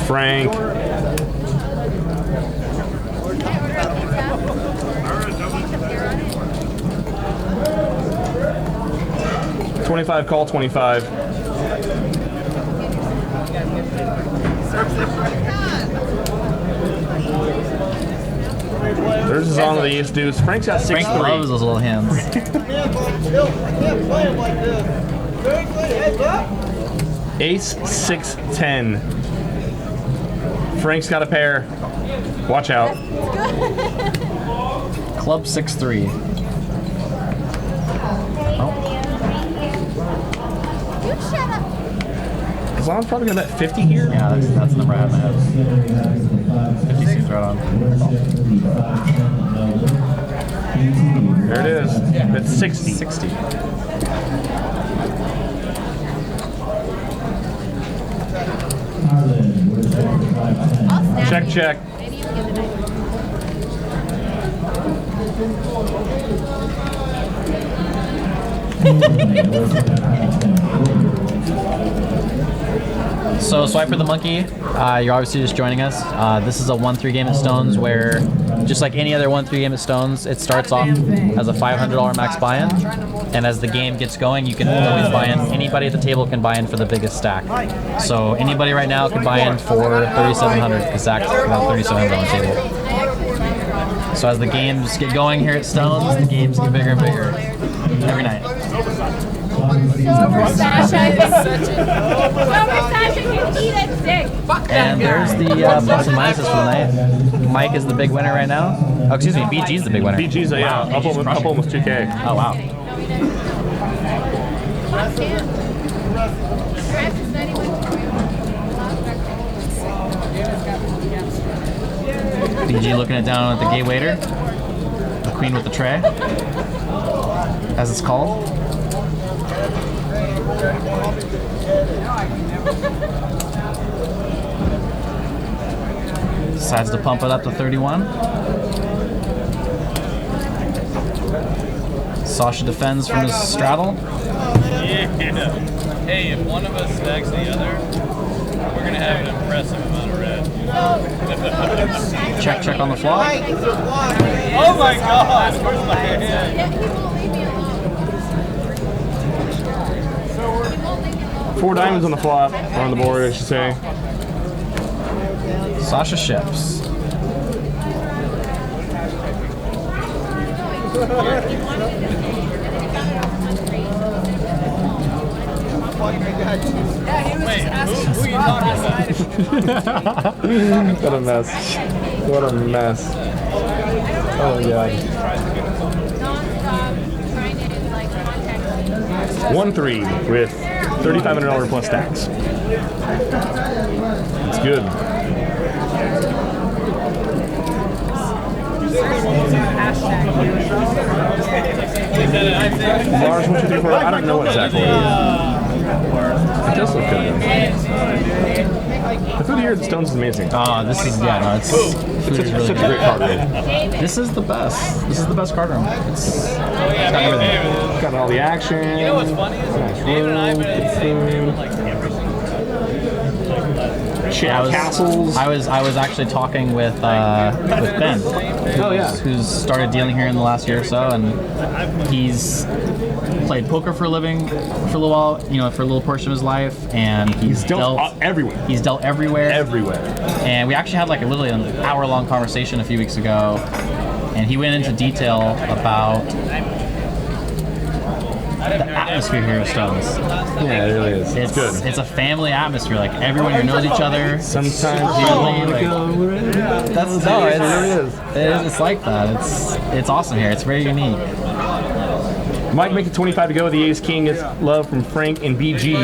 Frank. $25 call, 25. There's his on with the ace deuce. Frank's got 6-3. Frank loves those little hands. I can't play him like this. Very good, heads up. Ace 6-10. Frank's got a pair. Watch out. Club 6-3. Azaan's probably gonna bet 50 here. Yeah, that's the number I have in my head. 50 seems right on. There it is. That's 60. 60. Check, check. So Swipe for the Monkey, you're obviously just joining us. This is a 1-3 game at Stones where, just like any other 1-3 game at Stones, it starts off as a $500 max buy-in, and as the game gets going, you can always buy in. Anybody at the table can buy in for the biggest stack. So anybody right now can buy in for 3,700 because Zach's got 3,700 on the table. So as the games get going here at Stones, the games get bigger and bigger every night. Sasha can eat it sick. And there's the plus and minuses for the night. Mike is the big winner right now. Oh, excuse me, BG's the big winner. BG's, yeah, up almost 2K. Oh, wow. BG looking it down at the gay waiter. The queen with the tray, as it's called. Decides to pump it up to 31. Sasha defends from his straddle. Yeah. Hey, if one of us stacks the other, we're gonna have an impressive amount of red. Check on the flop. Oh my God! Where's my hand? Four diamonds on the flop, or on the board, I should say. Sasha ships. Wait, who are you talking about? What a mess. What a mess. Oh, God. 1-3 with $3,500 plus tax. It's good. Lars, 1, 2, 3, 4. I don't know what exactly it is. It does look good. The food here at the Stones is amazing. This is, yeah, no, it's food is really Such a good. great card room. This is the best. This is the best card room. It's got everything. Got all the action. You know what's funny is David and I have been at the same table like every single Castles. I was actually talking with Ben. Oh yeah. Who's started dealing here in the last year or so, and he's played poker for a living for a little while, for a little portion of his life, and he's dealt everywhere. He's dealt everywhere. Everywhere. And we actually had like literally an hour-long conversation a few weeks ago, and he went into detail about the atmosphere here at Stones. Yeah, it really is. It's good. It's a family atmosphere. Like everyone here knows each other. Sometimes That's it's like that. It's awesome here. It's very unique. Mike making 25 to go with the Ace King. It's love from Frank and BG.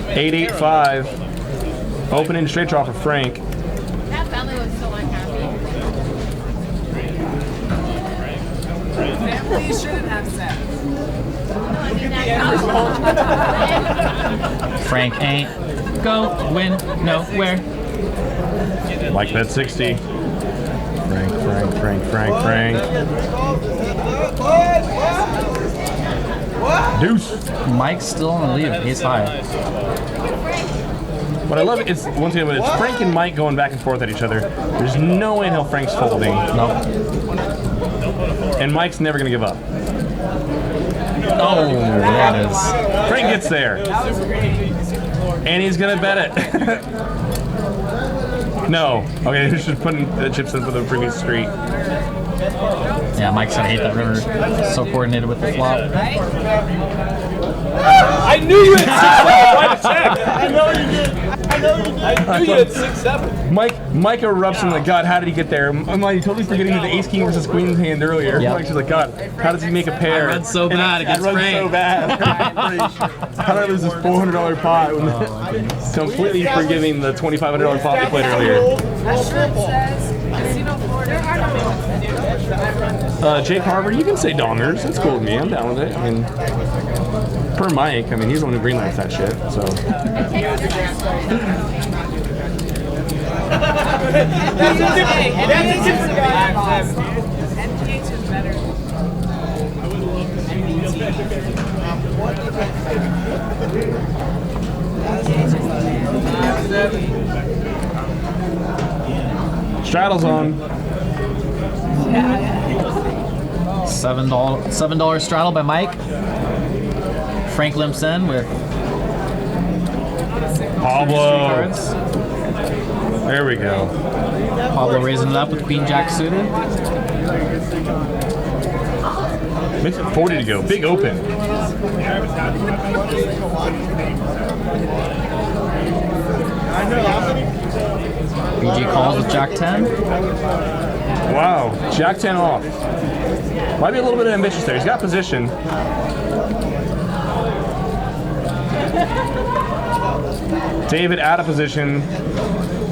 885. Opening straight draw for Frank. That family was so unhappy. Families shouldn't have sex. Frank ain't going nowhere. Mike bet 60. Frank. Deuce. Mike's still on the lead of ace high. What I love is once again, when it's Frank and Mike going back and forth at each other. There's no way in hell Frank's folding. Nope. And Mike's never gonna give up. Oh, that is. Frank gets there. And he's gonna bet it. No. Okay, he's just putting the chips in for the previous street. Yeah, Mike's gonna hate that river. So coordinated with the flop. I knew you had 6-7. Why check? I know you did. I knew you had 6-7. Mike erupts in the gut. How did he get there? I'm like totally forgetting the Ace King versus Queen's hand earlier. Yep. Mike's just like, God, how does he make a pair? I read so bad against Frank. so bad. How did I lose this $400 pot? Completely forgiving the $2,500 pot we played earlier. That shrimp says Casino Florida. Oh Jake Harvard, you can say dongers. That's cool with me. I'm down with it. I mean, per Mike, I mean, he's the one who greenlights that shit, so. That's a different guy. MPH is better. Straddle's on. $7 straddle by Mike. Frank limps in with Pablo. cards. There we go. Pablo raising it up with Queen Jack suited. Makes it 40 to go. Big open. BG calls with Jack 10. Wow. Jack 10 off. Might be a little bit ambitious there. He's got position. David out of position.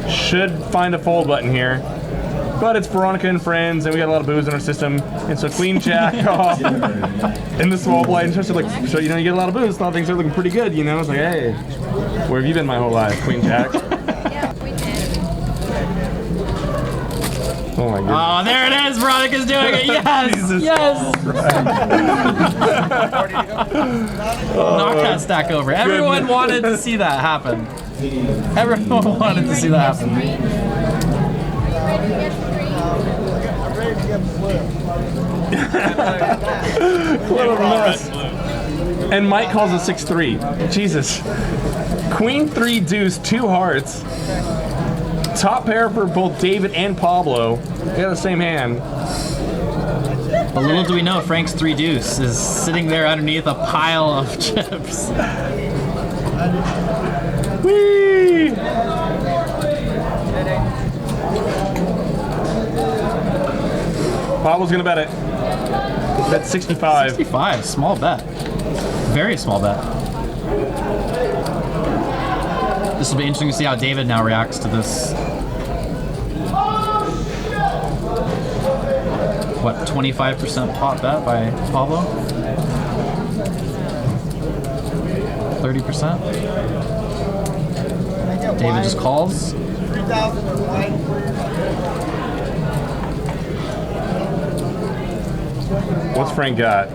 Should find a fold button here. But it's Veronica and Friends, and we got a lot of booze in our system. And so Queen Jack off in the small blind. So you know, you get a lot of booze, thought things are looking pretty good, you know? It's like, hey, where have you been my whole life, Queen Jack? Yeah, we did. Oh my goodness. Oh, there it is. Veronica's doing it. Yes. Jesus Yes. Knock that stack over. Everyone wanted to see that happen. Everyone wanted to see that happen. What a mess. And Mike calls a 6-3. Jesus. Queen 3 deuce, 2 hearts. Top pair for both David and Pablo. They got the same hand. But little do we know, Frank's 3 deuce is sitting there underneath a pile of chips. Whee! Pablo's gonna bet it. Bet 65. 65, small bet. Very small bet. This will be interesting to see how David now reacts to this. What, 25% pot bet by Pablo? 30%? David just calls. 3,000. What's Frank got?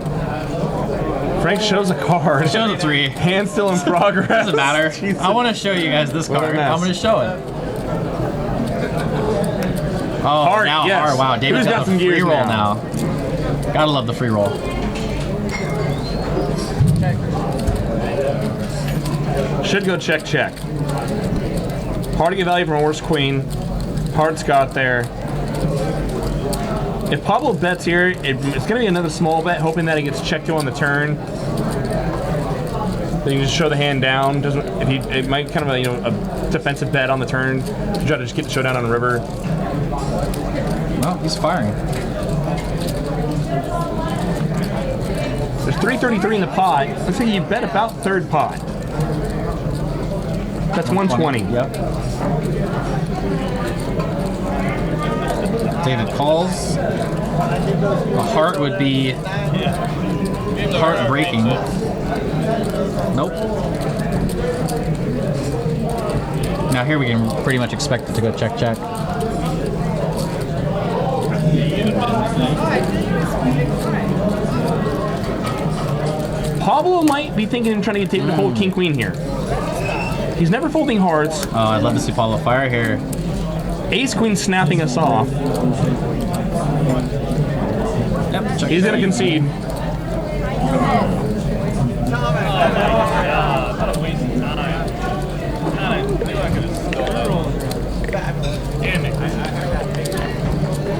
Frank shows a card. Show the 3. Hand still in progress. Doesn't matter. Jesus. I want to show you guys this What a card. mess. I'm going to show it. Oh, Heart, now yes. heart. Wow, David's Who's got got some the free gears roll now? now. Gotta love the free roll. Should go check, check. Hard to get value from a worse queen. Heart's got there. If Pablo bets here, it's going to be another small bet, hoping that he gets checked to on the turn. Then you can just show the hand down. It might kind of a defensive bet on the turn to try to just get the showdown on the river. Well, he's firing. There's 333 in the pot. Let's say you bet about third pot. That's 120. Yep. David calls. A heart would be heartbreaking. Nope. Now here we can pretty much expect it to go check, check. Pablo might be thinking of trying to get David to fold king queen here. He's never folding hearts. Oh, I'd love to see Pablo fire here. Ace queen snapping us off. Yep, check. He's gonna concede.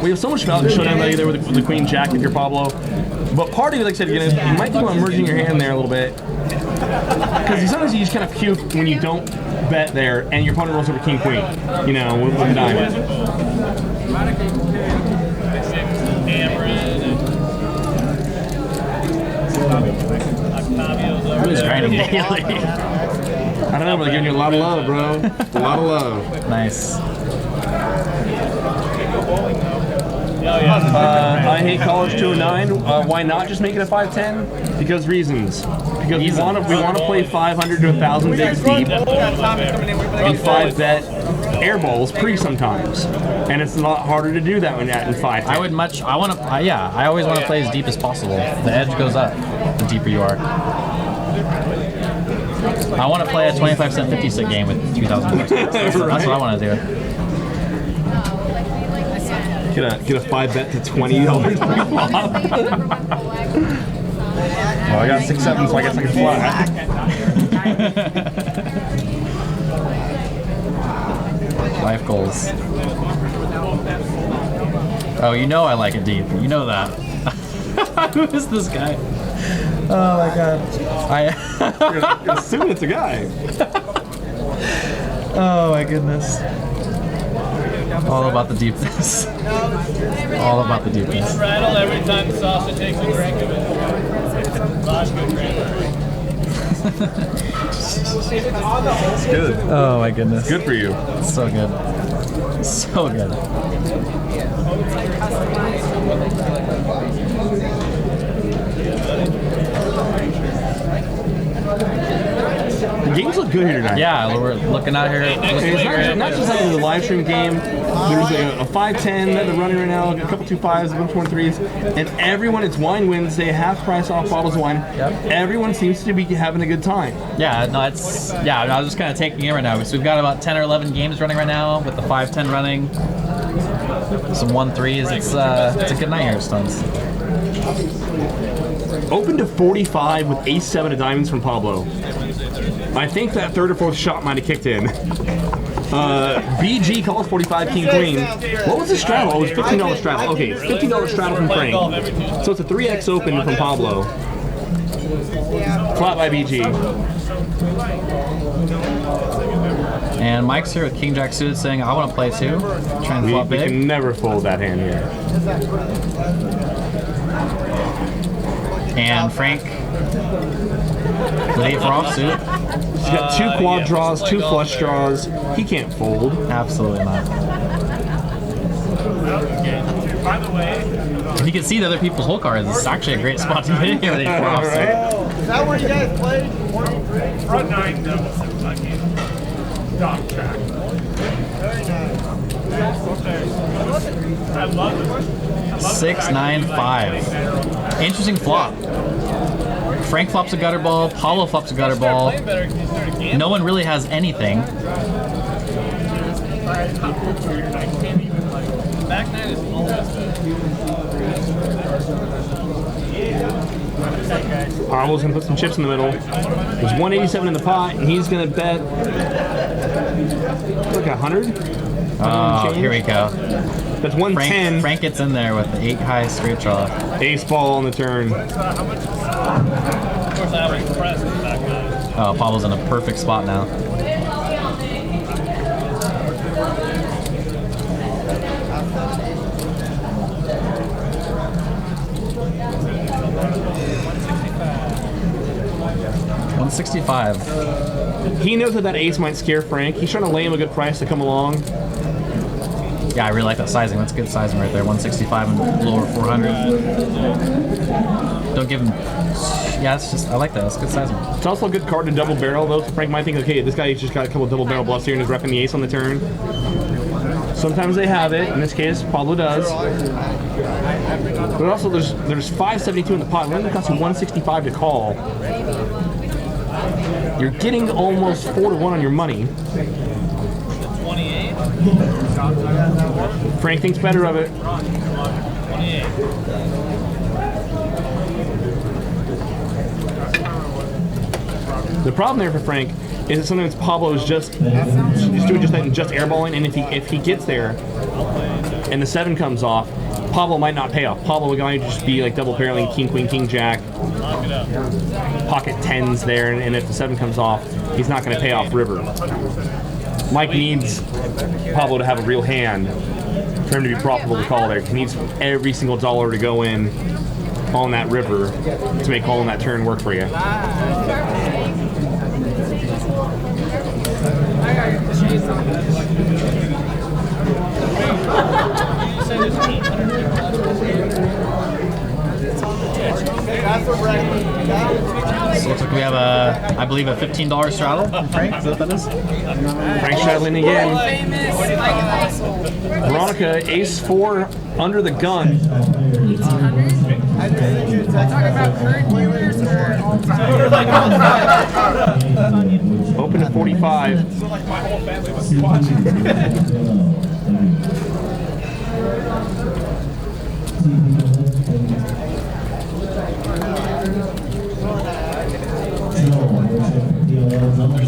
We have so much showdown value there with the queen jack if you're Pablo. But part of you, like I said, you might think about merging your hand there a little bit. Because sometimes you just kind of puke when you don't bet there and your opponent rolls over king queen, with the diamond. Who's grinding daily? I don't know, but they're giving you a lot of love, bro. A lot of love. Nice. I hate College 209. Why not just make it a 510? Because reasons. Because we want to play 500 to 1,000 bigs deep and 5-bet air balls pre sometimes, and it's a lot harder to do that when in 5. I always want to play as deep as possible. The edge goes up the deeper you are. I want to play a 25-cent 50-cent game with 2,000 bucks. That's what I want to do. Get a 5-bet to $20. Well, I got 6-7, so I guess I can fly. Life goals. Oh, you know I like it deep. You know that. Who is this guy? Oh my god. You're assuming it's a guy. Oh my goodness. All about the deepness. All about the deepness. Rattle every time Sasha takes a drink of it. Vodka drink. It's good. Oh my goodness. Good for you. So good. So good. The games look good here tonight. Yeah, we're looking out here. It's not just like the live stream game. There's a 5-10 that they're running right now, a couple 2-5s, a bunch more 3s, and everyone, it's Wine Wednesday, half price off bottles of wine. Yep. Everyone seems to be having a good time. Yeah, no, I was just kind of taking it right now. So we've got about 10 or 11 games running right now with the 5-10 running. Some 1-3s. It's a good night here, Stones. Open to 45 with ace-7 of diamonds from Pablo. I think that third or fourth shot might have kicked in. BG calls 45 king queen. What was the straddle? Oh, it was $15 straddle. Okay, $15 straddle from Frank. So it's a 3x open from Pablo. Flat by BG. And Mike's here with King Jack suited saying, I want to play too. Try and flop We big. can never fold that hand here. And Frank with 8 for offsuit. He's got 2 quad draws, 2 flush draws. He can't fold. Absolutely not. If you can see the other people's hole cards, it's actually a great spot to get in here with 8 for offsuit. Is that where you guys played? Front 9 doubles dog track. I love it. 6-9-5. Interesting flop. Frank flops a gutter ball. Pablo flops a gutter ball. No one really has anything. Back 9 is always Pablo's gonna put some chips in the middle. There's 187 in the pot, and he's gonna bet like 100. Oh, here we go. That's 110. Frank gets in there with the 8 high straight draw. Ace ball on the turn. Of course, I was impressed with back 9. Oh, Pablo's in a perfect spot now. $165. He knows that ace might scare Frank. He's trying to lay him a good price to come along. Yeah, I really like that sizing. That's good sizing right there. 165 and lower 400. Don't give him. Yeah, it's just, I like that. That's good sizing. It's also a good card to double barrel, though. So Frank might think, okay, this guy's just got a couple of double barrel bluffs here and is repping the ace on the turn. Sometimes they have it. In this case, Pablo does. But also, there's 572 in the pot. It only costs you 165 to call. You're getting almost 4-1 on your money. 28. Frank thinks better of it. 28. The problem there for Frank is that sometimes Pablo is just doing just that and just airballing, and if he gets there and the 7 comes off, Pablo might not pay off. Pablo might just be like double barreling king, queen, king, jack, pocket 10s there, and if the 7 comes off, he's not going to pay off river. Mike needs Pablo to have a real hand for him to be profitable to call there. He needs every single dollar to go in on that river to make calling that turn work for you. So looks like we have a, I believe, a $15 straddle from Frank. Is that what that is? Frank straddling again. Veronica, ace 4 under the gun. Open at 45.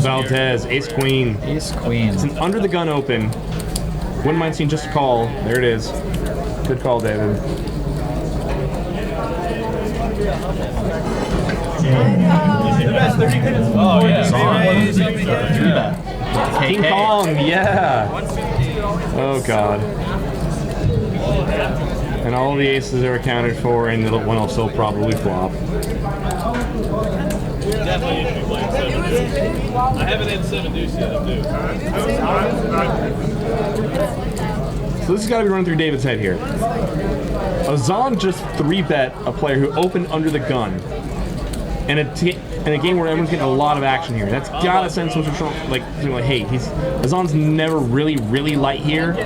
Valdez, ace queen. Ace queen. It's an under the gun open. Wouldn't mind seeing just a call. There it is. Good call, David. Oh, yeah. King Kong, yeah. Oh, God. And all the aces are accounted for, and the one will still probably flop. Definitely need to be playing 7 deuce. I haven't had 7 deuce yet, I do. So this has got to be running through David's head here. Azaan just 3-bet a player who opened under the gun. And in a game where everyone's getting a lot of action here. That's got to send some sort of, like, hey, Azaan's never really light here.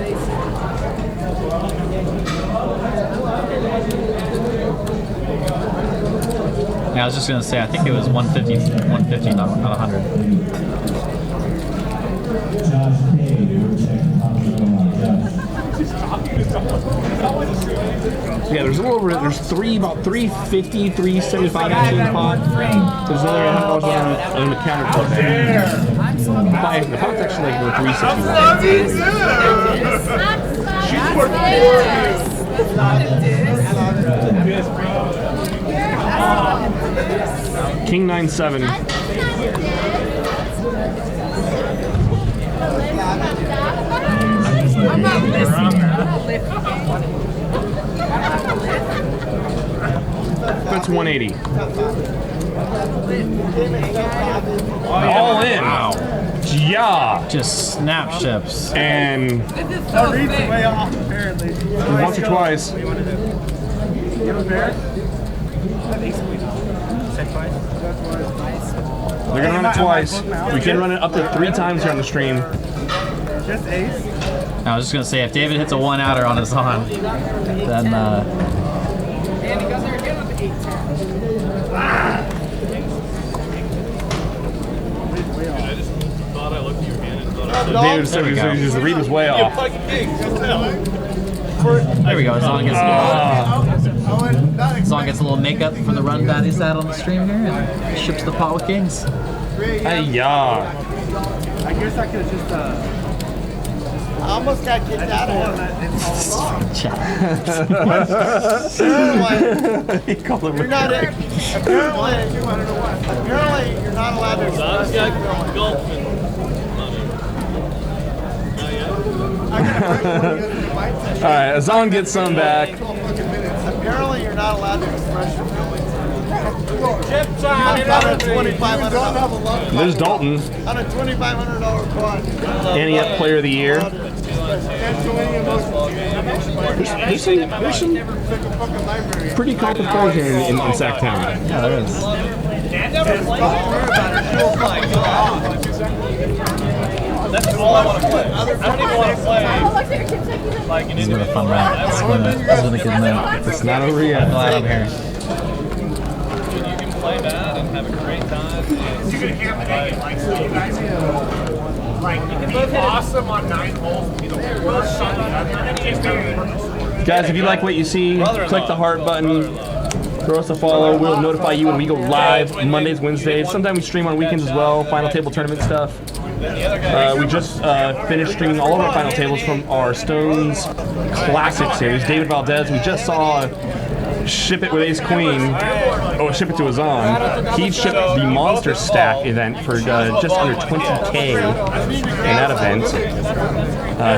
Yeah, I was just gonna say, I think it was 150, not 100. Yeah, there's a little over, there's about 350, 375 actually in the pot. There's another $100 on the counter for there. The pot's actually like 361. King 9-7. I'm not listening. That's 180. All in. Wow. Yeah. Just snap ships. And way off, apparently. once or twice. You want to do? You have a pair? They're gonna run it twice. We can run it up to 3 times here on the stream. Just ace? I was just gonna say, if David hits a 1-outer on Azaan, then And he goes there again with the 8-10. I just thought I looked at your hand and thought I David said the read was way off. fucking king. there we go. Azaan gets a little makeup from the run that he's had on the stream here, and ships the pot with kings. Hey-ya. I guess I could have just, I almost got kicked out of here. He called him You're not apparently you're not allowed to Zaan's express got golf and Alright, Azaan gets some back. Apparently you're not allowed to express your feelings. On a $2,500 There's Dalton. on a $2,500 quad. And he had Player of the Year. There's some pretty accomplished players here in Sacktown. Yeah, there is. that's all I want to play. I don't even want to play like an This has been a fun round. This has been a good night. It's not over yet. Glad I'm here. You can play that and have a great time. You can hammer it like so you guys like you can be awesome on 9 holes and be the worst shot on the other. Guys, if you like what you see, click the heart button. Throw us a follow. We'll notify you when we go live Mondays, Wednesdays. Sometimes we stream on weekends as well. Final table tournament stuff. We just finished streaming all of our final tables from our Stones Classic series. David Valdez, we just saw ship it with Ace Queen. Oh, ship it to Azaan. He shipped the Monster Stack event for just under 20K in that event.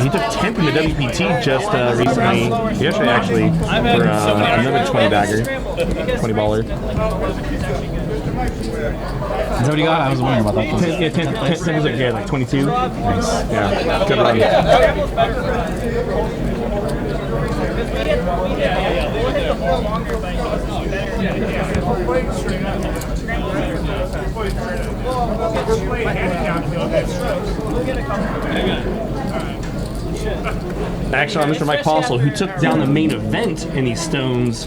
He took 10th in the WPT just recently, yesterday actually, for another 20 bagger, 20 baller. Is that what you got? I was wondering about that. 10 was like 22. Nice. Yeah, good run. longer, but he's better. We're playing straight up. We're playing straight up. We're playing handicap. We'll get a couple. Action on Mr. Mike Postle, who took down the main event in the Stones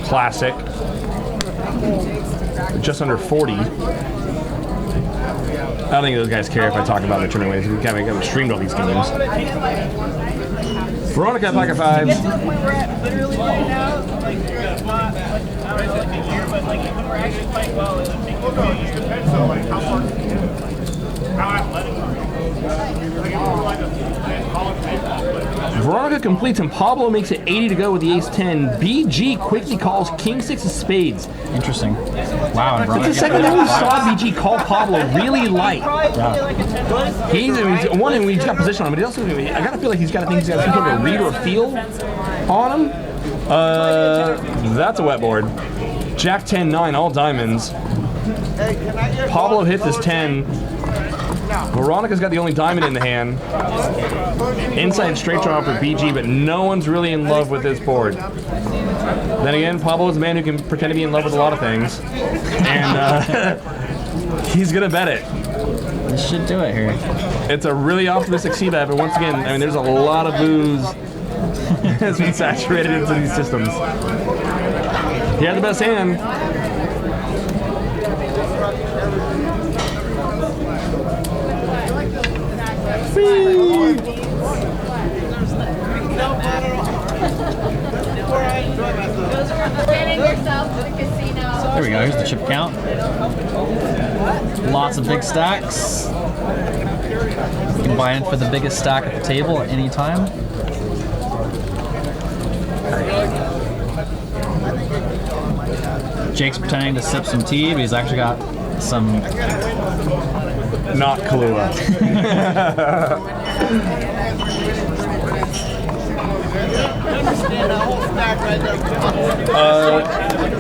Classic. Just under 40. I don't think those guys care if I talk about their tournament wins. We haven't streamed all these games. Veronica, Pocket Fives. To the point where we're literally playing now, like, it's not, like, I don't know, like a year, but, like, when we're actually playing well, it's a big deal. It depends on, like, how far how athletic are you? Like, if we're like a college baseball player. Veronica completes and Pablo makes it 80 to go with the ace-10. BG quickly calls king-6 of spades. Interesting. Wow. And It's the second time we saw BG call Pablo really light. He's got position on him, but he also, I gotta feel like he's got some sort of read or feel on him. That's a wet board. Jack 10-9, all diamonds. Pablo hits his 10. Veronica's got the only diamond in the hand. Inside straight draw for BG, but no one's really in love with this board. Then again, Pablo is a man who can pretend to be in love with a lot of things. And he's gonna bet it. This should do it here. It's a really optimistic c-bet, but once again, I mean, there's a lot of booze has been saturated into these systems. He had the best hand. There we go, here's the chip count. Lots of big stacks. You can buy in for the biggest stack at the table at any time. Jake's pretending to sip some tea, but he's actually got some... Not Kahlua.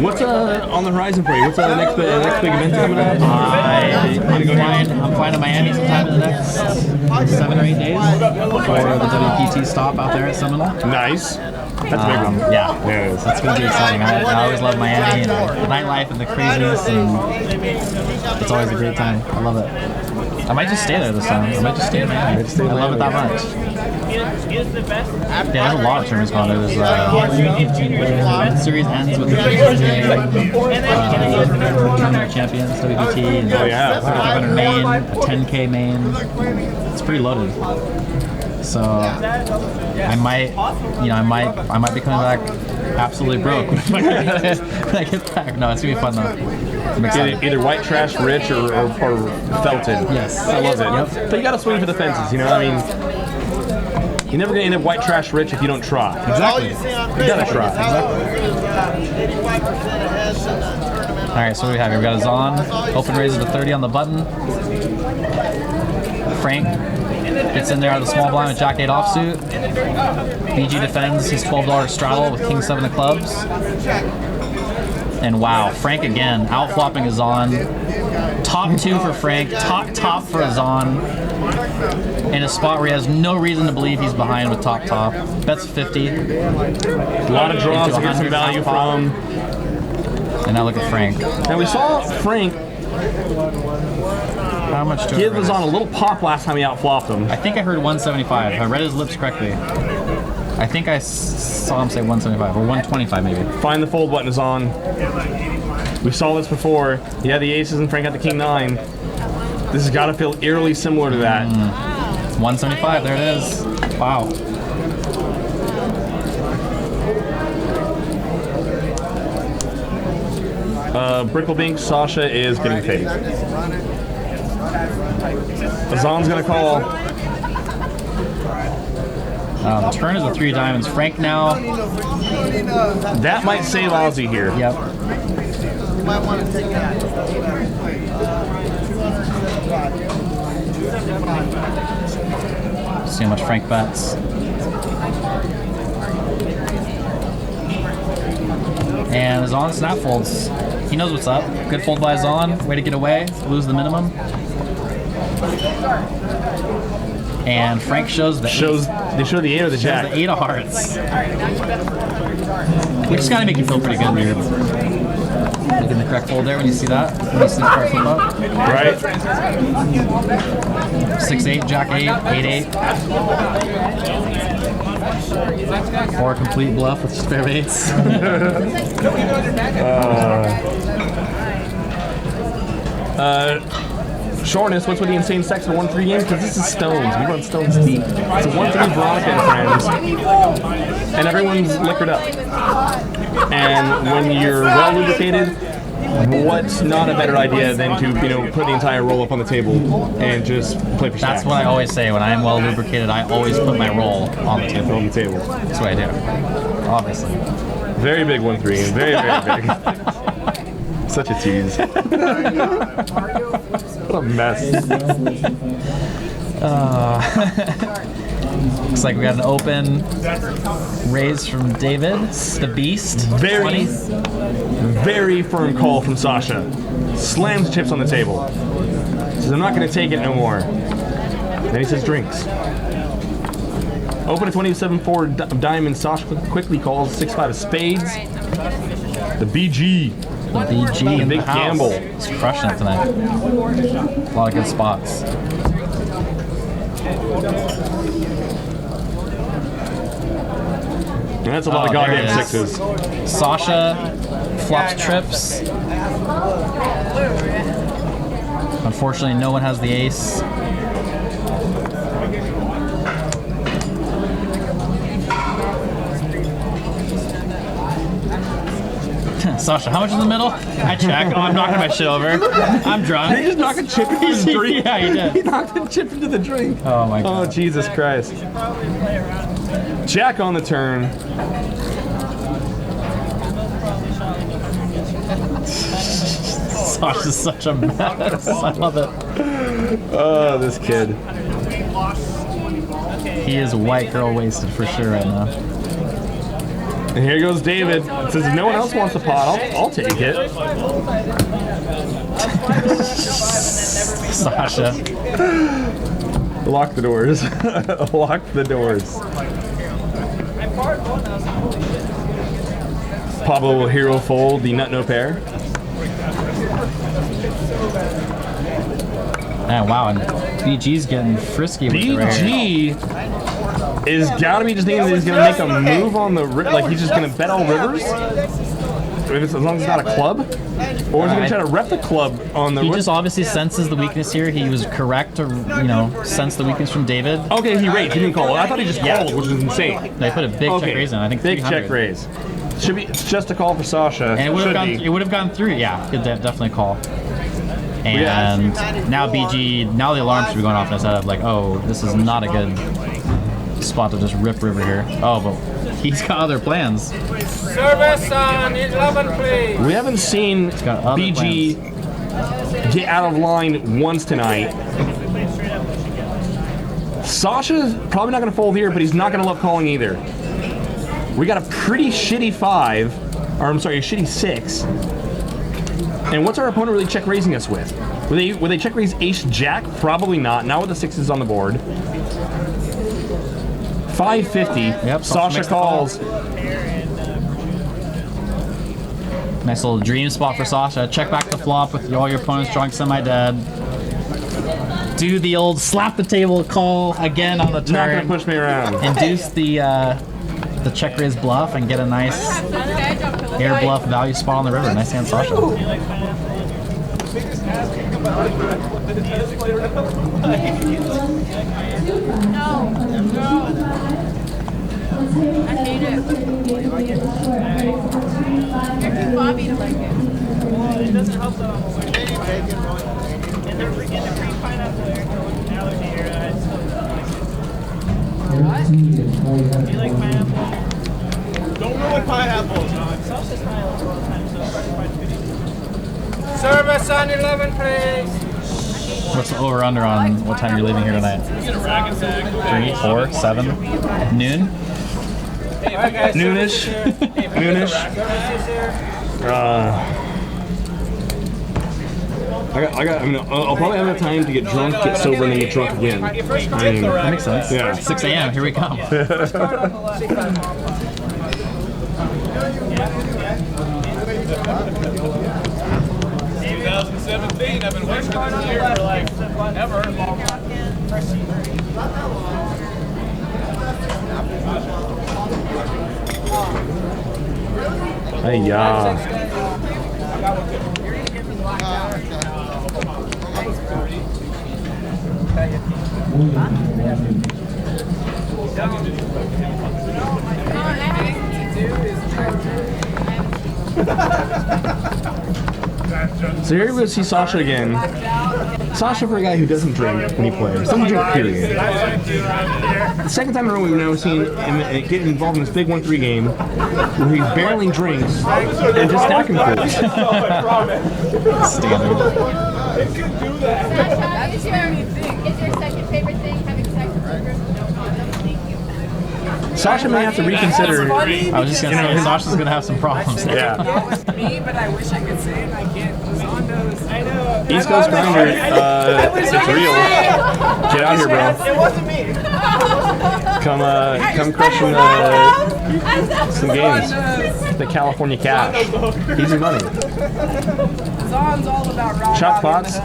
What's on the horizon for you? What's the next big event coming up? I'm flying to Miami sometime in the next 7 or 8 days before the WPT stop out there at Seminole. Nice. That's a big one. Yeah, that's going to be exciting. I always love Miami and the nightlife and the craziness, and it's always a great time. I love it. I might just stay there this time. I might just stay in Miami. I love it that much. Yeah, there's a lot of tournaments going on. There's series ends with the tournament champions, WBT, and 500 main, a 10K main. It's pretty loaded. So I might be coming back absolutely broke when I get back. No, it's gonna be fun though. I'm excited. Either white trash rich or felted. Yes, I love it. Yep. But you gotta swing for the fences, you know? I mean, you're never gonna end up white trash rich if you don't try. Exactly. You gotta try. All right, so what do we have here? We got Azaan, open raises to 30 on the button. Frank gets in there out of the small blind with Jack 8 offsuit. BG defends his $12 straddle with King 7 of clubs. And wow, Frank again, out-flopping Azaan. Top 2 for Frank, top for Azaan. In a spot where he has no reason to believe he's behind with top. Bets 50. A lot of draws to get some value from. And now look at Frank. Now we saw Frank How much to give Azaan a little pop last time he out-flopped him. I think I heard 175. I read his lips correctly. I think I saw him say 175 or 125 maybe. Find the fold button, Azaan. We saw this before. He had the aces and Frank got the king 9. This has got to feel eerily similar to that. 175, there it is. Wow. Bricklebink, Sasha is getting paid. Azaan's gonna call. The turn is with 3 diamonds. Frank now. That might save Ozzy here. Yep. You might want to take that. See how much Frank bets. And Azaan snap folds. He knows what's up. Good fold by Azaan. Way to get away. Lose the minimum. And Frank shows the They show the 8 or the jack. The 8 of hearts. Which is gotta make you feel pretty good when you're looking the correct fold there when you see that. When you see the card flip up. Right? 6-8, Jack 8, 8-8. Or a complete bluff with spare eights. Shortness, what's with the insane sex of 1-3 games? Because this is Stones. We run Stones deep. It's a 1-3 Veronica and Friends. And everyone's liquored up. And when you're well lubricated, what's not a better idea than to, put the entire roll up on the table and just play for stacks? That's what I always say. When I am well lubricated, I always put my roll on the table. On the table. That's what I do. Obviously. Very big 1-3 and very, very big. Such a tease. What a mess. Looks like we got an open raise from David, the Beast. Very, very firm call from Sasha. Slams chips on the table. Says, I'm not going to take it no more. Then he says drinks. Open a 27-4 diamond. Sasha quickly calls 6-5 of spades. The BG. The BG in big the house. gamble. He's crushing it tonight. A lot of good spots. And that's a lot of goddamn sixes. Sasha flops trips. Unfortunately, no one has the ace. Sasha, how much in the middle? I check. Oh, I'm knocking my shit over. I'm drunk. He just knocked a chip into the drink. Yeah, he did. He knocked a chip into the drink. Oh my god. Oh, Jesus Christ. Jack on the turn. Sasha's such a mess. I love it. Oh, this kid. He is white girl wasted for sure right now. And here goes David. Says if no one else wants the pot, I'll take it. Sasha. Lock the doors. Lock the doors. Pablo will hero fold the nut no pair. Man, wow, and BG's getting frisky with the rare. BG is gotta be just thinking that he's gonna make a move on the like he's just gonna bet all rivers. As long as it's not a club, or is he gonna try to rep the club on the? He just obviously senses the weakness here. He was correct to sense the weakness from David. Okay, he raised. He didn't call. I thought he just called, which is insane. They put a big check raise in. I think big 300. check raise. Should be just a call for Sasha. And it would have gone through. Yeah, could definitely call. And now BG, now the alarm should be going off in his head of like, oh, this is not a good spot to just rip river here. Oh, but he's got other plans. Service on 11, please. We haven't seen BG get out of line once tonight. Sasha's probably not going to fold here, but he's not going to love calling either. We got a pretty shitty 5, or I'm sorry, a shitty 6. And what's our opponent really check raising us with? Would they check raise ace jack? Probably not. Not with the 6s on the board. 550. Yep. Sasha calls. Nice little dream spot for Sasha. Check back the flop with all your opponents drawing semi-dead. Do the old slap the table call again on the turn. Not gonna push me around. Induce the check raise bluff and get a nice air bluff value spot on the river. Nice hand, Sasha. I hate it. You're too Bobby to like it. It doesn't help though. And the green pineapple allergy here. What? Do you like pineapple? Don't ruin pineapples. Sausages pineapple all the time, so it's quite good. Service on 11, please. What's the over-under on what time you're leaving here tonight? 3, 4, 7, noon? Noonish. Noonish. I'll probably have enough time to get drunk, get sober, and then get drunk again. That makes sense. Yeah. 6 a.m. Here we come. 17. I've been wishing this year for like ever. Hey, yeah. So here we see Sasha again. Sasha, for a guy who doesn't drink when he plays, doesn't drink, period. The second time in a row we've now seen him get involved in this big 1-3 game where he barely drinks and just stacking fools. Standard. Sasha, is your second favorite thing having sex with burgers with no condom? Thank you. Sasha may have to reconsider. I was just gonna say, Sasha's gonna have some problems there. Yeah. Me, but I wish I could say it and I can't. Azaan knows. I know. East Coast Grinder, it's real. Get out here, bro. It wasn't me. Come crushing some games. The California Cash. Easy money. Azaan's all about rock. Chop Fox.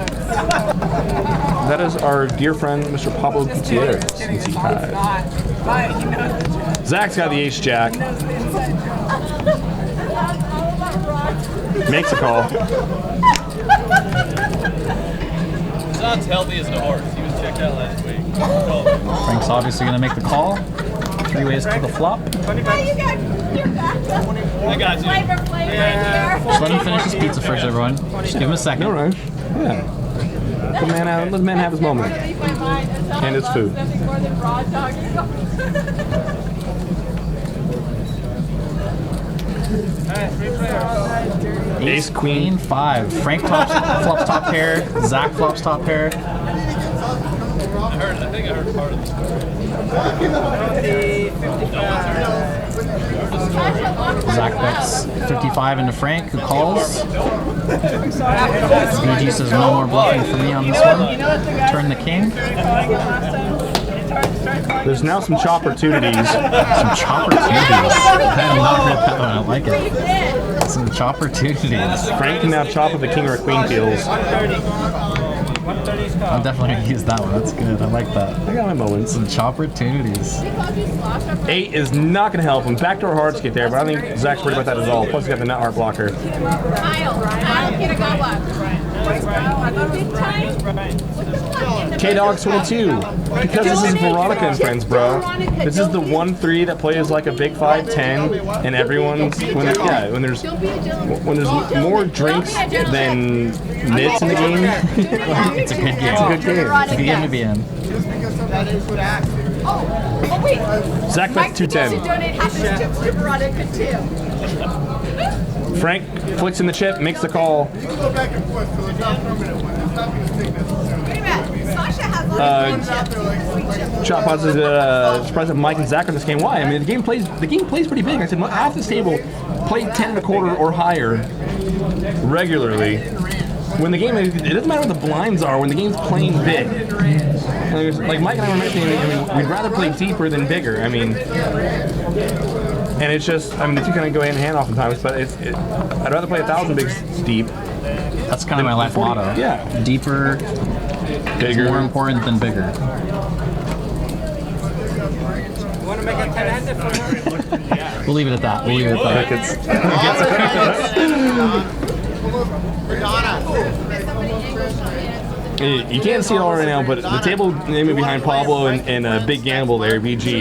That is our dear friend, Mr. Pablo Gutierrez. Since he's high. But he knows the joke. Zach's got the ace jack. He knows the inside joke. Makes a call. Azaan's healthy as a horse. He was checked out last week. Frank's obviously gonna make the call. 3 ways to the flop. Oh, you got your back. I got you. Flavor here. Just let him finish his pizza first, everyone. Just give him a second. No rush. Yeah. Let the man have his moment. And it's food. Nothing more than raw dog. Ace, queen, 5. Frank flops top pair. Zach flops top pair. I think I heard part of the story. Zach bets 55 into Frank, who calls. BG says no more bluffing for me on this one. Turn the king. There's now some chopportunities. Some chopportunities. I have not heard that one. I like it. Some chopportunities. Frank can now chop with the king or queen peels. I'm definitely gonna use that one. That's good. I like that. I got my moments. Some chopportunities. 8 is not going to help him. Backdoor hearts get there, but I don't think Zach's worried about that at all. Plus, he's got the nut heart blocker. K-Dog 22. Because this is Veronica and Friends, bro. This is the 1-3 that plays like a big 5-10, and everyone's when there's more drinks than nits in the game. It's a good game. It's a good game. It's a good game to be in. Oh, wait. Zach bets 210. Donate half his chips to Veronica too. Frank flicks in the chip, makes the call. Wait a minute. Sasha has lots of chips. Chop Pots is surprised that Mike and Zach are in this game. Why? I mean, the game plays pretty big. I said half this table played 10 1/4 or higher regularly. When the game, it doesn't matter what the blinds are. When the game's playing big, like Mike and I were mentioning, I mean, we'd rather play deeper than bigger. I mean, and it's just, I mean, the two kind of go hand in hand oftentimes. But I'd rather play 1,000 bigs deep. That's kind of my life motto. Yeah, Deeper, bigger, is more important than bigger. Want to make a 10-handed for her? We'll leave it at that. We'll leave it at that. You can't see it all right now, but the table naming behind Pablo and Big Gamble there, BG,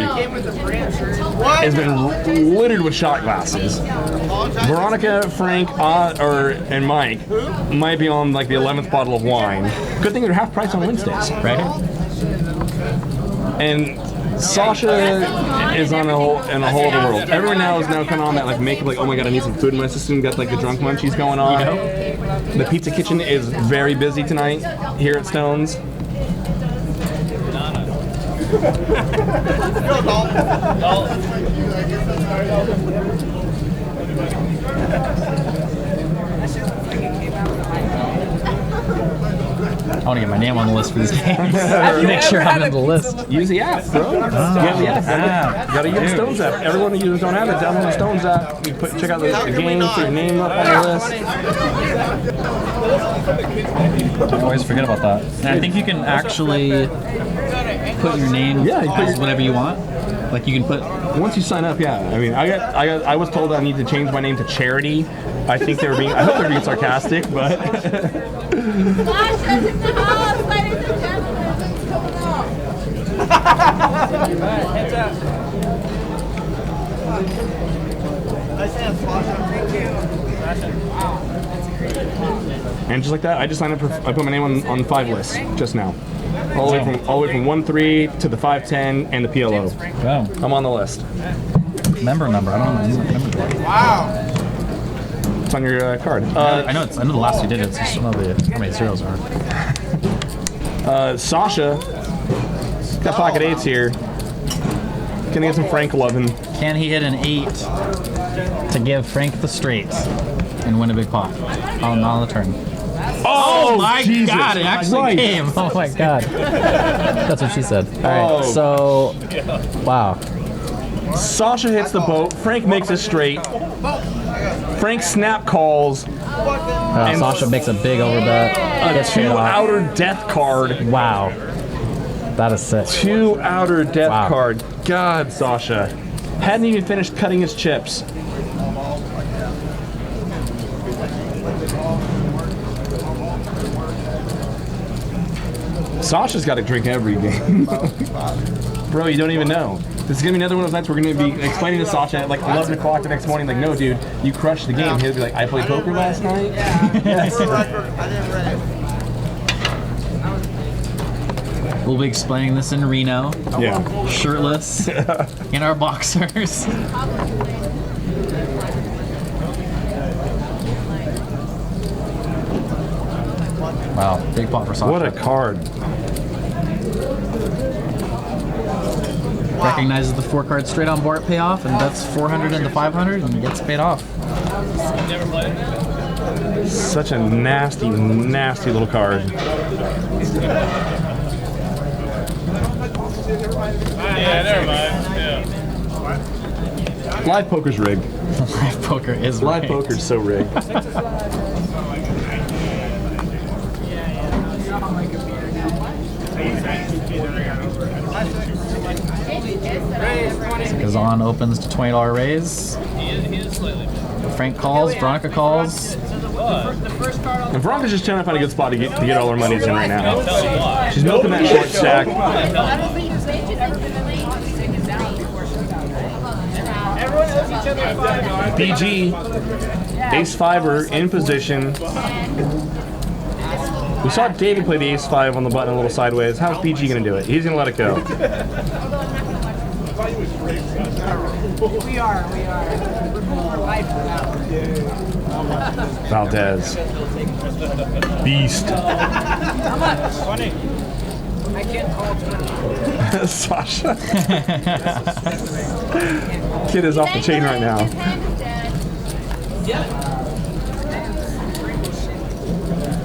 has been littered with shot glasses. Veronica, Frank, and Mike might be on like the 11th bottle of wine. Good thing they're half price on Wednesdays, right? And Sasha is in a whole other world. Everyone now is kind of on that like makeup, like, oh my god, I need some food in my system. Got like the drunk munchies going on. The pizza kitchen is very busy tonight here at Stone's. Oh want to get my name on the list for these games. Make sure I'm in the list. Use the app, bro. Yeah, the app. Gotta use the Stones app. Everyone who users don't have it, download the Stones app. You check out the game, put your name up on the list. I always forget about that. And I think you can actually put your name as whatever you want. Like you can put. Once you sign up, yeah. I mean, I was told I need to change my name to Charity. I think they were being. I hope they're being sarcastic, but. Sasha's in the house, ladies and gentlemen. What's going on? Heads up. Nice hands, Sasha. Thank you. Wow. That's a great one. And just like that, I just signed up for. I put my name on 5 lists just now. All the way from 1-3 to the 5-10 and the PLO. Wow. I'm on the list. Member number. I don't know the member number. Wow. It's on your card. I know the last 2 digits. I just don't know how many zeros are. Sasha got pocket 8s here. Gonna get some Frank loving. Can he hit an 8 to give Frank the straight and win a big pot on the turn? Oh my Jesus God! It actually Christ. came. Oh my God! That's what she said. All right. So, wow. Sasha hits the boat. Frank makes it straight. Frank snap calls. And Sasha makes a big overbet. A 2-outer death card. Wow. That is sick. 2-outer death card. God, Sasha. Hadn't even finished cutting his chips. Sasha's got to drink every game. Bro, you don't even know. This is going to be another one of those nights we're going to be explaining to Sasha at like 11 o'clock the next morning, like, no, dude, you crushed the game. He'll be like, I played poker last night? Yes. We'll be explaining this in Reno. Yeah. Shirtless. In our boxers. Wow, big pot for Sasha. What a card. Recognizes the 4-card straight on board payoff and bets 400 into 500 and gets paid off. Never played. Such a nasty, nasty little card. Yeah, never mind. Yeah. Live poker's rigged. Live poker is Live rigged. poker's so rigged. Azaan opens to $20 raise. He is slightly better. Frank calls, Veronica calls. And Veronica's just trying to find a good spot to get all her monies in right now. Tell you why. She's milking that short stack. Everyone knows each other. BG, ace-5er in position. We saw David play the ace-5 on the button a little sideways. How's BG going to do it? He's going to let it go. We are. We're going for life for that one. Valdez. Beast. How much? 20. I can't call 20. Sasha. Kid is off the chain right now.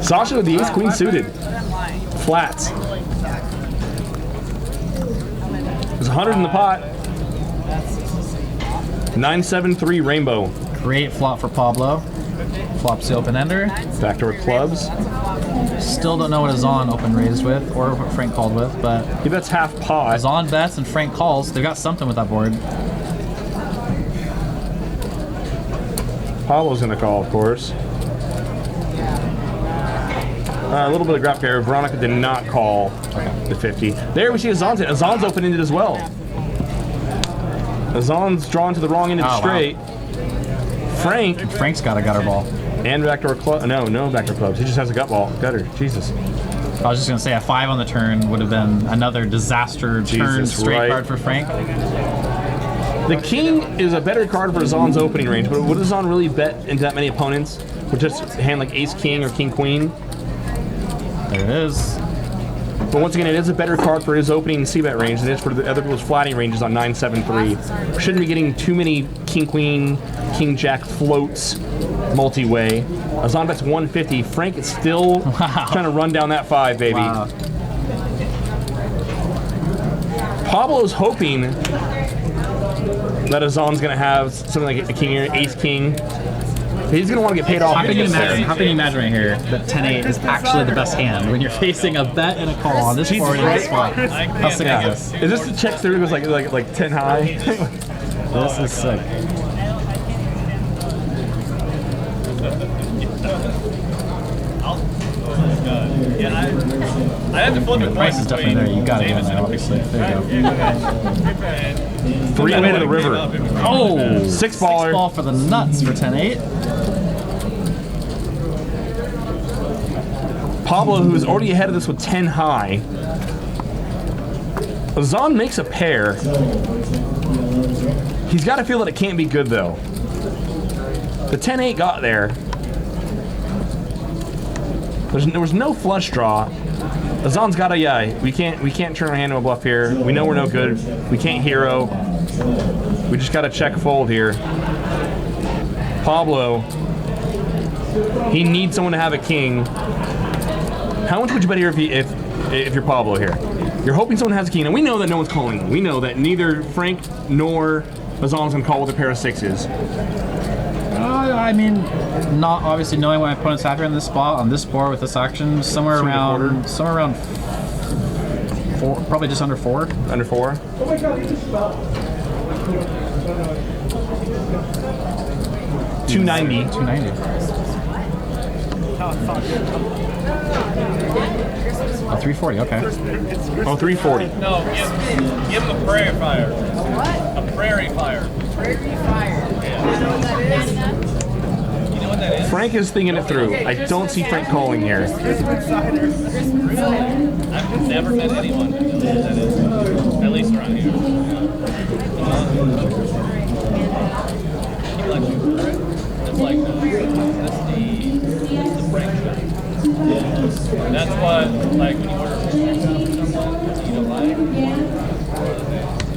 Sasha with the ace-queen suited. Flats. There's 100 in the pot. 9-7-3 rainbow. Great flop for Pablo. Flops the open ender. Backdoor clubs. Still don't know what Azaan open raised with or what Frank called with, but He bets half pot. Azaan bets and Frank calls. They've got something with that board. Pablo's gonna call, of course. A little bit of grab pair. Veronica did not call the 50. There we see Azaan's in. Azaan's open-ended as well. Azaan's drawn to the wrong end of the straight. Frank's got a gutter ball. And backdoor club. No backdoor clubs. He just has a gut ball. Gutter. Jesus. I was just gonna say a 5 on the turn would have been another disaster turn straight card for Frank. The king is a better card for Azaan's opening range, but would Azaan really bet into that many opponents with just a hand like ace king or king queen? There it is. But once again, it is a better card for his opening c-bet range than it is for the other people's flatting ranges on 9-7-3. We shouldn't be getting too many king queen, king jack floats multi-way. Azaan bets 150. Frank is still trying to run down that 5, baby. Wow. Pablo's hoping that Azaan's going to have something like a king here, ace king. He's going to want to get paid off. How can you imagine right here that 10-8 is actually the best hand when you're facing a bet and a call on this board in this spot? How sick is this? Is this the check through? It was like 10 high. This is sick. I had to flip it. Price is definitely there. You got it in there, obviously. There you go. 3-way to the river. Oh! 6 baller. 6 ball for the nuts for 10-8. Pablo, who's already ahead of this with 10 high. Azaan makes a pair. He's got to feel that it can't be good, though. The 10-8 got there. There was no flush draw. Azaan's got a we can't turn our hand to a bluff here. We know we're no good. We can't hero. We just got to check fold here. Pablo, he needs someone to have a king. How much would you bet here if you're Pablo here? You're hoping someone has a king, and we know that no one's calling. We know that neither Frank nor Azaan's gonna call with a pair of 6s. I mean, not obviously knowing what my opponent's after in this spot on this board with this action, somewhere around 4, probably just under 4. Under 4. Oh my God, you just fell. 290. 290. Oh, 340. Okay. Oh, 340. No, give him a prairie fire. What? A prairie fire. Prairie fire. You know what that is? You know what that is? Frank is thinking it through. I don't see Frank calling here. I've never met anyone who knows what that is. At least around here. It's like that's the Frank shot. That's what, like, when you order food or something, you don't like.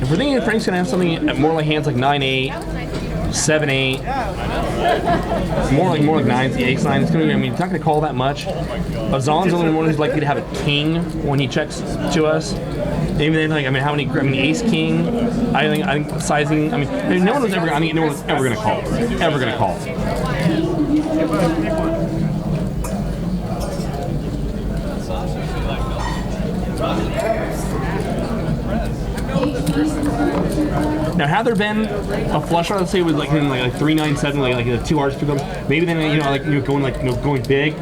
If we're thinking Frank's gonna have something more like hands like 9-8, 7-8, more like 9s, the ace 9. It's gonna be. I mean, it's not gonna call that much. Azaan's the only one who's likely to have a king when he checks to us. Even then, like, I mean, how many? I mean, ace king. I think sizing. I mean, no one was ever. I think no one was ever gonna call. Ever gonna call. Now, had there been a flush draw, let's say it was like 3-9-7, like the 2 hearts, 2 clubs, maybe then going big,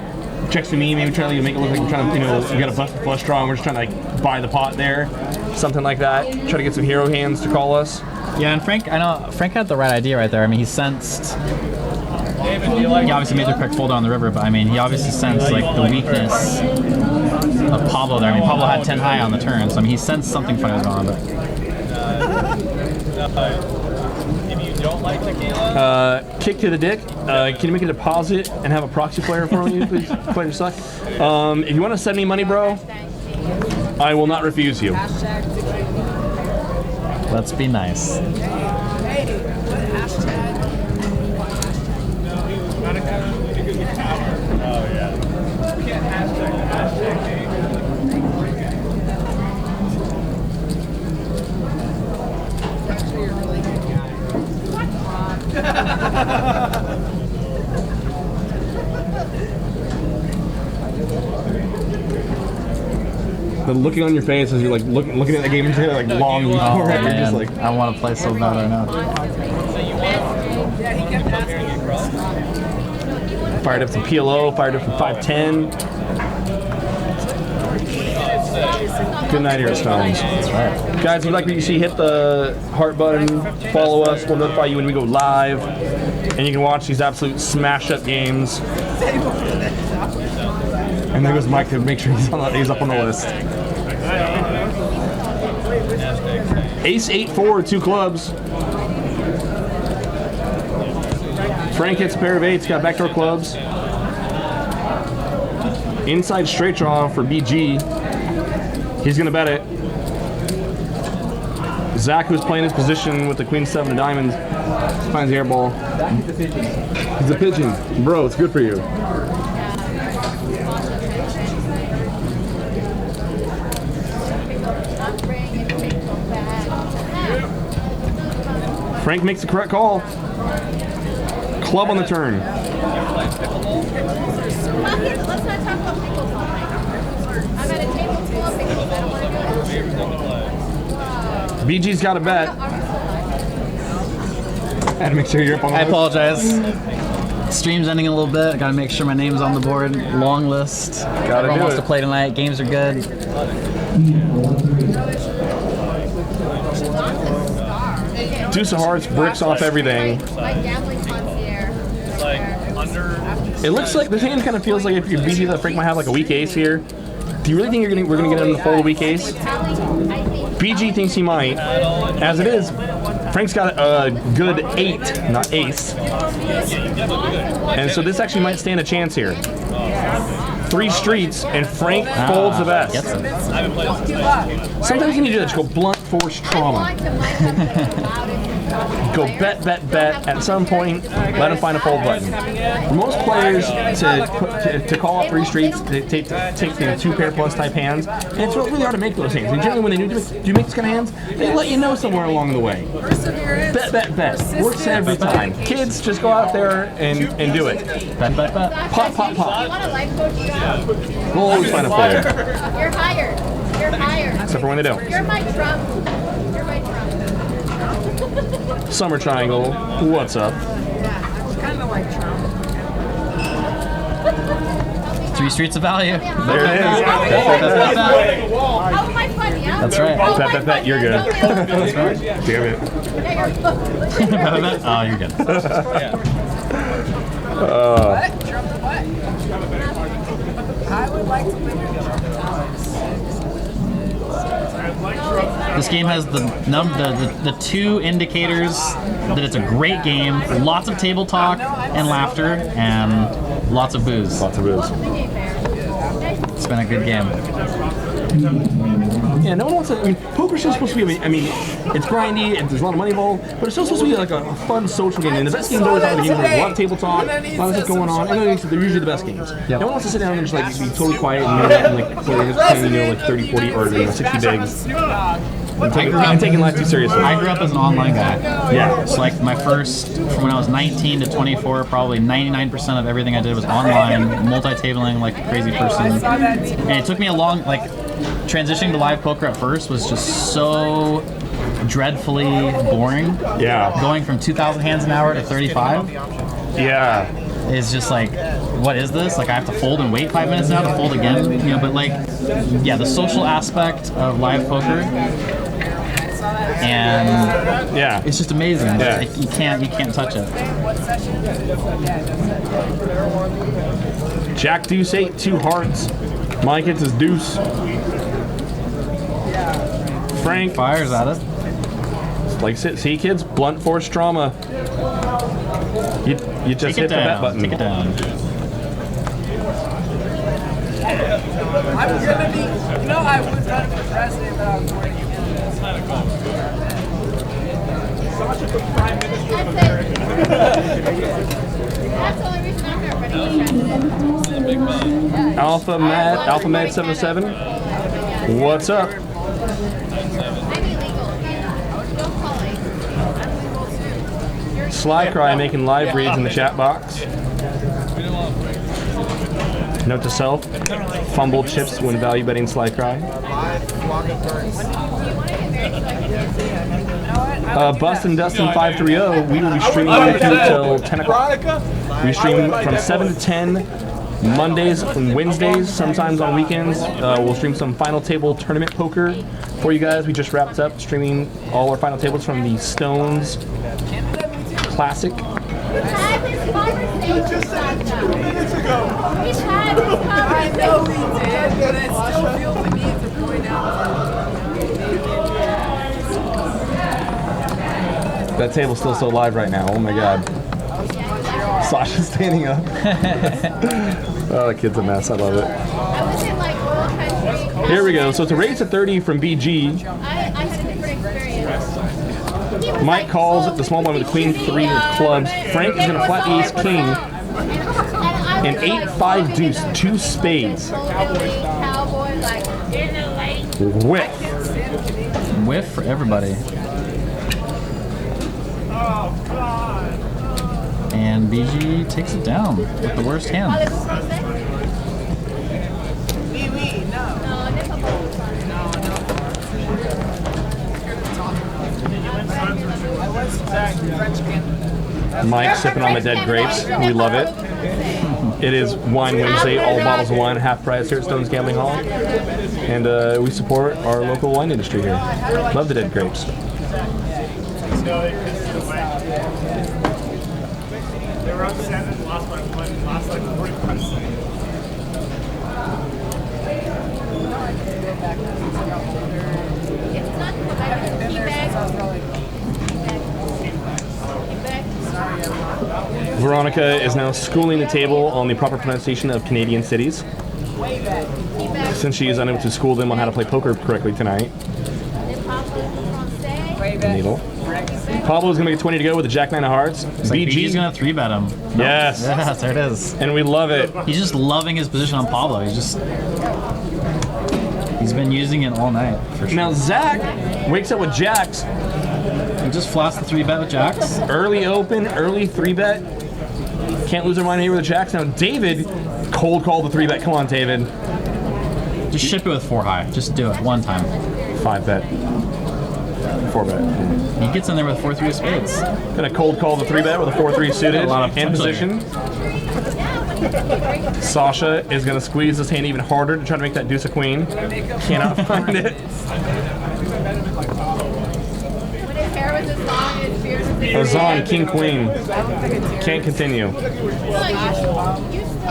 checks to me, maybe trying to make it look like we're trying to we got a busted flush draw and we're just trying to like buy the pot there, something like that. Try to get some hero hands to call us. Yeah, and Frank had the right idea right there. I mean, he sensed. He obviously made the correct fold on the river, but I mean, he obviously sensed like the weakness of Pablo there. I mean, Pablo had 10 high on the turn, so I mean, he sensed something funny was going on. But if you don't like tequila, kick to the dick. Can you make a deposit and have a proxy player for you, please? Players suck. If you want to send me money, bro, I will not refuse you. Let's be nice. The looking on your face as you're like looking at the game into like long before you're just like, I want to play so bad right now. fired up some PLO, fired up some 510. Good night here, Stones. That's right. Guys, if you like what you see, hit the heart button, follow us, we'll notify you when we go live, and you can watch these absolute smash up games. And there goes Mike to make sure he's up on the list. Ace 8-4, 2 clubs. Frank hits a pair of 8s, got backdoor clubs. Inside straight draw for BG. He's gonna bet it. Zach, who's playing his position with the Queen 7 of diamonds, Finds the air ball. He's a pigeon. Bro, it's good for you. Frank makes the correct call. Club on the turn. Let's not talk about pickles all night. I'm at a table full of pickles. I don't want to do it. BG's got a bet. Had to make sure you're up on the I list. apologize. Stream's ending a little bit. I gotta make sure my name's on the board. Long list. Everyone do wants it. to play tonight. Games are good. Deuce of hearts, bricks off everything. My gambling concierge. Like under. It looks like the hand kind of feels like if you BG that Frank might have like a weak ace here. Do you really think we're gonna get him to fold a weak ace? BG thinks he might. As it is, Frank's got a good 8, not ace. And so this actually might stand a chance here. 3 streets, and Frank folds the best. Gets him. Sometimes you need to just go blunt force trauma. Go bet. At some point, let him find a fold button. For most players, to call out 3 streets, they take 2 pair plus type hands, and it's really hard to make those hands. And generally, when they do you make these kind of hands, they let you know somewhere along the way. Bet. Works every time. Kids, just go out there and do it. Bet. Pop. You want a life coach job? We'll always find a player. You're hired. You're hired. Except for when they don't. You're my Trump. You're my Trump. Summer Triangle, what's up? Kind of like Trump. 3 streets of value. There it is. How am I funny, huh? That's right. How am I Bet. funny? You're good. That's right. Damn it. Oh, you're good. What? Trump what? I would like to live in Trump Towers. This game has the 2 indicators that it's a great game. Lots of table talk and laughter, and lots of booze. Lots of booze. It's been a good game. Yeah, no one wants to. I mean, poker's just supposed to be. I mean, it's grindy and there's a lot of money involved, but it's still supposed to be like a fun social game. And the best games always are the games where there's a lot of table talk, a lot of stuff going on, and they're usually the best games. No one wants to sit down and just like be totally quiet and like play, like 30, 40 or 60 bigs. And taking life too seriously. I grew up as an online guy. Yeah. So like my first, from when I was 19 to 24, probably 99% of everything I did was online, multi-tabling like a crazy person. And it took me a long, like, transitioning to live poker at first was just so dreadfully boring. Yeah. Going from 2,000 hands an hour to 35 Yeah. is just like, what is this? Like I have to fold and wait 5 minutes now to fold again, you know. But like, yeah, the social aspect of live poker, and Yeah. it's just amazing. Yeah. Like, you can't touch it. Jack deuce 8, 2 hearts. Mike hits his deuce. Frank, Fires at it. like see kids, blunt force trauma. You just hit the bet button. Take it down. I'm gonna be, I would run for president, but I was working. That's the only reason I'm not running for president. Alpha Med 77. What's up? I'm illegal. Don't call it. I'm illegal too. Sly Cry making live reads in the chat box. Note to self: fumble chips when value betting Sly Cry. Bustin' Dustin 530. We will be streaming until 10 o'clock. We stream from 7 to 10 Mondays and Wednesdays, sometimes on weekends. We'll stream some final table tournament poker for you guys. We just wrapped up streaming all our final tables from the Stones Classic. We've had this conversation, Sasha. We've had this I conversation. know we did, but it still feels the need to point out. That table's still so live right now. Oh my god. Sasha's standing up. Oh, the kid's a mess. I love it. I was in like old country. Here we go. So it's a raise to 30 from BG. I had a different experience. He Mike calls it the small blind with the queen 3 of clubs. Frank is going to flat the ace king. An 8-5 deuce, 2 spades. Whiff. Whiff for everybody. And BG takes it down with the worst hand. Mike sipping on the dead grapes. We love it. It is Wine Wednesday. All bottles of wine half price here at Stone's Gambling Hall. And we support our local wine industry here. Love the dead grapes. They were up 7, lost by 1, lost like 40%. Veronica is now schooling the table on the proper pronunciation of Canadian cities, since she is unable to school them on how to play poker correctly tonight. Needle. Pablo's going to get 20 to go with the Jack 9 of hearts. BG's going to 3-bet him. Nope. Yes. Yes, there it is. And we love it. He's just loving his position on Pablo. He's been using it all night, for sure. Now Zach wakes up with jacks. He just flats the 3-bet with jacks. Early open, early 3-bet. Can't lose our mind here with the jacks. Now David cold called the 3-bet. Come on, David. Just ship it with 4-high. Just do it one time. 5-bet. 4-bet. He gets in there with 4-3 of spades. Gonna cold call the 3-bet with a 4-3 suited in position. Sasha is gonna squeeze this hand even harder to try to make that deuce of queen. Cannot find it. Azaan, king queen. Can't continue. I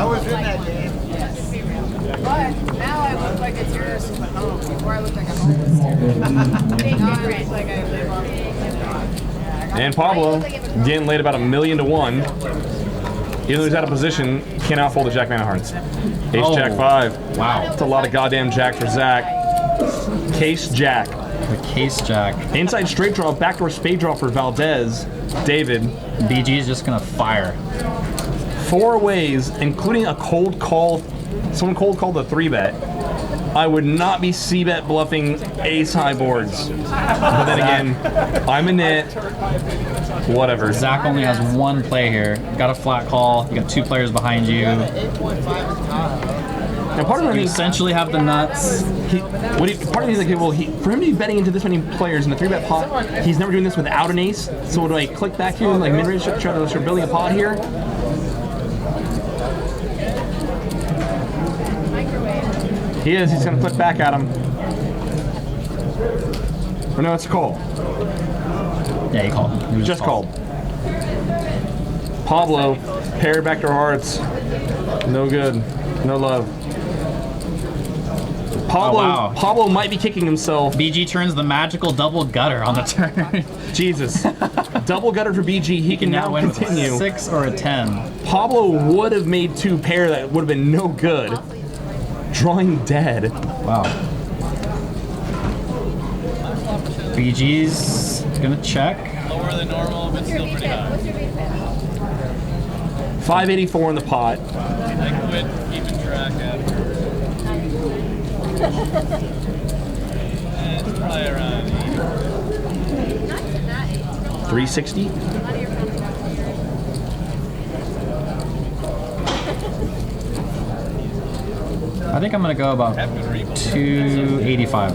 was in that game. But now I look like it's yours. Before I look like I'm homeless. And Pablo getting laid about $1 million to 1. Even though he's out of position, cannot fold the Jack 9 of hearts. Ace Jack 5. Wow. That's a lot of goddamn jack for Zach. Case Jack. The case jack. Inside straight draw, backdoor spade draw for Valdez. David. BG is just gonna fire. 4 ways, including a cold call. Someone cold called the 3-bet. I would not be c-bet bluffing ace high boards. But then again, I'm a nit. Whatever. Zach only has 1 play here. Got a flat call. You got 2 players behind you. Now, part of me You essentially have the nuts. part of me is like, well, for him to be betting into this many players in the 3-bet pot, he's never doing this without an ace. So do I click back here and like mid-range try to start building a pot here? He is. He's going to click back at him. Or no, it's a call. Yeah, he called. He was Just called. Pablo, pair backdoor hearts. No good. No love. Pablo, Oh, wow. Pablo might be kicking himself. BG turns the magical double gutter on the turn. Jesus. Double gutter for BG. He can now win continue. with a 6 or a 10. Pablo would have made 2 pair that would have been no good. Drawing dead. Wow. BG's gonna check. Lower than normal, but still pretty high. What's your VPIP? 584 in the pot. I quit keeping track after. It's probably around 360. I think I'm gonna go about 285.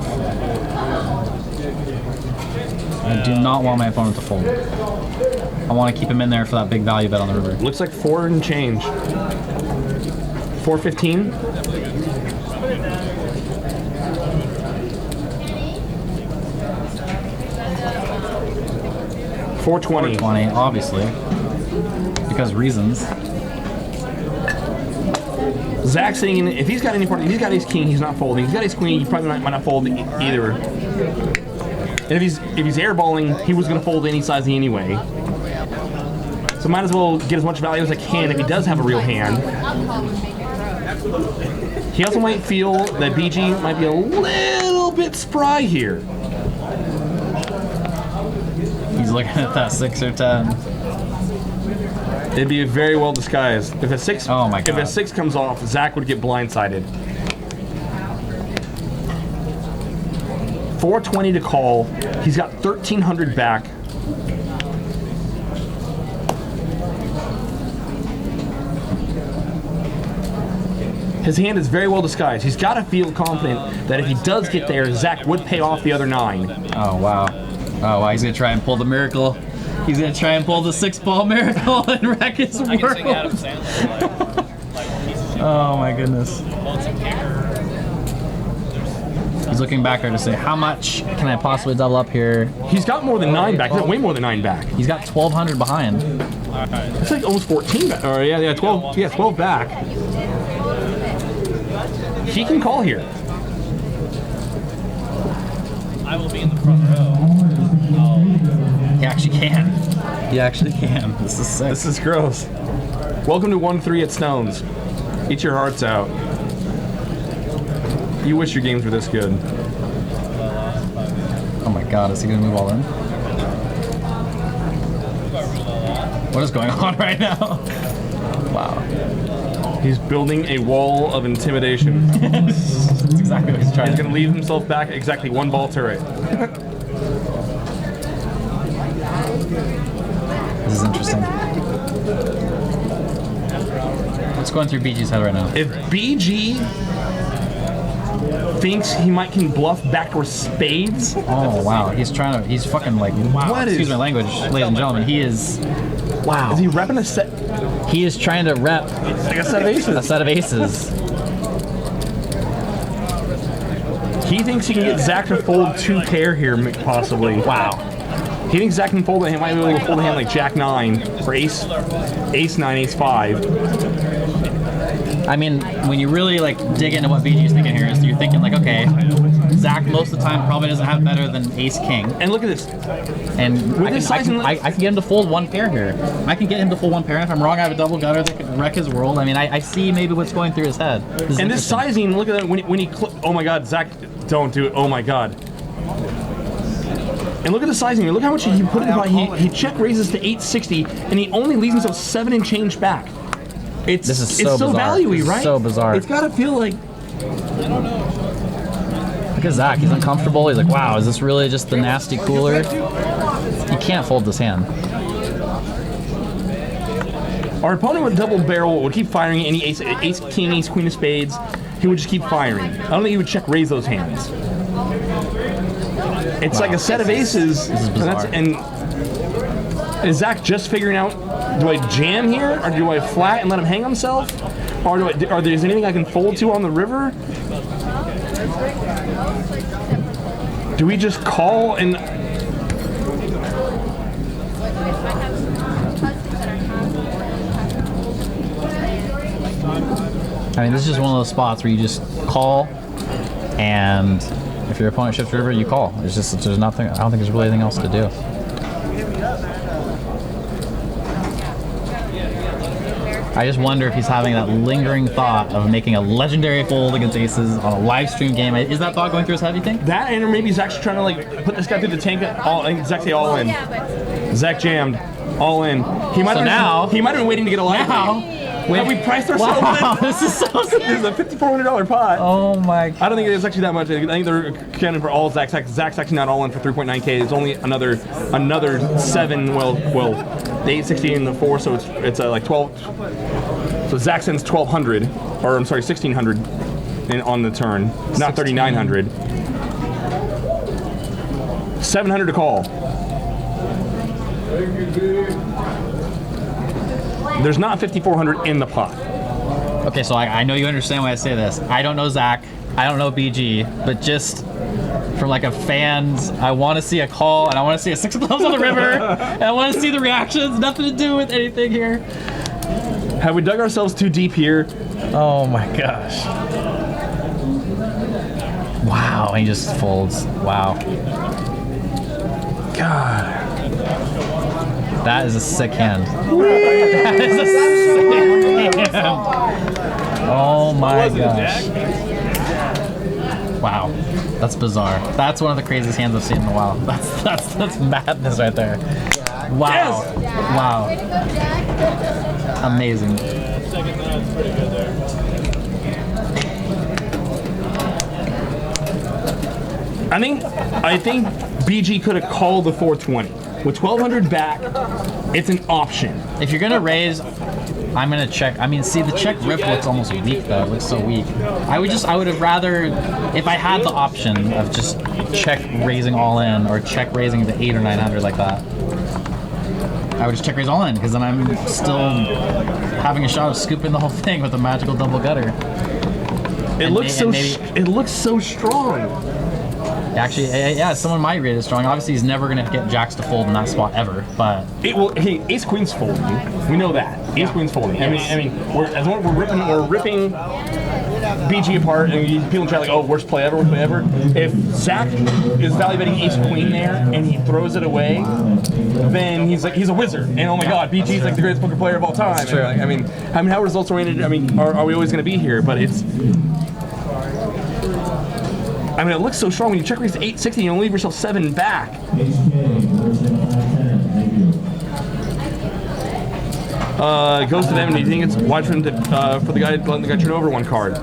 I do not want my opponent to fold. I want to keep him in there for that big value bet on the river. Looks like 4 and change. 415. $420. 420, obviously, because reasons. Zach's saying if he's got any part, if he's got ace king, he's not folding. If he's got ace queen, he probably might not fold either. And if he's airballing, he was going to fold any sizing anyway. So might as well get as much value as I can if he does have a real hand. He also might feel that BG might be a little bit spry here. He's looking at that 6 or 10. It'd be very well disguised. If a 6, oh my God. If a 6 comes off, Zach would get blindsided. 420 to call. He's got 1,300 back. His hand is very well disguised. He's got to feel confident that if he does get there, Zach would pay off the other 9. Oh, wow. Oh, wow. He's going to try and pull the miracle. He's going to try and pull the 6-ball miracle and wreck his world. Oh, my goodness. He's looking back there to say, how much can I possibly double up here? He's got more than 9 back. He's got way more than 9 back. He's got 1,200 behind. It's like almost 14 back. Or yeah, 12. Yeah, 12 back. He can call here. I will be in the front row. He actually can. He actually can. This is sick. This is gross. Welcome to 1-3 at Stones. Eat your hearts out. You wish your games were this good. Oh my God, is he gonna move all in? What is going on right now? Wow. He's building a wall of intimidation. That's exactly what he's trying He's to do. going to leave himself back exactly 1 ball turret. This is interesting. What's going through BG's head right now? If BG thinks he can bluff backdoor spades. Oh wow, he's fucking like, wow. Excuse my language, ladies and gentlemen. He is, wow. Is he repping a set? He is trying to rep like a set of aces. A set of aces. He thinks he can get Zach to fold 2 pair here, possibly. Wow. He thinks Zach can fold a hand, might be able to fold a hand like Jack 9 or Ace 9, Ace 5. I mean, when you really like dig into what BG is thinking here, is you're thinking like, okay, Zach most of the time probably doesn't have better than Ace King. And look at this. And with I can get him to fold 1 pair here. I can get him to fold 1 pair. If I'm wrong, I have a double gutter that could wreck his world. I mean, I see maybe what's going through his head. And this sizing, look at that. When he oh my God, Zach, don't do it. Oh my God. And look at the sizing here. Look how much he put in the pot. He check raises to 860, and he only leaves himself 7 and change back. This is so value-y, right? So bizarre. It's got to feel like. Look at Zach. He's uncomfortable. He's like, wow, is this really just the nasty cooler? He can't fold this hand. Our opponent with double barrel would keep firing any ace, king, ace, queen of spades. He would just keep firing. I don't think he would check raise those hands. It's like a set of aces. This is bizarre. And is Zach just figuring out, do I jam here, or do I flat and let him hang himself, or is anything I can fold to on the river? Do we just call and? I mean, this is just one of those spots where you just call, and if your opponent shifts river, you call. There's nothing. I don't think there's really anything else to do. I just wonder if he's having that lingering thought of making a legendary fold against aces on a live stream game. Is that thought going through his head, you think? That, and or maybe he's actually trying to like put this guy through the tank. I think Zach say all in. Zach jammed, all in. He might have been waiting to get a live. Have we priced ourselves? Wow, this is so sick. This is a $5,400 pot. Oh my God. I don't think it's actually that much. I think they're counting for all Zach. Zach's actually not all in for 3.9K. It's only another 7. Well, the 860 and the 4, so it's like 12. So Zach sends 1,200, or I'm sorry, 1,600 on the turn, not 3,900. 700 to call. There's not 5,400 in the pot. Okay, so I know you understand why I say this. I don't know Zach. I don't know BG, but just from like a fan's, I want to see a call and I want to see a 6 of clubs on the river and I want to see the reactions. Nothing to do with anything here. Have we dug ourselves too deep here? Oh my gosh. Wow, and he just folds. Wow. God. That is a sick hand. That is a sick hand. Oh my gosh. Wow, that's bizarre. That's one of the craziest hands I've seen in a while. That's madness right there. Wow, wow, amazing. Second nut's pretty good there. I think BG could have called the 420. With 1200 back, it's an option. If you're gonna raise, I'm gonna check. I mean, see, the check rip looks almost weak though. It looks so weak. I would have rather, if I had the option of just check raising all in or check raising the 800 or 900 like that, I would just check raise all in, because then I'm still having a shot of scooping the whole thing with a magical double gutter. It looks so strong. Actually, yeah, someone might rate it strong. Obviously, he's never going to get jacks to fold in that spot ever, but... Hey, Ace Queen's folding. We know that. Ace Queen's folding. Yes. I mean, we're ripping BG apart, and people try like, oh, worst play ever. If Zach is value betting Ace Queen there, and he throws it away, then he's a wizard. And oh my God, BG's like the greatest poker player of all time. That's true. I mean, how results oriented? I mean, are we always going to be here? But it's... I mean, it looks so strong. When you check raise to 860, you only leave yourself 7 back. Goes to them, and you think it's wide for him to, for the guy letting the guy turn over 1 card.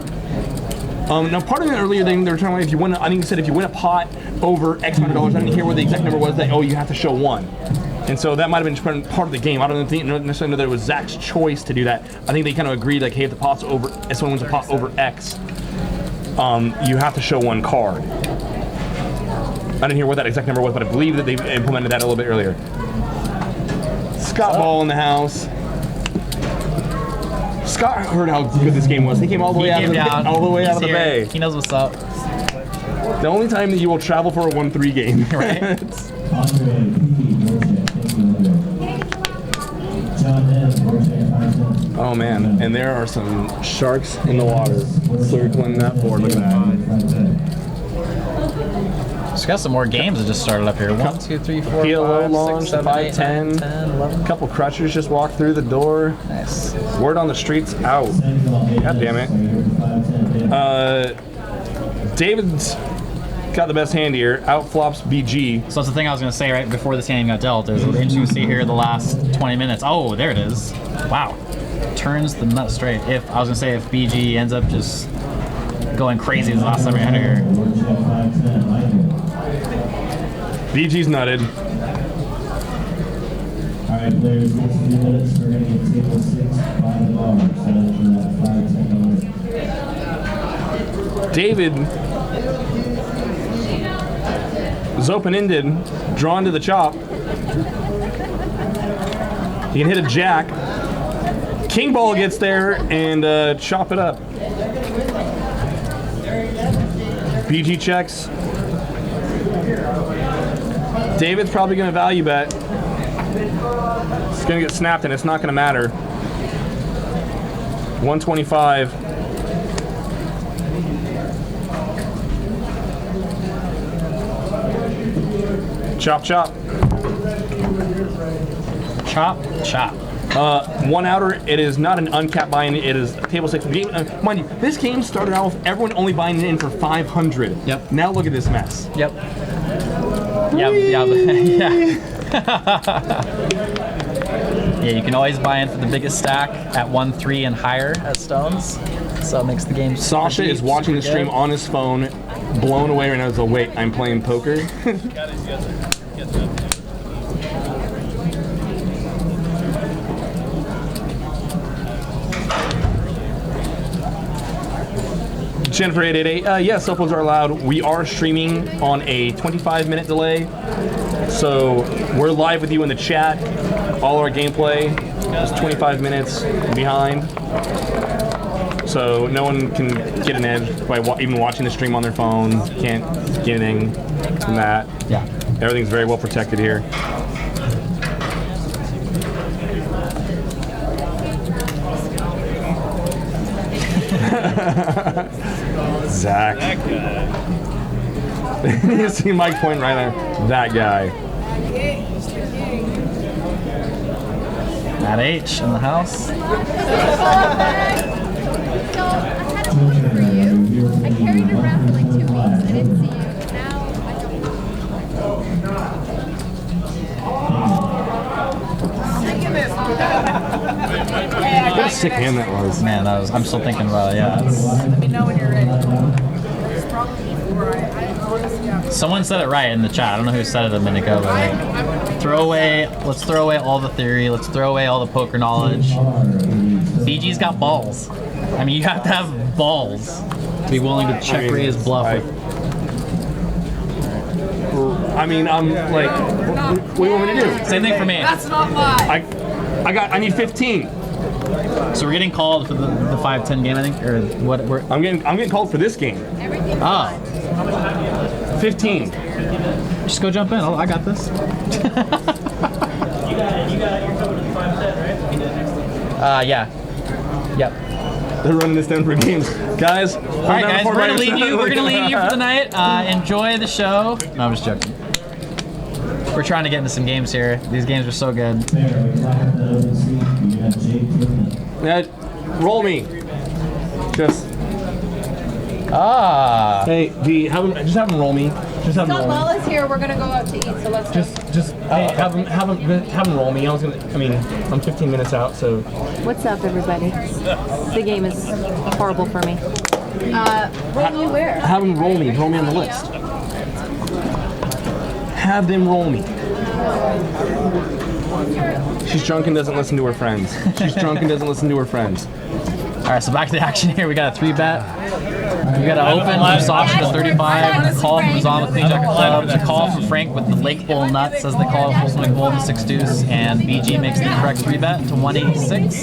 Now, part of the earlier thing they were talking about, if you win, I think you said if you win a pot over X amount of dollars, I didn't hear what the exact number was. That you have to show 1. And so that might have been part of the game. I don't necessarily know that it was Zach's choice to do that. I think they kind of agreed, like, hey, if the pot's over, if someone wins a pot over X, you have to show 1 card. I didn't hear what that exact number was, but I believe that they implemented that a little bit earlier. Scott Ball in the house. Scott heard how good this game was. He came all the way out of the bay. He knows what's up. The only time that you will travel for a 1-3 game. Right? Oh man, and there are some sharks in the water circling that board. Look at that. Just got some more games that just started up here. 1, 2, 3, 4, 5, 6, 7, 8, 9, 10, 11. A couple crushers just walked through the door. Nice. Word on the streets out. God damn it. David's got the best hand here. Out flops BG. So that's the thing I was going to say right before this hand even got dealt. Is we're interesting to see here the last 20 minutes. Oh, there it is. Wow. Turns the nut straight. If BG ends up just going crazy the last time we had here. BG's nutted. All right, players, next few minutes, we're going to get table 6 by the bar. So that's David was open-ended, drawn to the chop. He can hit a jack. King ball gets there and chop it up. BG checks. David's probably going to value bet. It's going to get snapped and it's not going to matter. 125. Chop, chop. Chop, chop. 1 outer. It is not an uncapped buy-in. It is table 6 game. Mind you, this game started out with everyone only buying in for 500. Yep. Now look at this mess. Yep. Yeah. Yeah, you can always buy in for the biggest stack at 1, 3, and higher at Stones. So it makes the game. Sasha is watching the stream on his phone, blown away right now. So wait, I'm playing poker. Jennifer 888. Yes, cell phones are allowed. We are streaming on a 25-minute delay, so we're live with you in the chat. All our gameplay is 25 minutes behind, so no one can get an edge by even watching the stream on their phone. Can't get anything from that. Yeah, everything's very well protected here. Zach. That guy. You see Mike point right there. That guy. Matt H in the house. So I had a one for you. I carried it around for like 2 weeks. a sick hand that was. Man, that was. I'm still thinking about it. Yeah. Let me know when you're ready. It's probably before I honestly have. Someone said it right in the chat. I don't know who said it a minute ago, but like, let's throw away all the theory. Let's throw away all the poker knowledge. BG's got balls. I mean, you have to have balls to be willing to check raise bluff. I'm like, what do you want me to do? Same thing for me. That's not live. I need 15. So we're getting called for the 5-10 game, I think, or what? I'm getting called for this game. Oh. 15. Just go jump in. I got this. You got your covered with 5-10, right? Yeah. Yep. They're running this down for games, guys. All right, guys, we're gonna leave you. We're gonna leave you for the night. Enjoy the show. No, I'm just joking. We're trying to get into some games here. These games are so good. Roll me. Just. Hey, V, just have him roll me. Just have him roll me. Lala's here. We're gonna go out to eat, so let's Hey, have him roll me. I'm 15 minutes out, so. What's up, everybody? The game is horrible for me. roll me where? Have him roll me. Roll me on the list. Have them roll me. She's drunk and doesn't listen to her friends. She's drunk and doesn't listen to her friends. All right, so back to the action here. We got a 3-bet. We got an open from Sasha to 35, a call from Azaan with Queen Jack of Clubs, a call from Frank with the Lake Bowl Nuts as they call it, full swing bowl to 6 deuce, and BG makes the correct 3-bet to 186.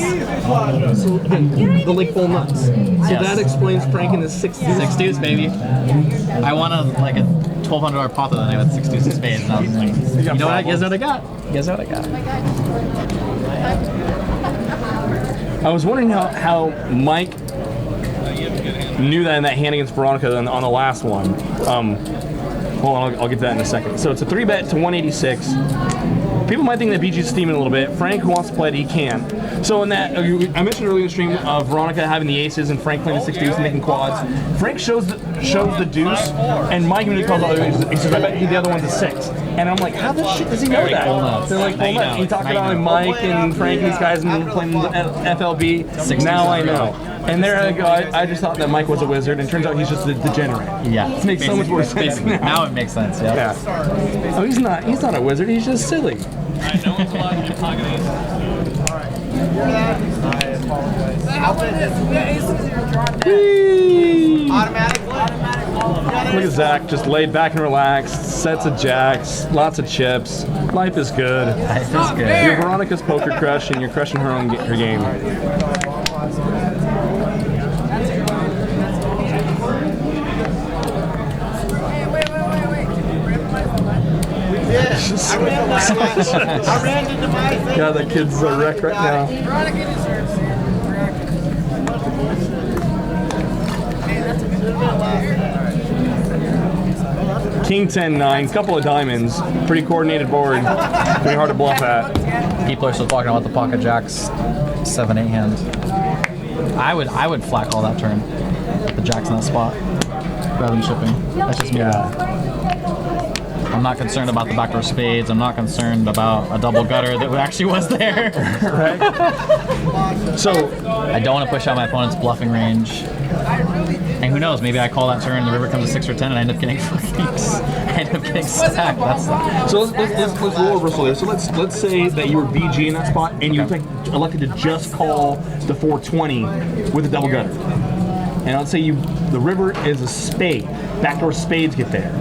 So the Lake Bowl Nuts. So that explains Frank in the 6 deuce. 6 deuce, baby. I won a $1,200 pot the other night with 6 deuce of spades, and I was like, you know what? Guess what I got? Guess what I got? I was wondering how Mike knew that in that hand against Veronica on the last one. Hold on, I'll get to that in a second. So it's a 3-bet to 186. People might think that BG's steaming a little bit. Frank, who wants to play it, he can. So in that, I mentioned earlier in the stream of Veronica having the aces and Frank playing the 6 deuce and making quads. Frank shows the deuce, and Mike immediately calls out, he says, I bet the other one's a 6. And I'm like, how the shit does he know that? They're like, well, no. He talked about Mike and Frank and these guys and playing the FLB. Now I know. And there I go. I just thought that Mike was a wizard, and turns out he's just a degenerate. Yeah, it makes so much more sense now. Now it makes sense. Yeah. Oh, he's not a wizard. He's just silly. Alright, no one's allowed to get pocket aces. How about this? The aces are drawn down. Automatically? Look at Zach, just laid back and relaxed. Sets of jacks, lots of chips. Life is good. Life is good. You're Veronica's poker crush, and you're crushing her game. I ran into my thing. God, that kid's a wreck right now. Veronica deserves it. Hey, that's a good King 10-9, couple of diamonds, pretty coordinated board, pretty hard to bluff at. People are still talking about the pocket jacks 7-8 hand. I would flat call that turn. The jacks in that spot rather than chipping. That's just me. I'm not concerned about the backdoor spades. I'm not concerned about a double gutter that actually was there. Right? So I don't want to push out my opponent's bluffing range. And who knows? Maybe I call that turn, the river comes to 6 or 10, and I end up getting stacked. So let's roll reversal there. So let's say that you were BG in that spot, and you elected to just call the 420 with a double gutter. And let's say the river is a spade. Backdoor spades get there.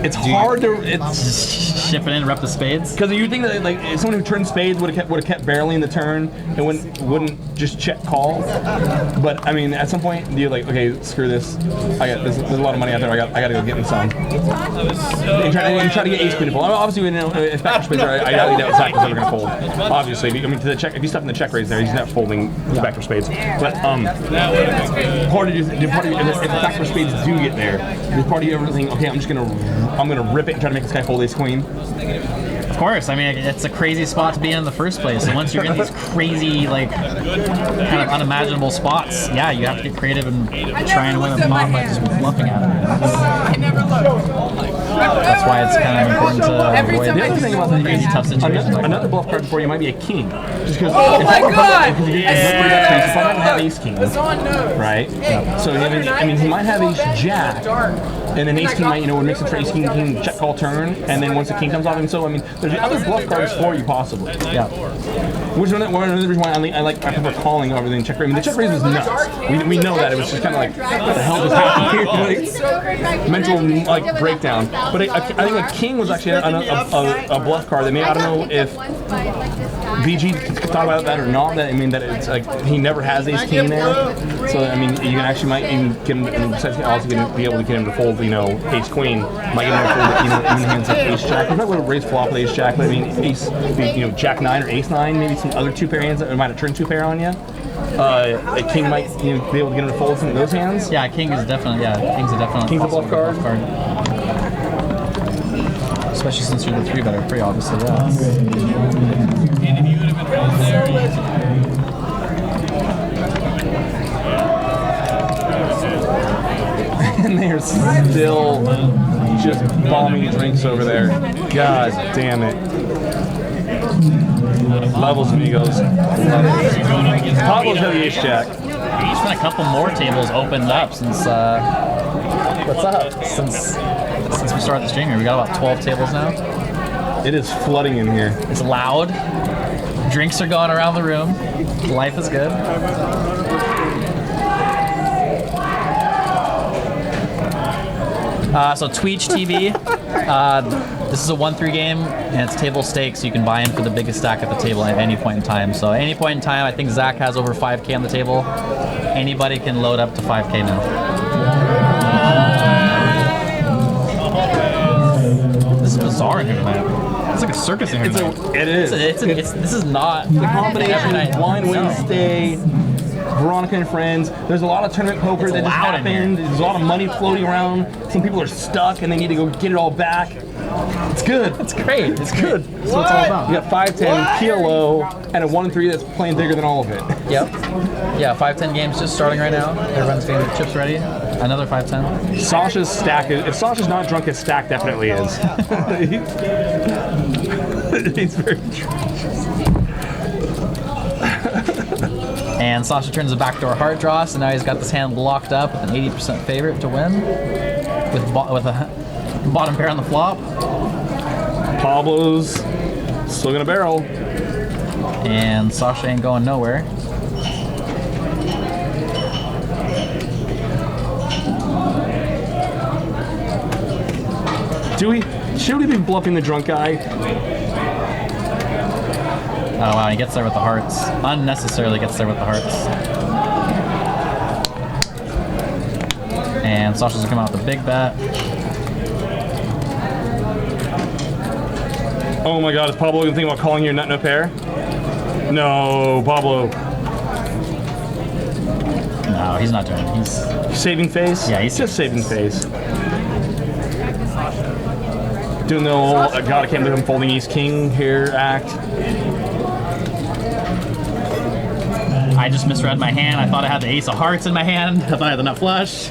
It's hard to ship it in, rep the spades. Because you think that like someone who turned spades would have kept barreling the turn and wouldn't just check call. But I mean, at some point you're like, okay, screw this. There's a lot of money out there. I gotta go get in some. And try to get ace queen to fold. Obviously, we know if backdoor spades are, I doubt Zach was ever gonna fold. Obviously, I mean, if you stuff in the check raise there, he's not folding the backdoor spades. But part of you, if the backdoor spades do get there, there's part of you ever thinking, okay, I'm gonna rip it and try to make this guy fold ace queen. Of course. I mean, it's a crazy spot to be in the first place. And once you're in these crazy, like, kind of unimaginable spots, yeah, you have to get creative and try and win a pot by just bluffing at it. I never looked. That's why it's kind of important to avoid The other thing about that crazy tough situations. another bluff card for you might be a king. Just because. Oh my God! Because you might have ace king. Azaan knows. Right? So I mean, he might have ace jack, and then ace king might, would mix it for ace king, check call turn, and then once the king comes off, and so I mean, there's other bluff cards for you possibly. Yeah. Which one of the reasons why I prefer calling over than check raise. I mean, the check raise was nuts. We know that it was just kind of like, what the hell just happened here? Like, mental like breakdown. But I think a king was actually a bluff card. I mean, I don't know if VG thought about that or not. That I mean, that it's like he never has ace king there. So I mean, you can actually might even get him. Besides, also going to be able to get him to fold, ace queen. Might get him to fold, even hands like ace jack. He might would have raised flop with ace jack, but I mean, ace, jack 9 or ace 9, maybe some other 2 pair hands that might have turned 2 pair on you. A king might be able to get him to fold some of those hands. Yeah, king's a definitely King's a bluff card. Especially since you're the 3-better, pretty obviously, yeah. And if you would have been raised there, And they're still just bombing drinks over there. God damn it. Levels, amigos. Pablo's got the ace jack. There's been a couple more tables opened up since what's up? Since we started the stream here. We got about 12 tables now. It is flooding in here. It's loud. Drinks are going around the room. Life is good. So Twitch TV. This is a 1-3 game, and it's table stakes, so you can buy in for the biggest stack at the table at any point in time. So at any point in time, I think Zach has over 5K on the table. Anybody can load up to 5K now. This is bizarre in here tonight. It's like a circus in here tonight. It is. This is not the combination of Wine Wednesday, Veronica and Friends. There's a lot of tournament poker that just happened. There's a lot of money floating around. Some people are stuck and they need to go get it all back. It's good. It's great. It's good. That's what it's all about. You got 5-10, PLO, and a 1-3 that's playing bigger than all of it. Yep. Yeah, 5-10 games just starting right now. Everyone's getting their chips ready. Another 5-10. Sasha's stack is, if Sasha's not drunk, his stack definitely is. He's very drunk. And Sasha turns a backdoor heart draw, so now he's got this hand locked up with an 80% favorite to win. With a bottom pair on the flop. Pablo's still gonna barrel. And Sasha ain't going nowhere. Should we be bluffing the drunk guy? Oh wow, he gets there with the hearts. Unnecessarily gets there with the hearts. And Sasha's gonna come out with a big bet. Oh my god, is Pablo gonna think about calling your nut no pair? No, Pablo. No, he's not doing it. He's saving face? Yeah, he's just saving face. Doing the old, God, I can't believe I'm folding East King here act. I just misread my hand. I thought I had the ace of hearts in my hand. I thought I had the nut flush.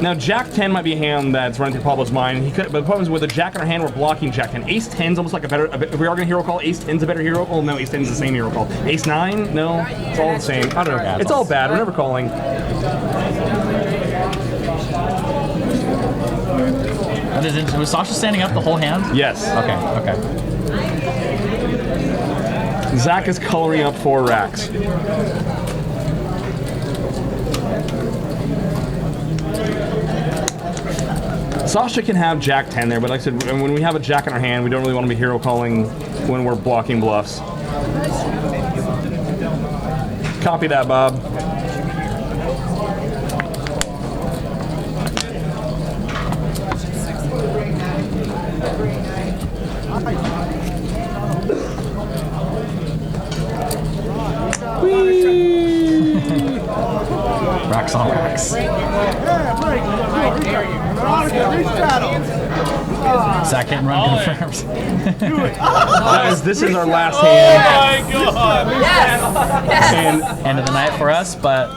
Now, Jack 10 might be a hand that's running through Pablo's mind. But the problem is with a Jack in our hand, we're blocking Jack 10. Ace 10's almost like if we are going to hero call, Ace 10's a better hero call. No, Ace 10's the same hero call. Ace 9? No, it's all the same. I don't know. Yeah, it's all bad. We're never calling. Was Sasha standing up the whole hand? Yes. Okay. Zach is coloring up 4 racks. Sasha can have Jack 10 there, but like I said, when we have a Jack in our hand, we don't really want to be hero calling when we're blocking bluffs. Copy that, Bob. Racks on racks. Veronica, reach battle. Second run confirmed. Guys, this is our last hand. Oh my god! And End of the night for us, but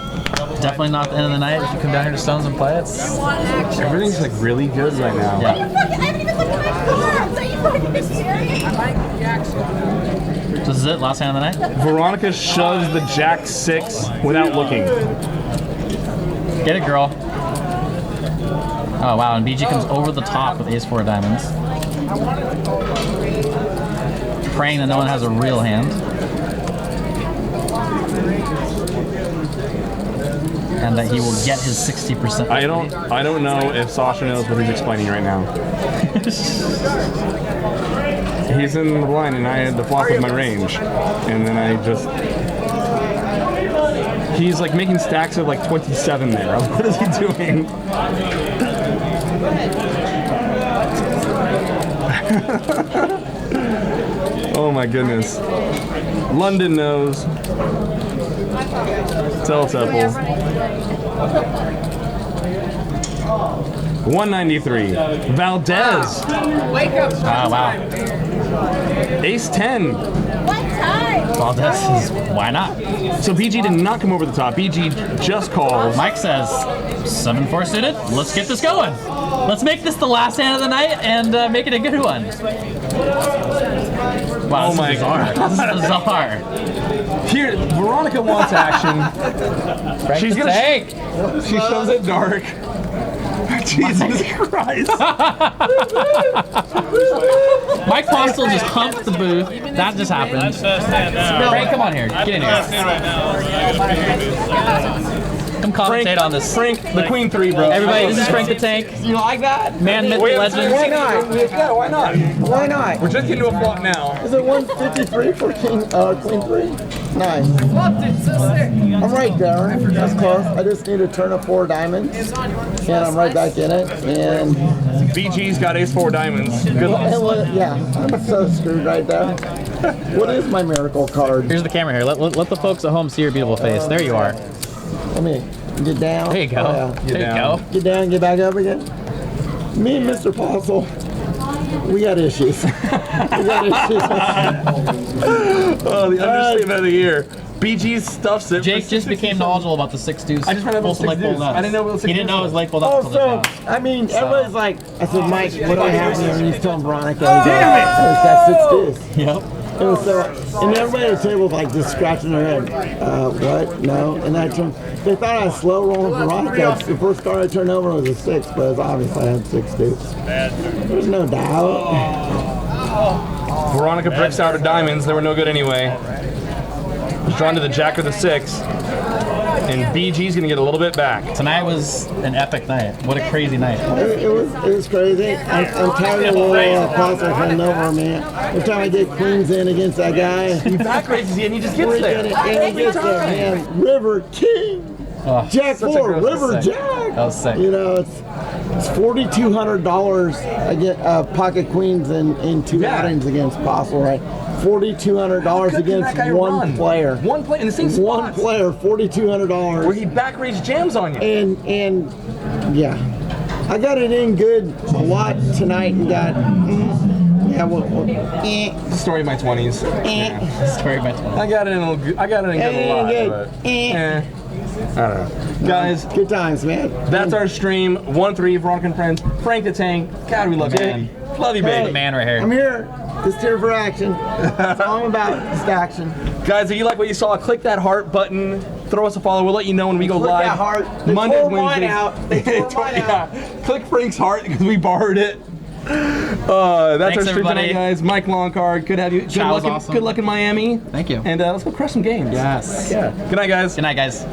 definitely not the end of the night if you come down here to Stones and play. It's everything's like really good right now. yeah. I haven't even looked at my cards. Are you fucking serious? This is it. Last hand of the night. Veronica shoves the Jack 6 without looking. Get it, girl. Oh wow! And BG comes over the top with Ace 4 of diamonds, praying that no one has a real hand. And that he will get his 60%. I don't know if Sasha knows what he's explaining right now. He's in the blind and I had to flop with my range. And then I just... He's like making stacks of like 27 there. What is he doing? Oh my goodness. London knows. Tell Temple. 193. Valdez. Oh wow. Ace 10. What time? Valdez is, why not? So BG did not come over the top. BG just called. Mike says 7-4 suited. Let's get this going. Let's make this the last hand of the night and make it a good one. Wow, this is bizarre. This is bizarre. Here, Veronica wants action. She's gonna take. She shows it dark. Jesus Christ. Mike Postle just humped the booth. That just happened. That's best hand now. Frank, come on here. Get in Best here. hand right now. Come commentate on this. Frank, the Queen 3, bro. Everybody, this is Frank the Tank. You like that? Man, myth, legend. Why not? Yeah, why not? Why not? We're just getting to a flop now. Is it 153 for Queen 3? Nice. I'm right, Darren. That's close. I just need to turn up 4 diamonds, and I'm right back in it. And BG's got Ace 4 diamonds. Good luck. yeah, I'm so screwed right there. What is my miracle card? Here's the camera here. Let the folks at home see your beautiful face. There you are. Let me get down. There you go. Oh, yeah. There you go. Get down, get back up again. Me and Mr. Postle, we got issues. We got issues. Oh, the understatement of the year. BG stuffs it. Jake just became knowledgeable about the 6 deuce. I just found out about 6 deuce. I didn't know what 6 He didn't know it was late pulled up. Oh, so, I mean, everybody's like, I said, Mike, what do I have here? And he's telling Veronica, damn it! It's got 6 deuce. Yep. It was so, and everybody at the table was like just scratching their head. What? No. And I turned, they thought I was slow rolling Veronica. The first card I turned over was a 6, but it's obvious I had 6 deuce. There's no doubt. Veronica bricks out her diamonds. They were no good anyway. Was drawn to the Jack or the 6. And BG's gonna get a little bit back. Tonight was an epic night. What a crazy night. It was crazy. I'm tired of the Postle coming over, man. Every time I get queens in against that guy, He back raises you and he just gets there. and he gets there, man. River King. Oh, Jack 4, River sick. Jack. That was sick. You know, it's $4,200. I get pocket queens in 2 outings against Postle, right? $4,200 against one player. One player in the same spot. One player, $4,200. Where he back raised jams on you. And yeah, I got it in good a lot tonight and got. Story of my 20s. Story of my 20s. I got it in a good a lot. But, I don't know. Guys, good times, man. That's our stream. 1-3, Veronica and Friends. Frank the Tank. God, we love you, man. Love you, baby. Man right here. I'm here. Just here for action. That's all I'm about. Just action. Guys, if you like what you saw, click that heart button. Throw us a follow. We'll let you know when we go Click live. that heart. They Mondays, tore mine Wednesdays. out. They tore mine out. Click Frank's heart because we borrowed it. That's our stream everybody. tonight, guys. Mike LONCAR. Good to have you. Good Chow was luck, awesome. good luck in Miami. Thank you. And let's go crush some games. Yes. Yeah. Good night, guys. Good night, guys.